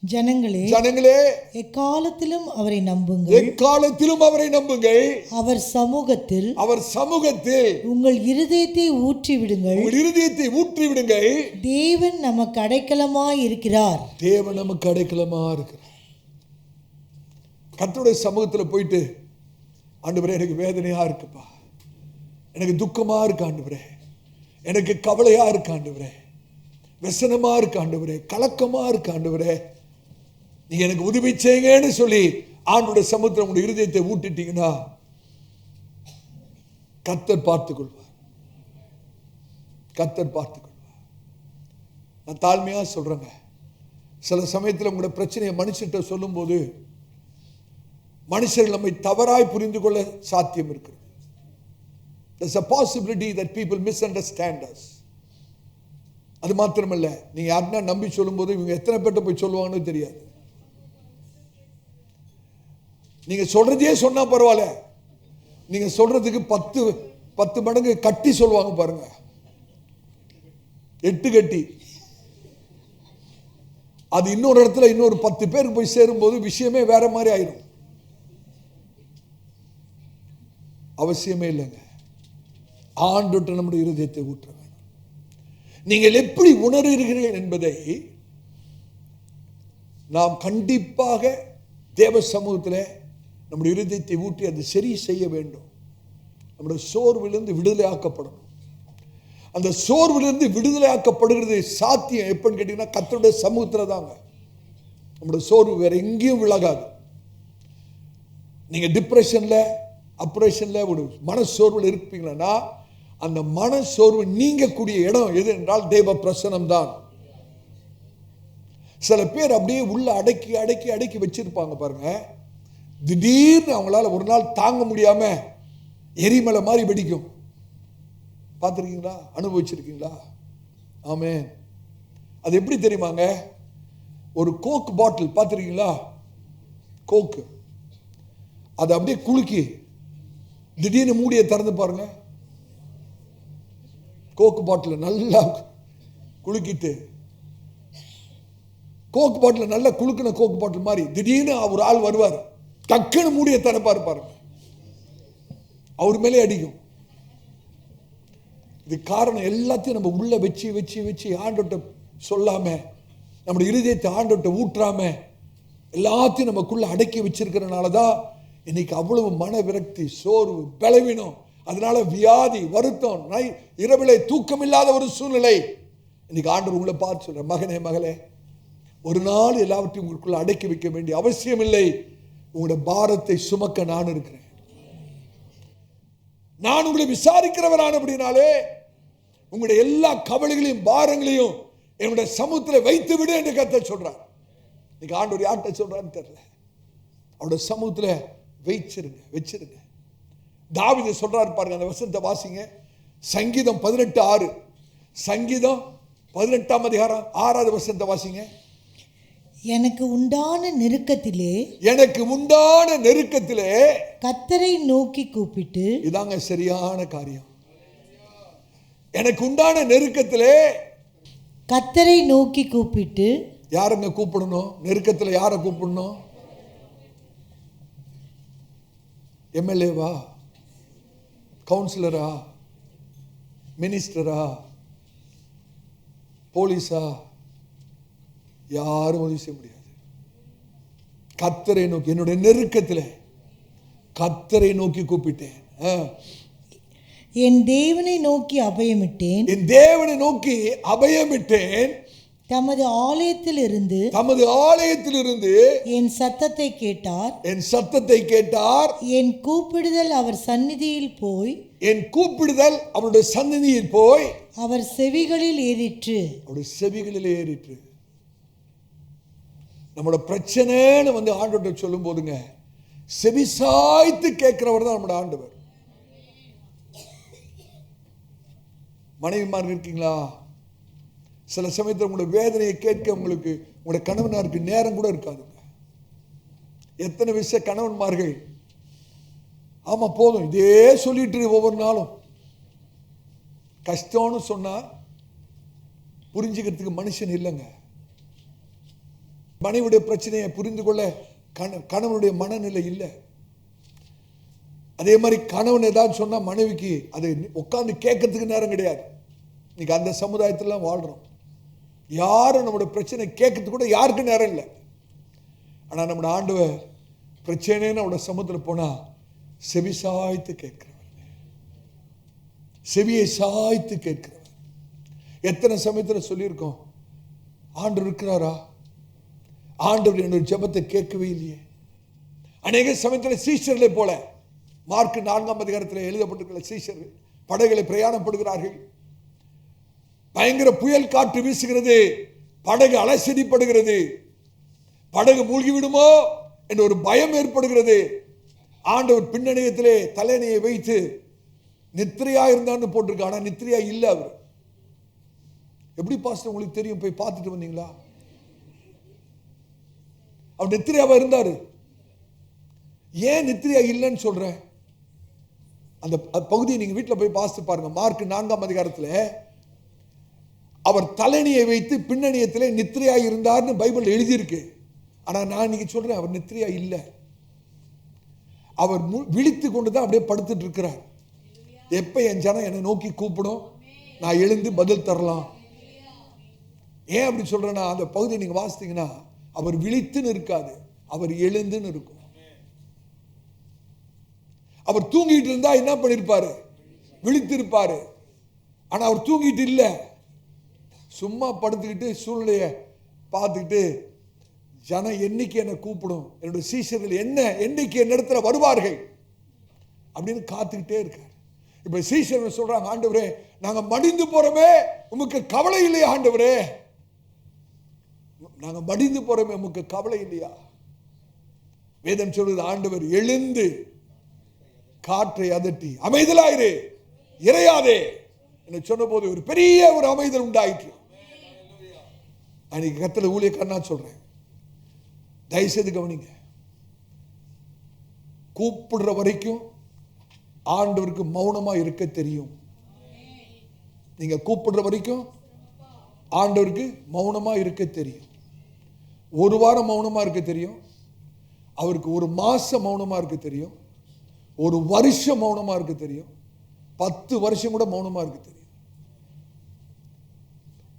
ஜனங்களே, ஜனங்களே, எக்காலத்திலும் அவரை நம்புங்கள், எக்காலத்திலும் அவரை நம்புங்கள். அவர் சமூகத்தில், அவர் சமூகத்தில் உங்கள் இருதயத்தை ஊற்றி விடுங்கள். உங்கள் இருதயத்தை ஊற்றி விடுங்கள். தேவன் நமக்கு அடைக்கலமாய் இருக்கிறார். தேவன் நமக்கு அடைக்கலமா இருக்கிறார். கர்த்தருடைய சமூகத்தில் போயிட்டு, ஆண்டவரே எனக்கு வேதனையா இருக்குப்பா, எனக்கு துக்கமா இருக்கு ஆண்டவரே, எனக்கு கவலையா இருக்கு ஆண்டவரே, व्यसனமா இருக்கு ஆண்டவரே, கலக்கமா இருக்கு ஆண்டவரே, நீங்க எனக்கு உதவி செய்யுங்கன்னு சொல்லி ஆண்டவருடைய சமூகத்தில் உங்களுடைய இருதயத்தை ஊட்டிட்டீங்கன்னா கர்த்தர் பார்த்துக் கொள்வார். கர்த்தர் பார்த்துக் கொள்வார். நான் தாழ்மையா சொல்றேங்க, சில சமயத்தில் உங்களோட பிரச்சனையை மனுஷர்கிட்ட சொல்லும் போது மனுஷர்கள் நம்மை தவறாய் புரிந்து கொள்ள சாத்தியம் இருக்கிறது. There's a possibility that people misunderstand us. அது மாத்திரமல்ல, நீங்க யாருன்னா நம்பி சொல்லும் போது இவங்க எத்தனை பேர்ட்ட போய் சொல்லுவாங்கன்னு தெரியாது. நீங்க சொல்றதே சொன்னா பரவாயில்ல, நீங்க சொல்றதுக்கு 10 மடங்கு கட்டி சொல்லுவாங்க பாருங்க, 8 கட்டி. அது இன்னொரு இடத்துல இன்னொரு 10 பேருக்கு போய் சேரும் போது விஷயமே வேற மாதிரி ஆயிடும். அவசியமே இல்லைங்க. ஆண்டவர்ட்ட நம்முடைய இருதயத்தை ஊற்ற வேணும். நீங்கள் எப்படி உணர்கிறீர்கள் என்பதை நாம் கண்டிப்பாக தேவ சமூகத்தில் நம்முடைய இருதயத்தை ஊற்றி அதை சரி செய்ய வேண்டும். நம்முடைய சோர்விலிருந்து விடுதலை ஆக்கப்படணும். அந்த சோர்விலிருந்து விடுதலை ஆக்கப்படுகிறது சாத்தியம் எப்பன்னு கேட்டீங்கன்னா கர்த்தருடைய சமூகத்தில் தாங்க. நம்முடைய சோர்வு வேற எங்கேயும் விலகாது. நீங்க டிப்ரெஷன்ல அப்ரேஷன்ல ஒரு மனசோர்வில் இருப்பீங்களா, அந்த மனசோர்வு நீங்கக்கூடிய இடம் எது என்றால் தேவ பிரசனம் தான். சில பேர் அப்படியே உள்ள அடக்கி அடக்கி அடக்கி வச்சிருப்பாங்க பாருங்க, திடீர்னு அவங்களால ஒரு நாள் தாங்க முடியாம எரிமலை மாதிரி வெடிக்கும். பார்த்துருக்கீங்களா? அனுபவிச்சிருக்கீங்களா? ஆமென். அது எப்படி தெரியுமாங்க, ஒரு கோக் பாட்டில் பார்த்துருக்கீங்களா? கோக்கு அதை அப்படியே குலுக்கி திடீர்னு மூடியை திறந்து பாருங்க, கோக்கு பாட்டில் நல்லா குலுக்கிட்டு, கோக்கு பாட்டில் நல்லா குலுக்கின கோக்கு பாட்டில் மாதிரி திடீர்னு ஒரு ஆள் வருவார், டக்குன்னு மூடியை திறப்பாரு பாருங்க, அவர் மேலே அடிக்கும். இது காரணம் எல்லாத்தையும் நம்ம உள்ள வச்சு வச்சு வச்சு ஆண்டவர்ட்ட சொல்லாம, நம்முடைய இருதயத்தை ஆண்டவர்ட்ட ஊற்றாம எல்லாத்தையும் நமக்குள்ள அடக்கி வச்சிருக்கிறனால தான் இன்னைக்கு அவ்வளவு மன விரக்தி, சோர்வு, பலவீனம், அதனால வியாதி, வருத்தம், இரவிலே தூக்கம் இல்லாத ஒரு சூழ்நிலை. இன்னைக்கு ஆண்டவர் உங்களை பார்த்து சொல்ற, மகனே மகளே, ஒரு நாள் எல்லாவற்றையும் உங்களுக்குள்ள அடக்கி வைக்க வேண்டிய அவசியம் இல்லை. உங்களுடைய பாரத்தை சுமக்க நான் இருக்கிறேன். நான் உங்களை விசாரிக்கிறவரான அப்படின்னாலே உங்களுடைய எல்லா கவலைகளையும் பாரங்களையும் என்னுடைய சமூகத்தில் வைத்து விடு என்று கர்த்தர் சொல்றார். இன்னைக்கு ஆண்டவர் யார்கிட்ட சொல்றான்னு தெரியல, அவருடைய சமூகத்தில் வச்சிருங்க. தாவீது சொல்றாரு பாருங்க, அந்த வசனத்தை வாசிங்க. சங்கீதம் 18:6, சங்கீதம் 18ஆம் அதிகாரம் 6வது வசனத்தை வாசிங்க. எனக்கு உண்டான நெருக்கத்திலே கர்த்தரை நோக்கி கூப்பிட்டு, இதாங்க சரியான காரியம். எனக்கு உண்டான நெருக்கத்திலே கர்த்தரை நோக்கி கூப்பிட்டு. யாருங்க கூப்பிடணும்? நெருக்கத்தில் யாரை கூப்பிடணும்? எம்எல்ஏவா, கவுன்சிலரா, மினிஸ்டரா, போலீஸா? யாரும் உதவி செய்ய முடியாது. கர்த்தரை நோக்கி, என்னுடைய நெருக்கத்தில் கர்த்தரை நோக்கி கூப்பிட்டேன். என் தேவனை நோக்கி அபயமிட்டேன். தமது ஆலயத்திலிருந்து என் சத்தத்தை கேட்டார். என் கூப்பிடுதல் அவருடைய சந்நிதியில் போய் அவர் செவிகளில் ஏறிற்று. நம்மளோட பிரச்சனைன்னு வந்து ஆண்டவர்கிட்ட சொல்லும் போதுங்க, செவிசாய்த்து கேட்கிறவர் தான் நம்மளோட ஆண்டவர். மனைவிமார்கள் இருக்கீங்களா? சில சமயத்தில் உங்களோட வேதனையை கேட்க உங்களுடைய கணவனாருக்கு நேரம் கூட இருக்காதுங்க. எத்தனை விஷயம் கணவன்மார்கள், ஆமா போதும் இதே சொல்லிட்டு ஒவ்வொரு நாளும். கஷ்டம்னு சொன்னா புரிஞ்சுக்கிறதுக்கு மனுஷன் இல்லைங்க. மனைவியுடைய பிரச்சனையை புரிந்து கொள்ள கணவனுடைய மனநிலை இல்லை. அதே மாதிரி கணவன் ஏதாவது சொன்னா மனைவிக்கு அதை உட்கார்ந்து கேட்கறதுக்கு நேரம் கிடையாது. இன்னைக்கு அந்த சமுதாயத்திலாம் வாழ்றோம். யாரும் நம்முடைய பிரச்சனை கேட்கறதுக்கு கூட யாருக்கும் நேரம் இல்லை. ஆனா நம்முடைய ஆண்டவர் பிரச்சனைன்னு அவருடைய சமூகத்தில் போனா செவி சாய்த்து கேட்கிறவர், செவியை சாய்த்து கேட்கிறவர். எத்தனை சமயத்தில் சொல்லியிருக்கோம், ஆண்டவர் இருக்கிறாரா? ஆண்டவர் என்னுடைய ஜெபத்தை கேட்கவே இல்லையே. அநேக சமயத்தில் சீஷர்களை போல மார்க் 4 எழுதப்பட்டிருக்கிற சீஷர்கள் படகுகளை பிரயாணப்படுகிறார்கள். பயங்கர புயல் காற்று வீசுகிறது, படகு அலசடிப்படுகிறது, படகு மூழ்கிவிடுமோ என்ற ஒரு பயம் ஏற்படுகிறது. ஆண்டவர் பின்னணியத்திலே தலையணையை வைத்து நித்திரையா இருந்தான்னு போட்டிருக்கு. ஆனா நித்திரையா இல்ல. அவர் எப்படி பாஸ்டர் உங்களுக்கு தெரியும்? போய் பார்த்துட்டு வந்தீங்களா? அவர் நித்திரையாவா இருந்தாரு. ஏன் நித்திரையா இல்லைன்னு சொல்றேன்? அந்த பகுதியை நீங்க வீட்டில் போய் பார்த்து பாருங்க. மார்க் 4 அவர் தலையணையை வைத்து பின்னணியத்திலே நித்திரையா இருந்தார்னு பைபிள் எழுதியிருக்கு. ஆனா நான் இன்னைக்கு சொல்றேன், அவர் நித்திரையா இல்லை. அவர் விழித்து கொண்டுதான் அப்படியே படுத்துட்டு இருக்கிறார். எப்ப என் ஜனம் என்னை நோக்கி கூப்பிடும், நான் எழுந்து பதில் தரலாம். ஏன் அப்படி சொல்றேன்னா, அந்த பகுதியை நீங்க வாசித்தீங்கன்னா அவர் விழித்துன்னு இருக்காது, அவர் எழுந்துன்னு இருக்கும். அவர் தூங்கிட்டு இருந்தா என்ன பண்ணிருப்பாரு? விழித்து இருப்பாரு. ஆனா அவர் தூங்கிட்டு இல்ல, சும்மா படுத்துக்கிட்டு சூழ்நிலைய பார்த்துக்கிட்டு, ஜனம் என்னைக்கு என்னை கூப்பிடும், என்னுடைய சீஷர்கள் என்னைக்கு என்னிடத்துல வருவார்கள் அப்படின்னு காத்துக்கிட்டே இருக்கார். இப்ப சீஷர்கள் சொல்றாங்க, ஆண்டவரே நாங்க மடிந்து போறோமே, உமக்கு கவலை இல்லையா? ஆண்டவரே நாங்க மடிந்து போறோமே, உமக்கு கவலை இல்லையா? வேதம் சொல்றது, ஆண்டவர் எழுந்து காற்றை அதட்டி அமைதலாயிரு, இறையாதே என்று சொன்ன போது ஒரு பெரிய ஒரு அமைதல் உண்டாயிற்று. அன்னைக்கு கர்த்தர் ஊழியக்காரனா சொல்றேன், தயவுசெய்து கவனிங்க. கூப்பிடுற வரைக்கும் ஆண்டவருக்கு மௌனமா இருக்க தெரியும். நீங்க கூப்பிடுற வரைக்கும் ஆண்டவருக்கு மௌனமா இருக்க தெரியும். ஒரு வாரம் மௌனமா இருக்க தெரியும், அவருக்கு ஒரு மாசம் மௌனமா இருக்க தெரியும், ஒரு வருஷம் மௌனமா இருக்க தெரியும், 10 வருஷம் கூட மௌனமா இருக்க தெரியும்.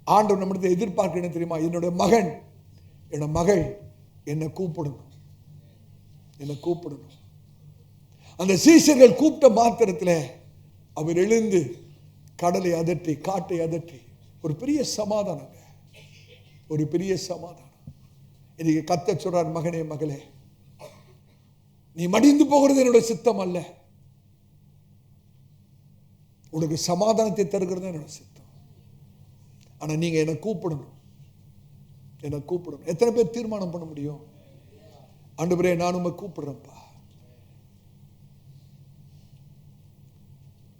ஆண்டவர் நம்மிடத்தை எதிர்பார்க்க என்ன தெரியுமா? என்னுடைய மகன், என்னோட மகள் என்னை கூப்பிடணும், என்னை கூப்பிடணும். அந்த சீஷர்கள் கூப்பிட்ட மாத்திரத்தில் அவர் எழுந்து கடலை அதட்டி காட்டை அதட்டி ஒரு பெரிய சமாதானம், ஒரு பெரிய சமாதானம். இன்னைக்கு கர்த்தர் சொல்றார், மகனே மகளே, நீ மடிந்து போகிறது என்னோட சித்தம் அல்ல, உனக்கு சமாதானத்தை தருகிறது என்னோட சித்தம். ஆனா நீங்க என்னை கூப்பிடணும், என்னை கூப்பிடணும். எத்தனை பேர் தீர்மானம் பண்ண முடியும்? ஆண்டவரே நான் உம்மை கூப்பிடுறேன்ப்பா.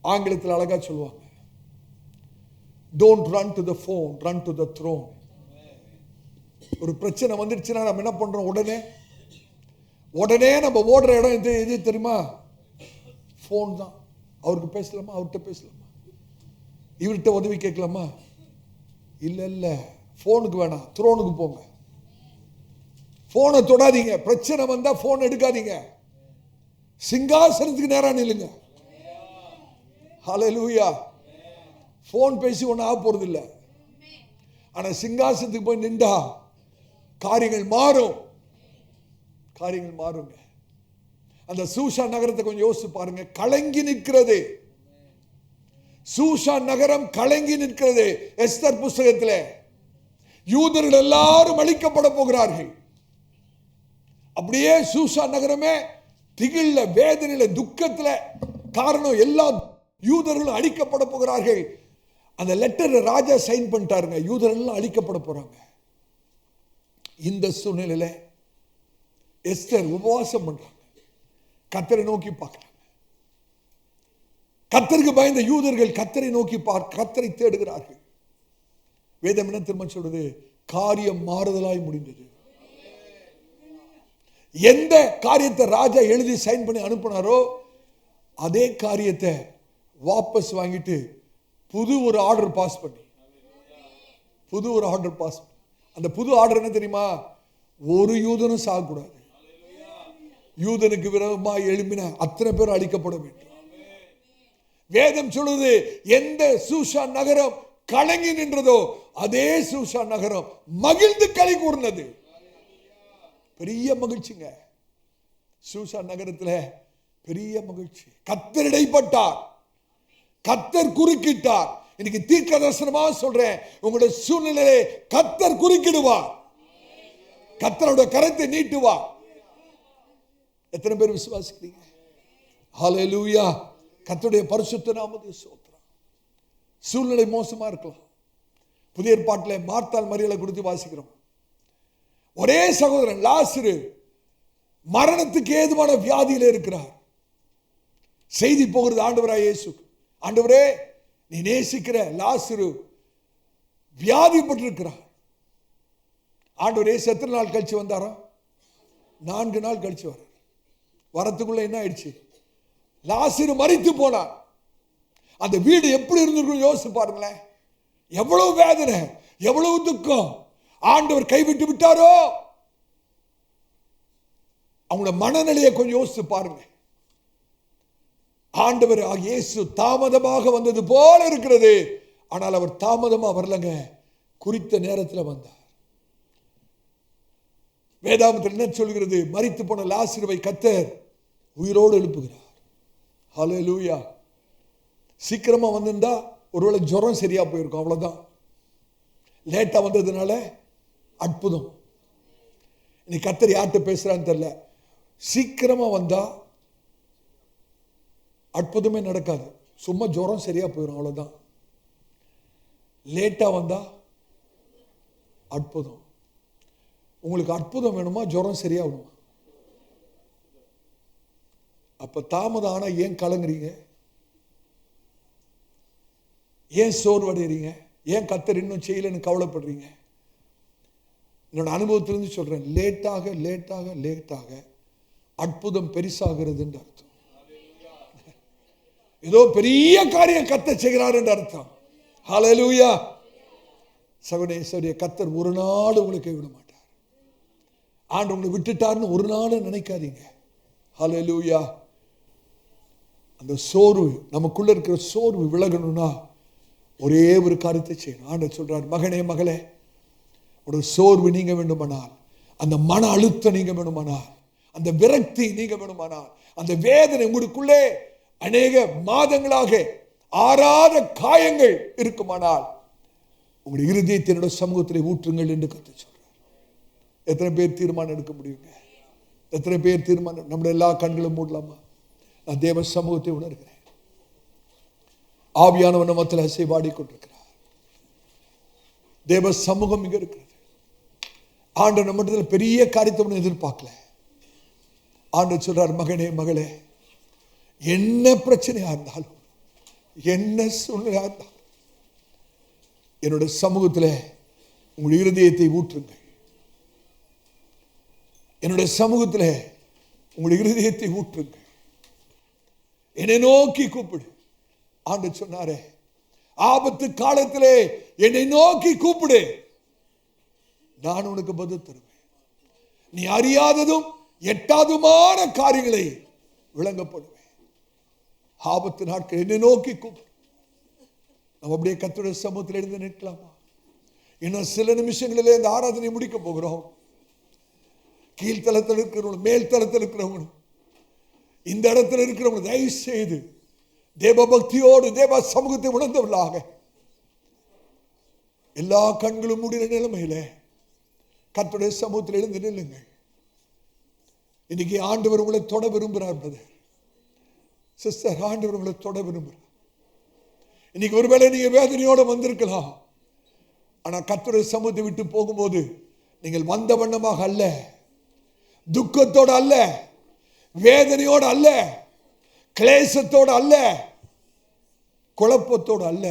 ஆங்கிலத்தில் அழகா சொல்லுவாங்க, don't run to the phone, run to the throne. ஒரு பிரச்சனை வந்துருச்சுன்னா நம்ம என்ன பண்றோம்? உடனே நம்ம ஓடுற இடம் எது தெரியுமா? போன் தான். அவருக்கு பேசலாமா, அவர்கிட்ட பேசலாமா, இவர்கிட்ட உதவி கேட்கலாமா? இல்ல போனுக்கு வேணாம், த்ரோனுக்கு போங்க. போனை தொடாதீங்க. பிரச்சனை வந்தா போன் எடுக்காதீங்க, சிங்காசனத்துக்கு நேரா நில்லுங்க. ஹல்லேலூயா. போன் பேசி ஒன்னும் ஆக போறது இல்லை. ஆனா சிங்காசனத்துக்கு போய் நின்றா காரியங்கள் மாறும், காரியங்கள் மாறுங்க. அந்த சூஷா நகரத்தை கொஞ்சம் யோசிச்சு பாருங்க, கலங்கி நிற்கிறது. சூஷா நகரம் கலங்கி நிற்கிறது. எஸ்தர் புஸ்தகத்தில் யூதர்கள் எல்லாரும் அழிக்கப்பட போகிறார்கள். அப்படியே சூஷா நகரமே திகில்ல, வேதனையில, துக்கத்துல. காரணம், எல்லா யூதர்களும் அழிக்கப்பட போகிறார்கள். அந்த லெட்டர் ராஜா சைன் பண்ணிட்டாருங்க, யூதர்கள் அழிக்கப்பட போறாங்க. இந்த சூழ்நிலையில எஸ்தர் உபவாசம் பண்றாங்க, கர்த்தரை நோக்கி பார்க்கிறாங்க. கர்த்தருக்கு பயந்த யூதர்கள் கர்த்தரை நோக்கி கர்த்தரை தேடுகிறார்கள். வேதம் என்ன திரும்ப சொல்றது? காரியம் மாறுதலாய் முடிந்தது. எந்த காரியத்தை ராஜா எழுதி சைன் பண்ணி அனுப்பினாரோ அதே காரியத்தை வாபஸ் வாங்கிட்டு புது ஒரு ஆர்டர் பாஸ் பண்ணி, புது ஒரு ஆர்டர் பாஸ் பண்ணி. அந்த புது ஆர்டர் என்ன தெரியுமா? ஒரு யூதனும் சாகக்கூடாது. யூதனுக்கு விரோதமா எழுப்பின அத்தனை பேர் அழிக்கப்பட வேண்டும். வேதம் சொல்லுது, எந்த சூஷா நகரம் கலங்கி நின்றதோ அதே சூஷா நகரம் மகிழ்ந்து களி கூர்ந்தது. பெரிய மகிழ்ச்சிங்க சூஷா நகரத்தில், பெரிய மகிழ்ச்சி. கர்த்தர் இடைப்பட்டார், கர்த்தர் குறுக்கிட்டார். இன்னைக்கு தீர்க்கதரிசனமா சொல்றேன், உங்களுடைய சூழ்நிலையை கர்த்தர் குறுக்கிடுவார், கர்த்தரோட கரத்தை நீட்டுவார். எத்தனை பேர் விசுவாசிக்கிறீங்க? ஹல்லேலூயா. கர்த்தருடைய பரிசுத்த நாமத்துக்கு ஸ்தோத்திரம். சூழ்நிலை மோசமா இருக்கலாம். புதிய ஏற்பாட்டில் மார்த்தாள் மரியாளை குறித்து வாசிக்கிறோம். ஒரே சகோதரன் லாசரு மரணத்துக்கு ஏதுவான வியாதியில இருக்கிறார். செய்தி போகிறது ஆண்டவராய் இயேசு, ஆண்டவரே நீ நேசிக்கிற லாசரு வியாதிப்பட்டிருக்கிறார். ஆண்டவரே எத்தனை நாள் கழிச்சு வந்தாரோ? 4 நாள் கழிச்சு வர. வரத்துக்குள்ள என்ன ஆயிடுச்சு? லாசரு மரித்து போனார். அந்த வீடு எப்படி இருந்திருக்கும் யோசிச்சு பாருங்களேன். எவ்வளவு வேதனை, எவ்வளவு துக்கம். ஆண்டவர் கைவிட்டு விட்டாரோ? அவங்களோட மனநிலையை கொஞ்சம் யோசிச்சு பாருங்க. ஆண்டவர் இயேசு தாமதமாக வந்தது போல இருக்கிறது. ஆனால் அவர் தாமதமா வரலங்க, குறித்த நேரத்தில் வந்தார். வேதாகமத்தில் என்ன சொல்கிறது? மரித்து போன லாசருவை கர்த்தர் உயிரோடு எழுப்புகிறார். ஹல்லேலூயா. சீக்கிரமா வந்திருந்தா ஒருவேளை ஜுரம் சரியா போயிருக்கும், அவ்வளவுதான். லேட்டா வந்ததுனால அற்புதம். இன்னைக்கு கர்த்தர் யார்கிட்ட பேசுறான்னு தெரியல. சீக்கிரமா வந்தா அற்புதமே நடக்காது, சும்மா ஜுரம் சரியா போயிடும், அவ்வளவுதான். லேட்டா வந்தா அற்புதம். உங்களுக்கு அற்புதம் வேணுமா, ஜுரம் சரியாகணுமா? அப்ப தாமதம் ஆனா ஏன் கலங்குறீங்க? ஏன் சோர்வடைறீங்க? ஏன் கர்த்தர் இன்னும் செய்யலன்னு கவலைப்படுறீங்க? என்னோட அனுபவத்திலிருந்து சொல்றேன், லேட்டாக லேட்டாக லேட்டாக அற்புதம் பெருசாகிறது என்று அர்த்தம். ஏதோ பெரிய காரியம் கர்த்தர் செய்கிறார் என்று அர்த்தம். ஹல்லேலூயா. சகோதரனே, கர்த்தர் ஒரு நாள் உங்களுக்கு விட மாட்டார். ஆண்டு உங்களை விட்டுட்டார்னு ஒரு நாள் நினைக்காதீங்க. ஹல்லேலூயா. அந்த சோர்வு, நமக்குள்ள இருக்கிற சோர்வு விலகணும்னா ஒரே ஒரு காரியத்தை செய்யணும். ஆண்டவர் சொல்றார், மகனே மகளே, ஒரு சோர்வு நீங்க வேண்டுமானால், அந்த மன அழுத்தம் நீங்க வேண்டுமானால், அந்த விரக்தி நீங்க வேண்டுமானால், அந்த வேதனை உங்களுக்குள்ளே அநேக மாதங்களாக ஆறாத காயங்கள் இருக்குமானால், உங்களுடைய இருதயத்தினுடைய சமூகத்தில் ஊற்றுங்கள் என்று கர்த்தர் சொல்றார். எத்தனை பேர் தீர்மானம் எடுக்க முடியுங்க? எத்தனை பேர் தீர்மானம்? நம்முடைய எல்லா கண்களும் மூடலாமா? நான் தேவ சமூகத்தை உணர்கிறேன். ஆவியானவர் நம்மத்தில் அசைவாடி கொண்டிருக்கிறார். தேவ சமூகம் இங்க இருக்கிறது. ஆண்டவர் நம்மிடத்தில் பெரிய காரியத்தை எதிர்பார்க்கல. ஆண்டவர் சொல்றார், மகனே மகளே, என்ன பிரச்சனையா இருந்தாலும், என்ன சூழ்நிலையா இருந்தாலும், என்னுடைய சமூகத்தில் உங்களுடைய இருதயத்தை ஊற்றுங்கள். என்னுடைய சமூகத்தில் உங்களுடைய இருதயத்தை ஊற்றுங்கள். என்னை நோக்கி கூப்பிடு. ஆண்டவர் சொன்னாரே, ஆபத்து காலத்திலே என்னை நோக்கி கூப்பிடு, நான் உனக்கு பதில் தருவேன். நீ அறியாததும் எட்டாதுமான காரியங்களை விளங்கப்படுவேன். ஆபத்து நாட்கள் என்னை நோக்கி கூப்பிடு. நம்ம அப்படியே கர்த்தருடைய சமூகத்தில் இருந்து நிற்கலாமா? இன்னும் சில நிமிஷங்களிலே இந்த ஆராதனை முடிக்க போகிறோம். கீழ்த்தளத்தில் இருக்கிறவங்களும் மேல் தளத்தில் இருக்கிறவங்களும் இந்த இடத்துல இருக்கிறவங்க தயவு செய்து தேவ பக்தியோடு தேவ சமூகத்தை உணர்ந்தவர்களாக எல்லா கண்களும் மூடின நிலைமையில கர்த்தருடைய சமூகத்தில் எழுந்து நில்லுங்கள். இன்னைக்கு ஆண்டவர் உங்களை தொட விரும்புகிறார். பிரதர் சிஸ்டர், ஆண்டவர் உங்களை தொட விரும்புகிறார். இன்னைக்கு ஒருவேளை நீங்க வேதனையோட வந்திருக்கலாம். ஆனா கர்த்தருடைய சமூகத்தை விட்டு போகும்போது நீங்கள் வந்த வண்ணமாக அல்ல, துக்கத்தோடு அல்ல, வேதனையோடு அல்ல, கிளேசத்தோடு அல்ல, குழப்பத்தோடு அல்ல.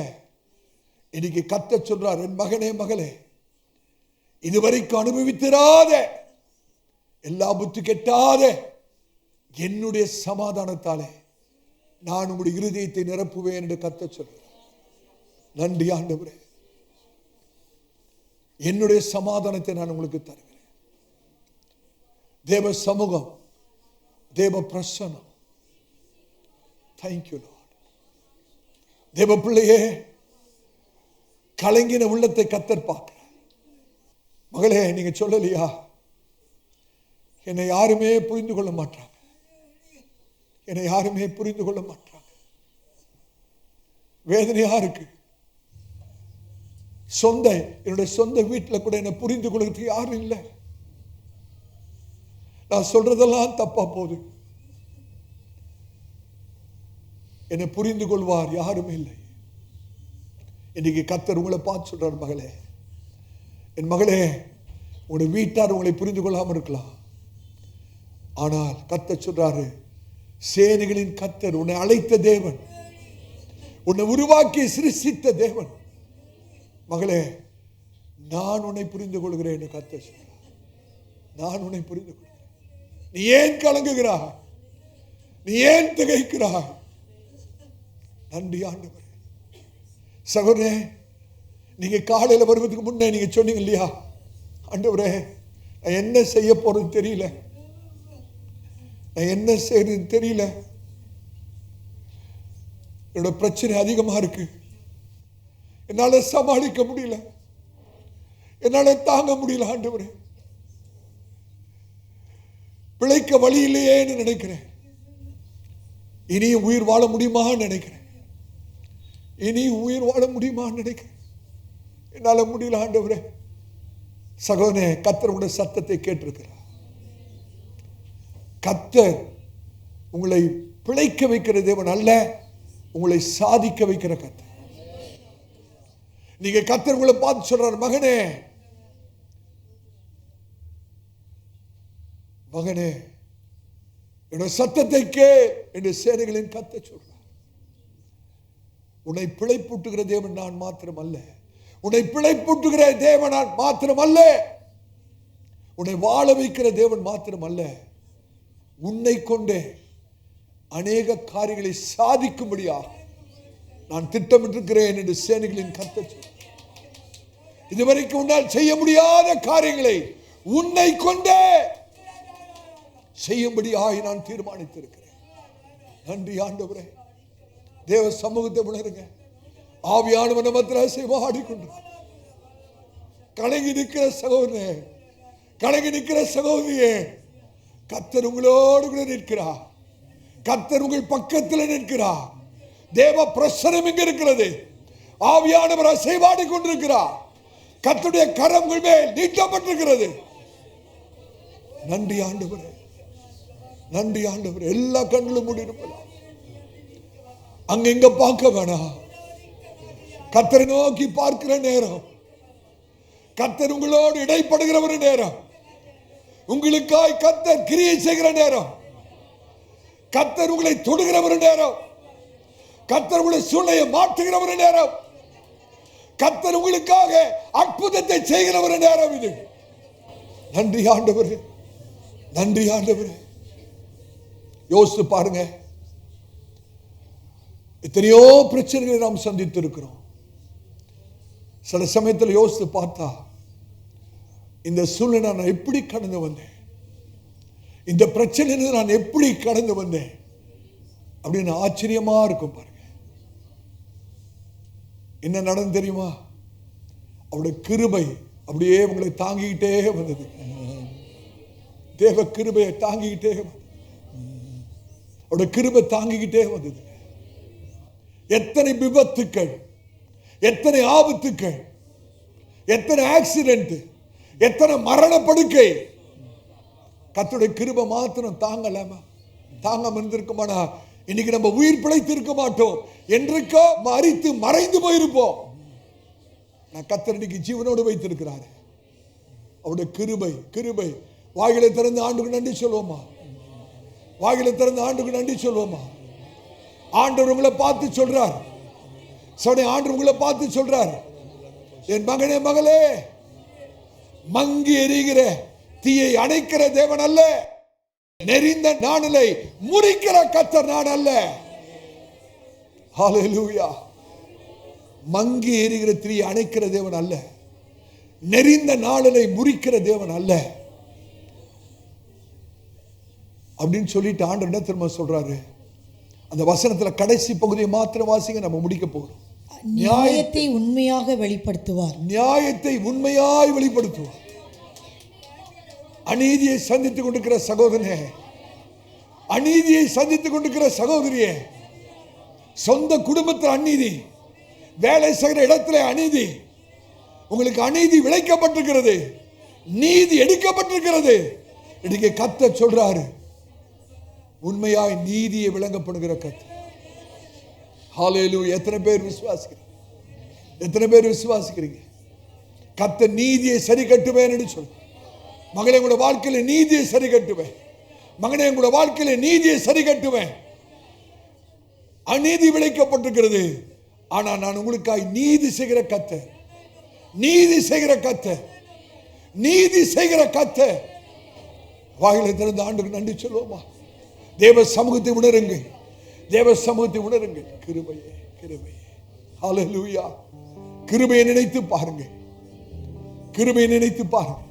இன்னைக்கு கர்த்தர் சொல்றார், என் மகனே மகளே, இதுவரைக்கும் அனுபவித்திராத, எல்லா புத்தி கெட்டாத என்னுடைய சமாதானத்தாலே நான் உங்களுடைய இருதயத்தை நிரப்புவேன் என்று கர்த்தர் சொல்றார். நன்றி ஆண்டவரே, என்னுடைய சமாதானத்தை நான் உங்களுக்கு தருகிறேன். தேவ சமூகம், தேவ பிரசன்னம். Thank you Lord. தேவ பிள்ளையே, கலங்கின உள்ளத்தை கர்த்தர் பார்க்கிறார். மகளே, நீங்க சொல்லலையா, என்னை யாருமே புரிந்து கொள்ள மாட்டாங்க, என்னை யாருமே புரிந்து கொள்ள மாட்டாங்க, வேதனையா இருக்கு. என்னுடைய சொந்த வீட்டில் கூட என்னை புரிந்து கொள்றதுக்கு யாரும் இல்லை. நான் சொல்றதெல்லாம் தப்பா போகுது. என்னை புரிந்து கொள்வார் யாரும் இல்லை. இன்னைக்கு கர்த்தர் உங்களை பார்த்து சொல்றார், மகளே, என் மகளே, உங்களுடைய வீட்டார் உங்களை புரிந்து கொள்ளாமல் இருக்கலாம். ஆனால் கர்த்தர் சொல்றாரு, சேனைகளின் கர்த்தர், உன்னை அழைத்த தேவன், உன்னை உருவாக்கி சிருஷ்டித்த தேவன், மகளே, நான் உன்னை புரிந்து கொள்கிறேன் என்று கர்த்தர் சொல்றார். நான் உன்னை புரிந்து கொள்கிறேன். நீ ஏன் கலங்குகிறாய்? நீ ஏன் திகைக்கிறாய்? நன்றி ஆண்டவரே. சகோதரே, நீங்க காலையில் வருவதுக்கு முன்னே நீங்க சொன்னீங்க இல்லையா, ஆண்டவரே, நான் என்ன செய்ய போறது தெரியல, நான் என்ன செய்யறது தெரியல, என்னோட பிரச்சனை அதிகமா இருக்கு, என்னால சமாளிக்க முடியல, என்னால தாங்க முடியல ஆண்டவரே, பிழைக்க வழி இல்லையேன்னு நினைக்கிறேன், இனியும் உயிர் வாழ முடியுமான்னு நினைக்கிறேன், இனியும் உயிர் வாழ முடியுமான்னு நினைக்கிறேன், என்னால முடியல ஆண்டவரே. சகோதரனே, கர்த்தர் உங்களுடைய சத்தத்தை கேட்டிருக்கிறார். கர்த்தர் உங்களை பிழைக்க வைக்கிற தேவன் அல்ல, உங்களை சாதிக்க வைக்கிற கர்த்தர். நீங்க கர்த்தர் உங்களை பார்த்து சொல்றார், மகனே, மகனே, என்னோட சத்தத்தை கேள் என்று சேனைகளின் கர்த்தர் சொல்றார். உன்னை பிழைப்பூட்டுகிற தேவன் நான் மாத்திரம் அல்ல, உன்னை பிழைப்பூட்டுகிற தேவன் நான் மாத்திரம் அல்ல, உன்னை வாழ வைக்கிற தேவன் மாத்திரம் அல்ல, உன்னை கொண்டே அநேக காரியங்களை சாதிக்கும்படியாக நான் திட்டமிட்டிருக்கிறேன் என்று சேனைகளின் கர்த்தர் சொல்றார். இதுவரைக்கும் உன்னால் செய்ய முடியாத காரியங்களை உன்னை கொண்டே செய்யும்படியாக நான் தீர்மானித்திருக்கிறேன். நன்றி ஆண்டவரே. தேவ சமூகத்தை உணருங்க. ஆவியானவர் நம்மத்தில் செய்வாடிக்கொண்டு கலங்கி நிற்கிற சகோதரனே, கலங்கி நிற்கிற சகோதரியே, கர்த்தர் உங்களோடு கூட நிற்கிறார். கர்த்தர் உங்கள் பக்கத்தில் நிற்கிறார். தேவ பிரசனம் இங்க இருக்கிறது. ஆவியானவர் செய்வாடி கொண்டிருக்கிறார். கர்த்தருடைய கரம் உங்கள் மேல் நீட்டப்பட்டிருக்கிறது. நன்றி ஆண்டவரே, நன்றி ஆண்டவரே. எல்லா கண்களும் மூடி இருப்பதா, அங்க இங்க பார்க்க வேணாம். கர்த்தரை நோக்கி பார்க்கிற நேரம், கர்த்தர் உங்களோடு இடைப்படுகிற ஒரு நேரம், உங்களுக்காய் கர்த்தர் கிரியை செய்கிற நேரம், கர்த்தர் உங்களை தொடுகிற ஒரு நேரம், கர்த்தர் உங்களை சூழ்நிலையை மாற்றுகிற ஒரு நேரம், கர்த்தர் உங்களுக்காக அற்புதத்தை செய்கிற ஒரு நேரம் இது. நன்றி ஆண்டவரே, நன்றி ஆண்டவரே. யோசித்து பாருங்க, எத்தனையோ பிரச்சனைகளை நாம் சந்தித்து இருக்கிறோம். சில சமயத்தில் யோசித்து பார்த்தா, இந்த சூழ்நிலை நான் எப்படி கடந்து வந்தேன், இந்த பிரச்சனை நான் எப்படி கடந்து வந்தேன் அப்படின்னு ஆச்சரியமா இருக்கும். பாருங்க, என்ன நடந்து தெரியுமா? அவருடைய கிருபை அப்படியே உங்களை தாங்கிக்கிட்டே வந்தது. தேவ கிருபையை தாங்கிக்கிட்டே வந்தது. அவருடைய கிருபை தாங்கிக்கிட்டே வந்தது. எத்தனை விபத்துக்கள், எத்தனை ஆபத்துக்கள், எத்தனை ஆக்சிடென்ட், எத்தனை மரண படுக்கை, கர்த்தருடைய கிருபை மாத்திரம் தாங்கலாமா? தாங்காம இருந்திருக்குமானா இன்னைக்கு நம்ம உயிர் பிழைத்து இருக்க மாட்டோம். என்றைக்கோ மரித்து மறைந்து போயிருப்போம். நான் கர்த்தர் இன்னைக்கு ஜீவனோடு வைத்திருக்கிறாரு. அவருடைய கிருபை, கிருபை. வாயிலை திறந்து ஆண்டுக்கு நன்றி சொல்வோமா? வாயிலை திறந்து ஆண்டுக்கு நன்றி சொல்வோமா? ஆண்டவர் உங்களை பார்த்து சொல்றார். ஆண்டவர் உங்களை பார்த்து சொல்றார், என் மகனே, மகளே, மங்கி எரிகிற தீயை அணைக்கிற தேவன் அல்ல, நெறிந்த நாணலை முறிக்கிற கர்த்தர் நான் அல்ல. ஹல்லேலூயா. மங்கி எரிகிற தீயை அணைக்கிற தேவன் அல்ல, நெறிந்த நாணலை முறிக்கிற தேவன் அல்ல அப்படின்னு சொல்லிட்டு ஆண்டவர் என்ன திரும்ப சொல்றாரு? அந்த வசனத்துல கடைசி பகுதியை மாத்திரம் வாசிங்க, நம்ம முடிக்க போகிறோம். நியாயத்தை உண்மையாக வெளிப்படுத்துவார். நியாயத்தை உண்மையாய் வெளிப்படுத்துவார். அநீதியை சந்தித்துக் கொண்டிருக்கிற சகோதரனே, அநீதியை சந்தித்துக் கொண்டிருக்கிற சகோதரியே, சொந்த குடும்பத்தில் அநீதி, வேலை செய்கிற இடத்துல அநீதி, உங்களுக்கு அநீதி விளைக்கப்பட்டிருக்கிறது, நீதி எடுக்கப்பட்டிருக்கிறது. இன்னைக்கு கர்த்தர் சொல்றாரு, உண்மையாய் நீதியை விளங்கப்படுகிற கர்த்தர், ஹல்லேலூயா. எத்தனை பேர் விசுவாசிக்கிறீங்க? எத்தனை பேர் விசுவாசிக்கிறீங்க? கர்த்தர் நீதியை சரி கட்டுவேன் என்று சொல்லு. மகளே, உங்களோட வாழ்க்கையில நீதியை சரி கட்டுவேன். மகனே, உங்களோட வாழ்க்கையில நீதியை சரி கட்டுவேன். அநீதி விளைக்கப்பட்டிருக்கிறது, ஆனா நான் உங்களுக்காய் நீதி செய்கிற கர்த்தர், நீதி செய்கிற கர்த்தர், நீதி செய்கிற கர்த்தர். வாயிலை திறந்து ஆண்டுக்கு நன்றி சொல்லுவோமா? தேவ சமூகத்தை உணருங்க, தேவ சமூகத்தை உணருங்க. கிருபையே, கிருபையே. ஹல்லேலூயா. கிருபையை நினைத்து பாருங்க, கிருபையை நினைத்து பாருங்க.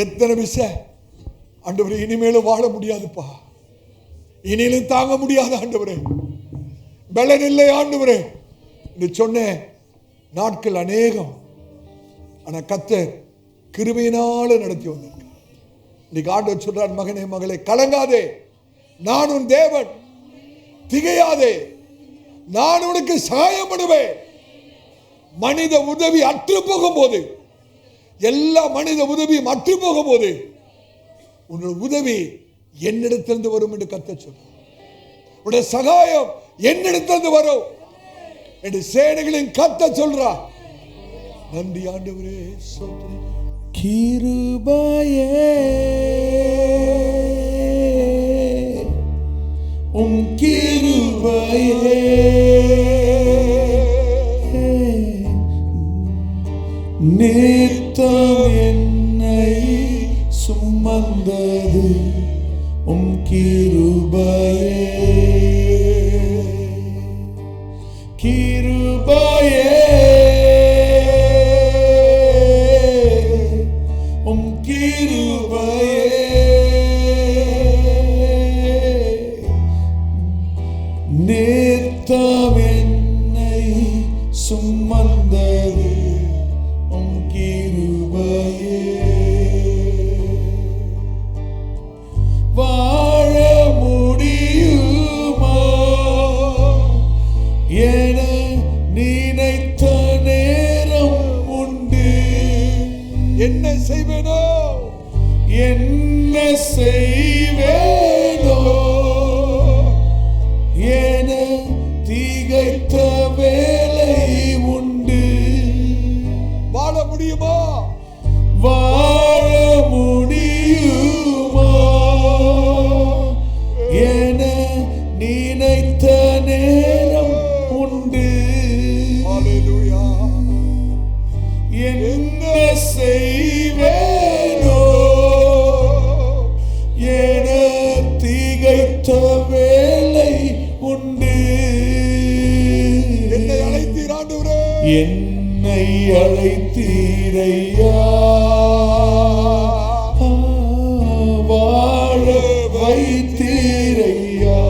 எத்தனை விஷயம் ஆண்டவரே, இனிமேலும் வாழ முடியாதுப்பா, இனியிலும் தாங்க முடியாத ஆண்டவரே, பலன் இல்லை ஆண்டவரே என்று சொன்ன நாட்கள் அநேகம். ஆனா கர்த்தர் கிருபையினால நடத்தி வந்தார். இன்னைக்கு ஆண்டவர் சொல்றார், மகனே மகளே, கலங்காதே, நான் உன் தேவன், திகையாதே, நான் உனக்கு சகாயப்படுவேன். மனித உதவி அற்று போகும் போது, எல்லா மனித உதவியும் அற்று போகும் போது உன்னோட உதவி என்னிடத்திலிருந்து வரும் என்று கர்த்தர் சொல்றார். உன்னுடைய சகாயம் என்னிடத்திலிருந்து வரும் என்று சேனைகளின் கர்த்தர் சொல்றார். நன்றி ஆண்டவரே, ஸ்தோத்திரம். கிருபையே உம் கிருபையே நித்தம் என்னை சுமந்தது உம் கிருபையே, கிருபையே உம் கிருபையே நித்தம் என்னை சுமந்தது உம் கிருபையே. வாழ முடியுமா என நினைத்த நேரம் உண்டு. என்ன செய்வேனோ, என்ன செய்வேனோ என திகைத்த வேலை உண்டு. வாழ முடியுமா, வாழ முடியுமா என நினைத்த நேரம் உண்டு. ஹல்லேலூயா. என்ன செய்வேனோ என திகைத்த வேலை உண்டு. என்னை அழைத்தீர் ஆண்டவரே, என்னை அழைத்தீரையா, வாழ வைத்தீரையா.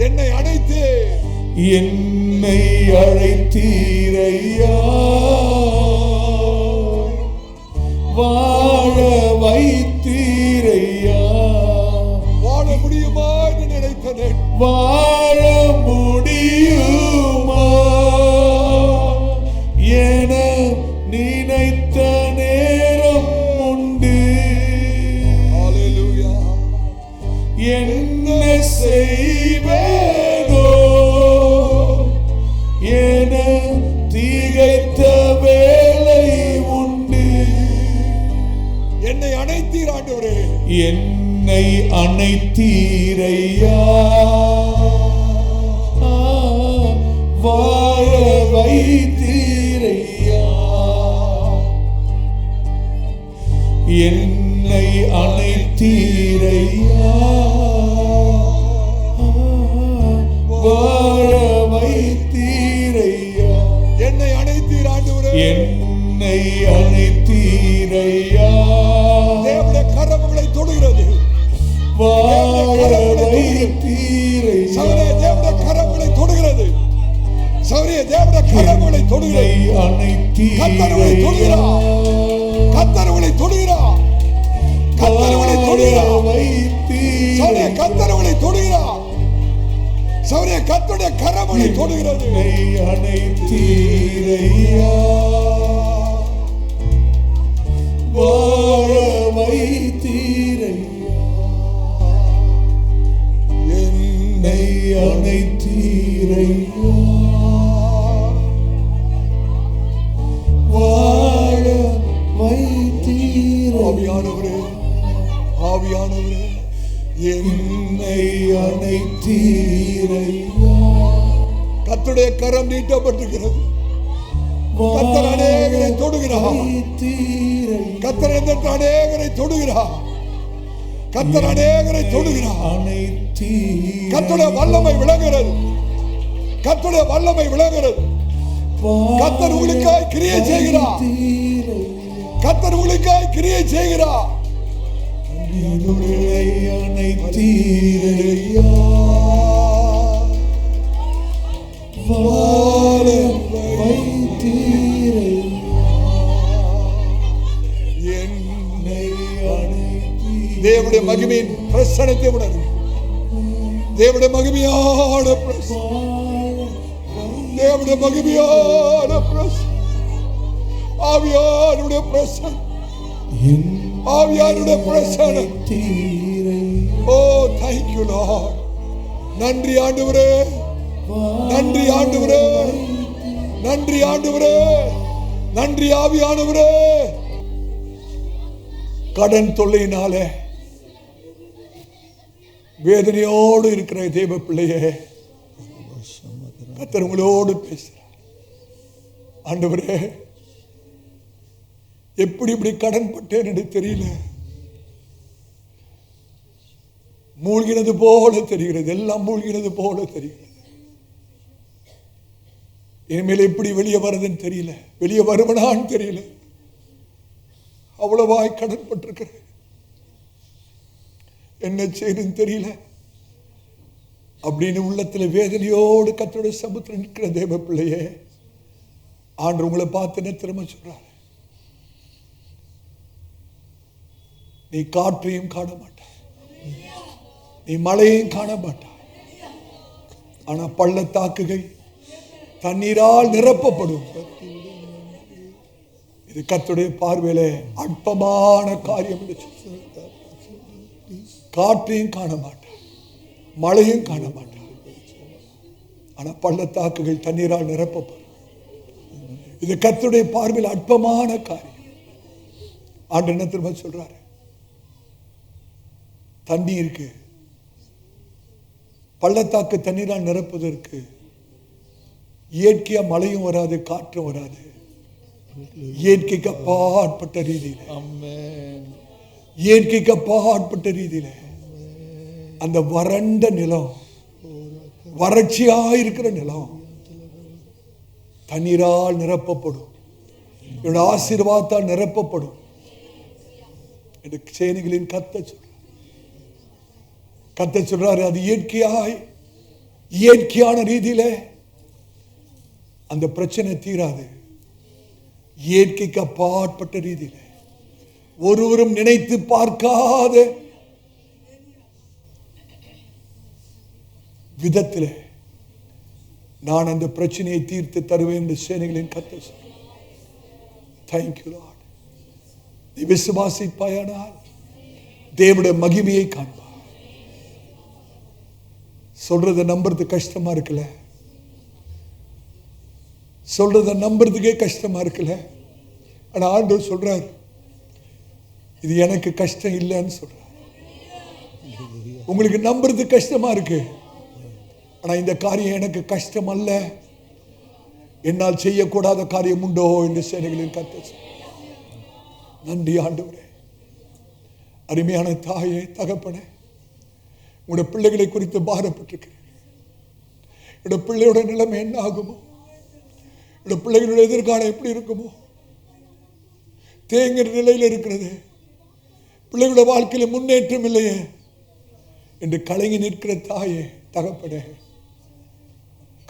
என்னை அழைத்தே, என்னை அழைத்தீரையா, வாழ வைத்தீரையா. வாழ முடியுமா என்று நினைத்தேன். வாழ முடியுமா என நினைத்த நேரம் உண்டு. ஹல்லேலூயா. என்ன செய்வேனோ என திகைத்த வேலை உண்டு. என்னை அழைத்தீர் ஆண்டவரே, என்னை அணைத்தீரையா, வாழ வைத்தீரையா. என்னை அணைத்தீரையா, வாழ வைத்தீரையா. என்னை அழைத்தீர் ஆண்டவரே, என்னை அணைத்தீரையா, தேவனுடைய கரங்களை தொடுகிறது. வாழ வைத்தீரையா. சகோதரே, தேவனுடைய கரங்களை தொடுகிறது. சகோதரியே, தேவனுடைய கரங்களை தொடுகிறது. கர்த்தர்களை தொடுகிறார், கர்த்தர்களை தொடுகிறார், கர்த்தர்களை தொடுகிறார். சகோதரே, கர்த்தர்களை தொடுகிறார். சகோதரே, கர்த்தருடைய கரங்களை தொடுகிறது. அணைத்தீரையா, வாழ வைத்தீரையா. என்னை அணைத்தீரையா, வாழ வைத்தீரையா. ஆவியானவரே, ஆவியானவரே, என்னை அணைத்தீரையா. கர்த்தருடைய கரம் நீட்டப்பட்டிருக்கிறது. கர்த்தர் அநேகரை தொடுகிறார். கர்த்தர் அநேகரை தொடுகிறார். கர்த்தர் அநேகரை தொடுகிறார். கர்த்தருடைய வல்லமை விளங்குகிறது. கர்த்தருடைய வல்லமை விளங்குகிறது. கர்த்தர் உங்களுக்காய் கிரியை செய்கிறார். கர்த்தர் உங்களுக்காய் கிரியை செய்கிறார். அணைத்தீரையா, வாழ வைத்தீரையா. என்னை தேவனுடைய மகிமையின் பிரசன்னத்தை உணர்வு. தேவனுடைய மகிமையான பிரசன்னம். தேவனுடைய மகிமையான பிரசன்னம். ஆவியானுடைய பிரசன்னம். ஆவியானுடைய பிரசன்னம். ஓ thank you Lord. நன்றி ஆண்டவரே, நன்றி ஆண்டவரே, நன்றி ஆண்டவரே, நன்றி ஆவியானவரே. கடன் தொல்லையினாலே வேதனையோடு இருக்கிற தேவ பிள்ளையே, கர்த்தர் உங்களோடு பேசுறார். ஆண்டவரே, எப்படி இப்படி கடன் பட்டேன் என்று தெரியல, மூழ்கினது போல தெரிகிறது, எல்லாம் மூழ்கினது போல தெரிகிறது. இனிமேல் எப்படி வெளியே வருதுன்னு தெரியல, வெளியே வருவனான்னு தெரியல, அவ்வளவாய் கடன் பட்டிருக்கிறேன், என்ன செய்யுதுன்னு தெரியல அப்படின்னு உள்ளத்துல வேதனையோடு கர்த்தருடைய சமூகத்தில் நிற்கிற தேவ பிள்ளையே, ஆண்டவர் உங்களை பார்த்து திரும்ப சொல்றாரு, நீ காற்றையும் காண மாட்டாய், நீ மழையையும் காண மாட்டாய், ஆனா பள்ளத்தாக்குகள் தண்ணீரால் நிரப்பப்படும். இது கர்த்தருடைய பார்வையிலே அற்பமான காரியம். காற்றையும் காண மாட்டார், மழையும் காண மாட்டார், ஆனா பள்ளத்தாக்குகள் தண்ணீரால் நிரப்பப்படும். இது கர்த்தருடைய பார்வையில் அற்பமான காரியம். ஆண்டு என்ன திரும்ப சொல்றாரு, தண்ணீருக்கு பள்ளத்தாக்கு தண்ணீரால் நிரப்புவதற்கு இயற்கையா மழையும் வராது, காற்றும் வராது. இயற்கைக்கு அப்பாற்பட்ட ரீதியில, இயற்கைக்கு அப்பாற்பட்ட ரீதியில அந்த வறண்ட நிலம், வறட்சியா இருக்கிற நிலம் தண்ணீரால் நிரப்பப்படும், என்னோட ஆசீர்வாதத்தால் நிரப்பப்படும் என்று சேனைகளின் கர்த்தர் சொல்றாரு. அது இயற்கையான ரீதியில அந்த பிரச்சனை தீராது. இயற்கைக்கு அப்பாற்பட்ட ரீதியில ஒருவரும் நினைத்து பார்க்காத விதத்தில் நான் அந்த பிரச்சனையை தீர்த்து தருவேன் என்று சேனைகளின் கர்த்தர் சொல்றார். Thank you Lord. நீ விசுவாசிப்பாயானால் தேவனுடைய மகிமையை காண்பார். சொல்றதை நம்புறது கஷ்டமா இருக்குல்ல, சொல்றத நம்புறதுக்கே கஷ்டமா இருக்குல்ல, ஆனா ஆண்டவர் சொல்றார், இது எனக்கு கஷ்டம் இல்லைன்னு சொல்றார். உங்களுக்கு நம்புறது கஷ்டமா இருக்கு, ஆனா இந்த காரியம் எனக்கு கஷ்டம் அல்ல, என்னால் செய்யக்கூடாத காரியம் உண்டோ என்று சேனைகளின் கர்த்தர் சொல்றார். நன்றி ஆண்டவரே. அருமையான தாயே, தகப்பனே, உங்களுடைய பிள்ளைகளை குறித்து பாரப்பட்டிருக்கிறேன். என்னோட பிள்ளையோட நிலைமை என்ன ஆகுமோ, என்னோட பிள்ளைகளுடைய எதிர்காலம் எப்படி இருக்குமோ, தேங்குற நிலையில் இருக்கிறது, பிள்ளைகளுடைய வாழ்க்கையில முன்னேற்றம் இல்லையே என்று கலங்கி நிற்கிற தாயே, தகப்பனே,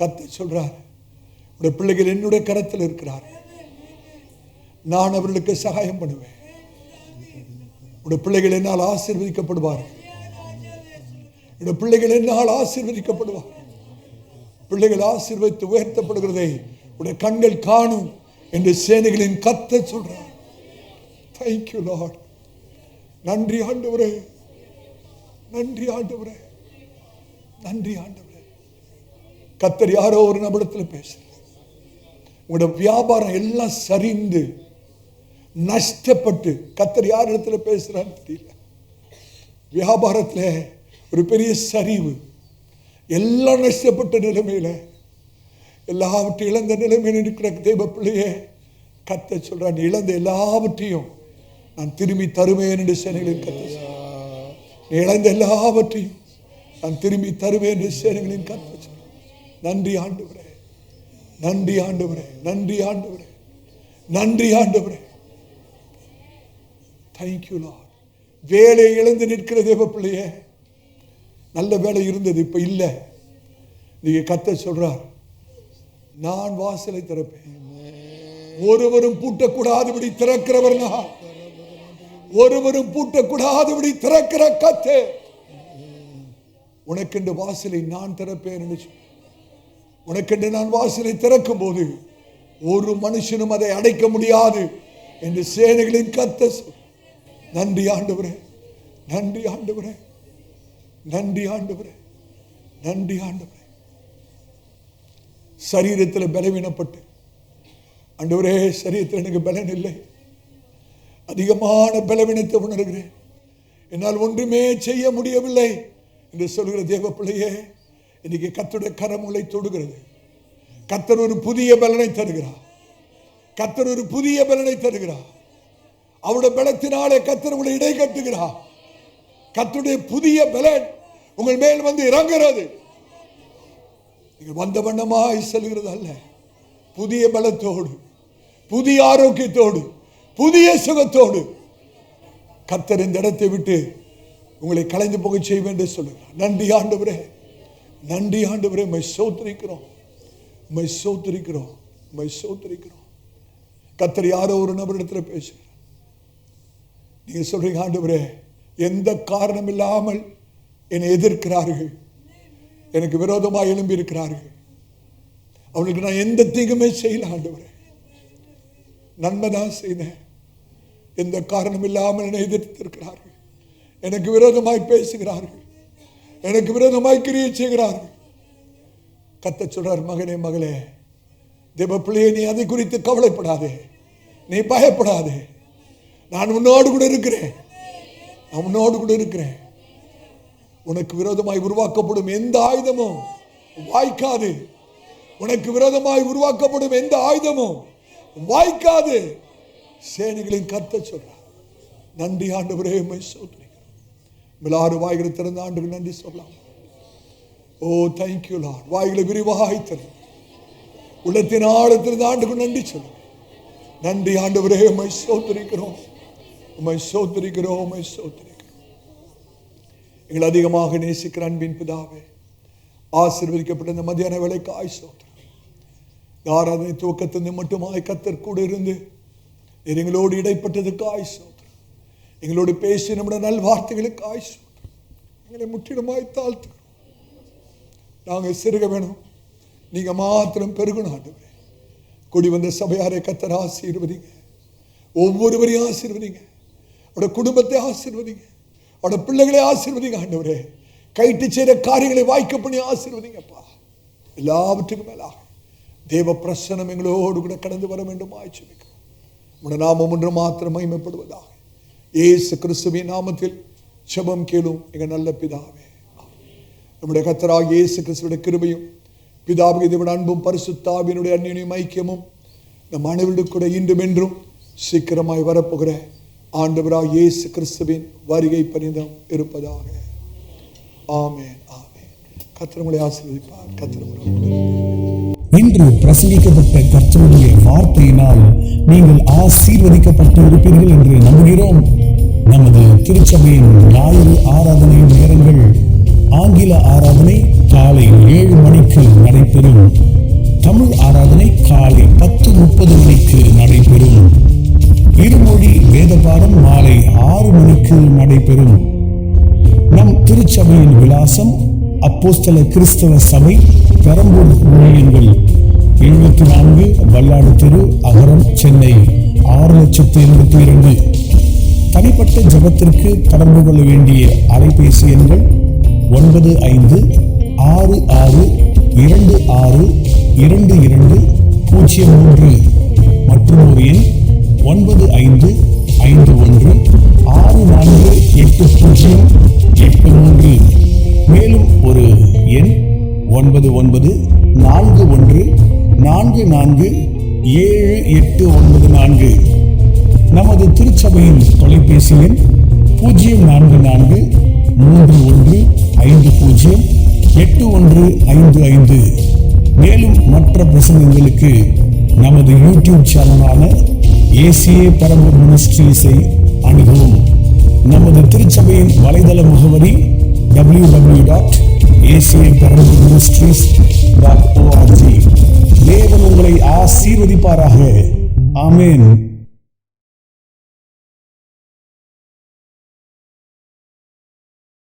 கர்த்தர் சொல்றார், உடைய பிள்ளைகள் என்னுடைய கரத்தில் இருக்கிறார், நான் அவர்களுக்கு சகாயம் பண்ணுவேன். உடைய பிள்ளைகள் என்னால் ஆசீர்வதிக்கப்படுவார்கள், என்னுடைய பிள்ளைகள் என்னால் ஆசீர்வதிக்கப்படுவார்கள். பிள்ளைகள் ஆசீர்வதித்து உயர்த்தப்படுகிறதை உடைய கண்கள் காணும் என்று சேனைகளின் கர்த்தர் சொல்றார். Thank you Lord. நன்றி ஆண்டவரே, நன்றி ஆண்டவரே, நன்றி ஆண்டவரே. கர்த்தர் யாரோ ஒரு நபரிடத்துல பேசுறார். உங்களோட வியாபாரம் எல்லாம் சரிந்து நஷ்டப்பட்டு, கர்த்தர் யார் இடத்துல பேசுறான்னு தெரியல, வியாபாரத்துல ஒரு பெரிய சரிவு, எல்லாம் நஷ்டப்பட்ட நிலைமையில, எல்லாவற்றையும் இழந்த நிலைமையில் இருக்கிற தேவ பிள்ளையே, கர்த்தர் சொல்றான், நீ இழந்த எல்லாவற்றையும் நான் திரும்பி தருவேன் என்று சேனைகளின் கர்த்தர் சொல்றார். நீ இழந்த எல்லாவற்றையும் நான் திரும்பி தருவேன் என்று சேனைகளின் கர்த்தர் சொல்றார். நன்றி ஆண்டவரே, நன்றி ஆண்டவரே, நன்றி ஆண்டவரே, நன்றி ஆண்டவரே. Thank you Lord. வேலை இழந்து நிற்கிற தேவ பிள்ளையே, நல்ல வேலை இருந்தது, இப்ப இல்ல. நீங்க கர்த்தர் சொல்றார், நான் வாசலை திறப்பேன், ஒருவரும் பூட்டக்கூடாதபடி திறக்கிறவர் நான், ஒருவரும் பூட்டக்கூடாதபடி திறக்கிற கர்த்தர். உனக்கென்று வாசலை நான் திறப்பேன் என்று சொல். உனக்கென்று நான் வாசலை திறக்கும் போது ஒரு மனுஷனும் அதை அடைக்க முடியாது என்று சேனைகளின் கர்த்தர் சொல். நன்றி ஆண்டவரே, நன்றி ஆண்டவரே, நன்றி ஆண்டவரே, நன்றி ஆண்டவரே. சரீரத்தில் பலவீனப்பட்டு, ஆண்டவரே சரீரத்தில் எனக்கு பலன் இல்லை, அதிகமான பலவீனத்தை உணர்கிறேன், என்னால் ஒன்றுமே செய்ய முடியவில்லை என்று சொல்கிற தேவ பிள்ளையே, இன்னைக்கு கர்த்தருடைய கரம் உங்களை தொடுகிறது. கர்த்தர் ஒரு புதிய பலனை தருகிறார். கர்த்தர் ஒரு புதிய பலனை தருகிறார். அவருடைய பலத்தினாலே கர்த்தர் உங்களை இடை கட்டுகிறார். கர்த்தருடைய புதிய பலன் உங்கள் மேல் வந்து இறங்குகிறது. நீங்கள் வந்த வண்ணமாய் செல்கிறது அல்ல, புதிய பலத்தோடு, புதிய ஆரோக்கியத்தோடு, புதிய சுகத்தோடு கர்த்தர் இந்த இடத்தை விட்டு உங்களை கலைந்து போக செய்வேன் என்று சொல்லுகிறார். நன்றி ஆண்டவரே, நன்றி ஆண்டவரே, உம்மை ஸ்தோத்திரிக்கிறோம், உம்மை ஸ்தோத்திரிக்கிறோம், உம்மை ஸ்தோத்திரிக்கிறோம். கர்த்தர் யாரோ ஒரு நபரிடத்தில் பேசுகிறார். நீங்க சொல்றீங்க, ஆண்டவரே எந்த காரணம் இல்லாமல் என்னை எதிர்க்கிறார்கள், எனக்கு விரோதமாக எழும்பி இருக்கிறார்கள், அவனுக்கு நான் எந்த தீங்குமே செய்யல ஆண்டவரே, நன்மை தான் செய்தேன், எந்த காரணம் இல்லாமல் என்னை எதிர்த்திருக்கிறார்கள், எனக்கு விரோதமாய் பேசுகிறார்கள், எனக்கு விரோதமாய் கிரியை செய்கிறார்கள். கர்த்தர் சொல்றார், மகனே மகளே, தேவ பிள்ளையே, நீ அதை குறித்து கவலைப்படாதே, நீ பயப்படாதே, நான் உன்னோடு கூட இருக்கிறேன், நான் உன்னோடு கூட இருக்கிறேன். உனக்கு விரோதமாய் உருவாக்கப்படும் எந்த ஆயுதமும் வாய்க்காது, உனக்கு விரோதமாய் உருவாக்கப்படும் எந்த ஆயுதமும் வாய்க்காது. சேனைகளின் கர்த்தர் சொல்றார். நன்றி ஆண்டவரே, உம்மை ஸ்தோத்திரிக்கிறோம். எல்லாரும் வாய்களை திறந்த ஆண்டுகள் நன்றி சொல்லலாம். ஓ தேங்க்யூ லார்ட். வாய்களை விரிவாய் திறந்து உள்ளத்தின் ஆழத்திலிருந்து ஆண்டுகள் நன்றி சொல்லுங்க. நன்றி ஆண்டவரே, உம்மை ஸ்தோத்திரிக்கிறோம், உம்மை ஸ்தோத்திரிக்கிறோம், உம்மை ஸ்தோத்திரிக்கிறோம். எங்களை அதிகமாக நேசிக்கிற அன்பின் பிதாவே, ஆசீர்வதிக்கப்பட்ட இந்த மத்தியான வேளைக்கு ஆய் ஸ்தோத்திரம். ஆராதனை துவக்கத்திலிருந்து மட்டுமாய் கர்த்தர் கூட இருந்து எங்களோடு இடைப்பட்டதுக்கு ஆய் ஸ்தோத்திரம். எங்களோடு பேசி நம்முடைய நல் வார்த்தைகளுக்கு ஆய் ஸ்தோத்திரம். எங்களை முற்றிலுமாய் தாழ்த்துக்கிறோம். நாங்கள் சிறுக வேணும், நீங்க மாத்திரம் பெருகணும் ஆண்டவரே. கூடி வந்த சபையாரை கர்த்தர் ஆசீர்வதிங்க, ஒவ்வொருவரையும் ஆசீர்வதிங்க, அவருடைய குடும்பத்தை ஆசீர்வதிங்க, அவருடைய பிள்ளைகளை ஆசீர்வதிங்க ஆண்டவரே. கைட்டு செய்கிற காரியங்களை வாய்க்க பண்ணி ஆசீர்வதிங்கப்பா. எல்லாவற்றுக்கும் மேலாக தேவ பிரசன்னம் எங்களோடு கூட கடந்து வர வேண்டும் ஆய்ச்சிக்கிறோம். உடைய நாமம் ஒன்று மாத்திரம் மகிமைப்படுவதாக. இயேசு கிறிஸ்துவின் நாமத்தில் ஜெபம் கேளும் எங்கள் நல்ல பிதாவே. நம்முடைய கர்த்தராகிய இயேசு கிறிஸ்துவின் கிருபையும் பிதாவுடைய தேவனுடைய அன்பும் பரிசுத்த ஆவியினுடைய அந்யோன்ய ஐக்கியமும் நம் அனைவருக்கும் கூட இன்றும் என்றும் சீக்கிரமாய் வரப்போகிற ஆண்டவராகிய இயேசு கிறிஸ்துவின் வருகை பரிதம் இருப்பதாக. ஆமென், ஆமென். கர்த்தர் உங்களை ஆசீர்வதிப்பார். கர்த்தர் இன்று பிரசங்கிக்கப்பட்ட கர்த்தருடைய வார்த்தையினால் நீங்கள் ஆசீர்வதிக்கப்பட்டு இருப்பீர்கள் என்று நம்புகிறோம். நமது திருச்சபையின் ஞாயிறு ஆராதனை நேரங்கள்: ஆங்கில ஆராதனை காலை 7 மணிக்கு நடைபெறும். தமிழ் ஆராதனை காலை 10:30 மணிக்கு நடைபெறும். இருமொழி வேத பாடம் மாலை 6 மணிக்கு நடைபெறும். நம் திருச்சபையின் விலாசம்: அப்போஸ்தல கிறிஸ்தவ சபை, பெரம்பூர் ஊழியங்கள், 74 வல்லாடு தெரு, அகரம், சென்னை 6,82,000. தனிப்பட்ட ஜெபத்திற்கு தொடர்பு கொள்ள வேண்டிய அலைபேசி எண்கள் 95 66262203 மற்றும் ஒரு எண் 9551648083. மேலும் ஒரு எண் 9941447894. நமது திருச்சபையின் தொலைபேசி எண் 0443150855. மேலும் மற்ற பிரசங்கங்களுக்கு நமது யூடியூப் சேனலான ஏசிஏ பரம்பூர் மினிஸ்ட்ரீஸை அணுகவும். நமது திருச்சபையின் வலைதள முகவரி www.acaparambur.ministries.org. தேவன் உங்களை ஆசீர்வதிப்பாராக. ஆமென்.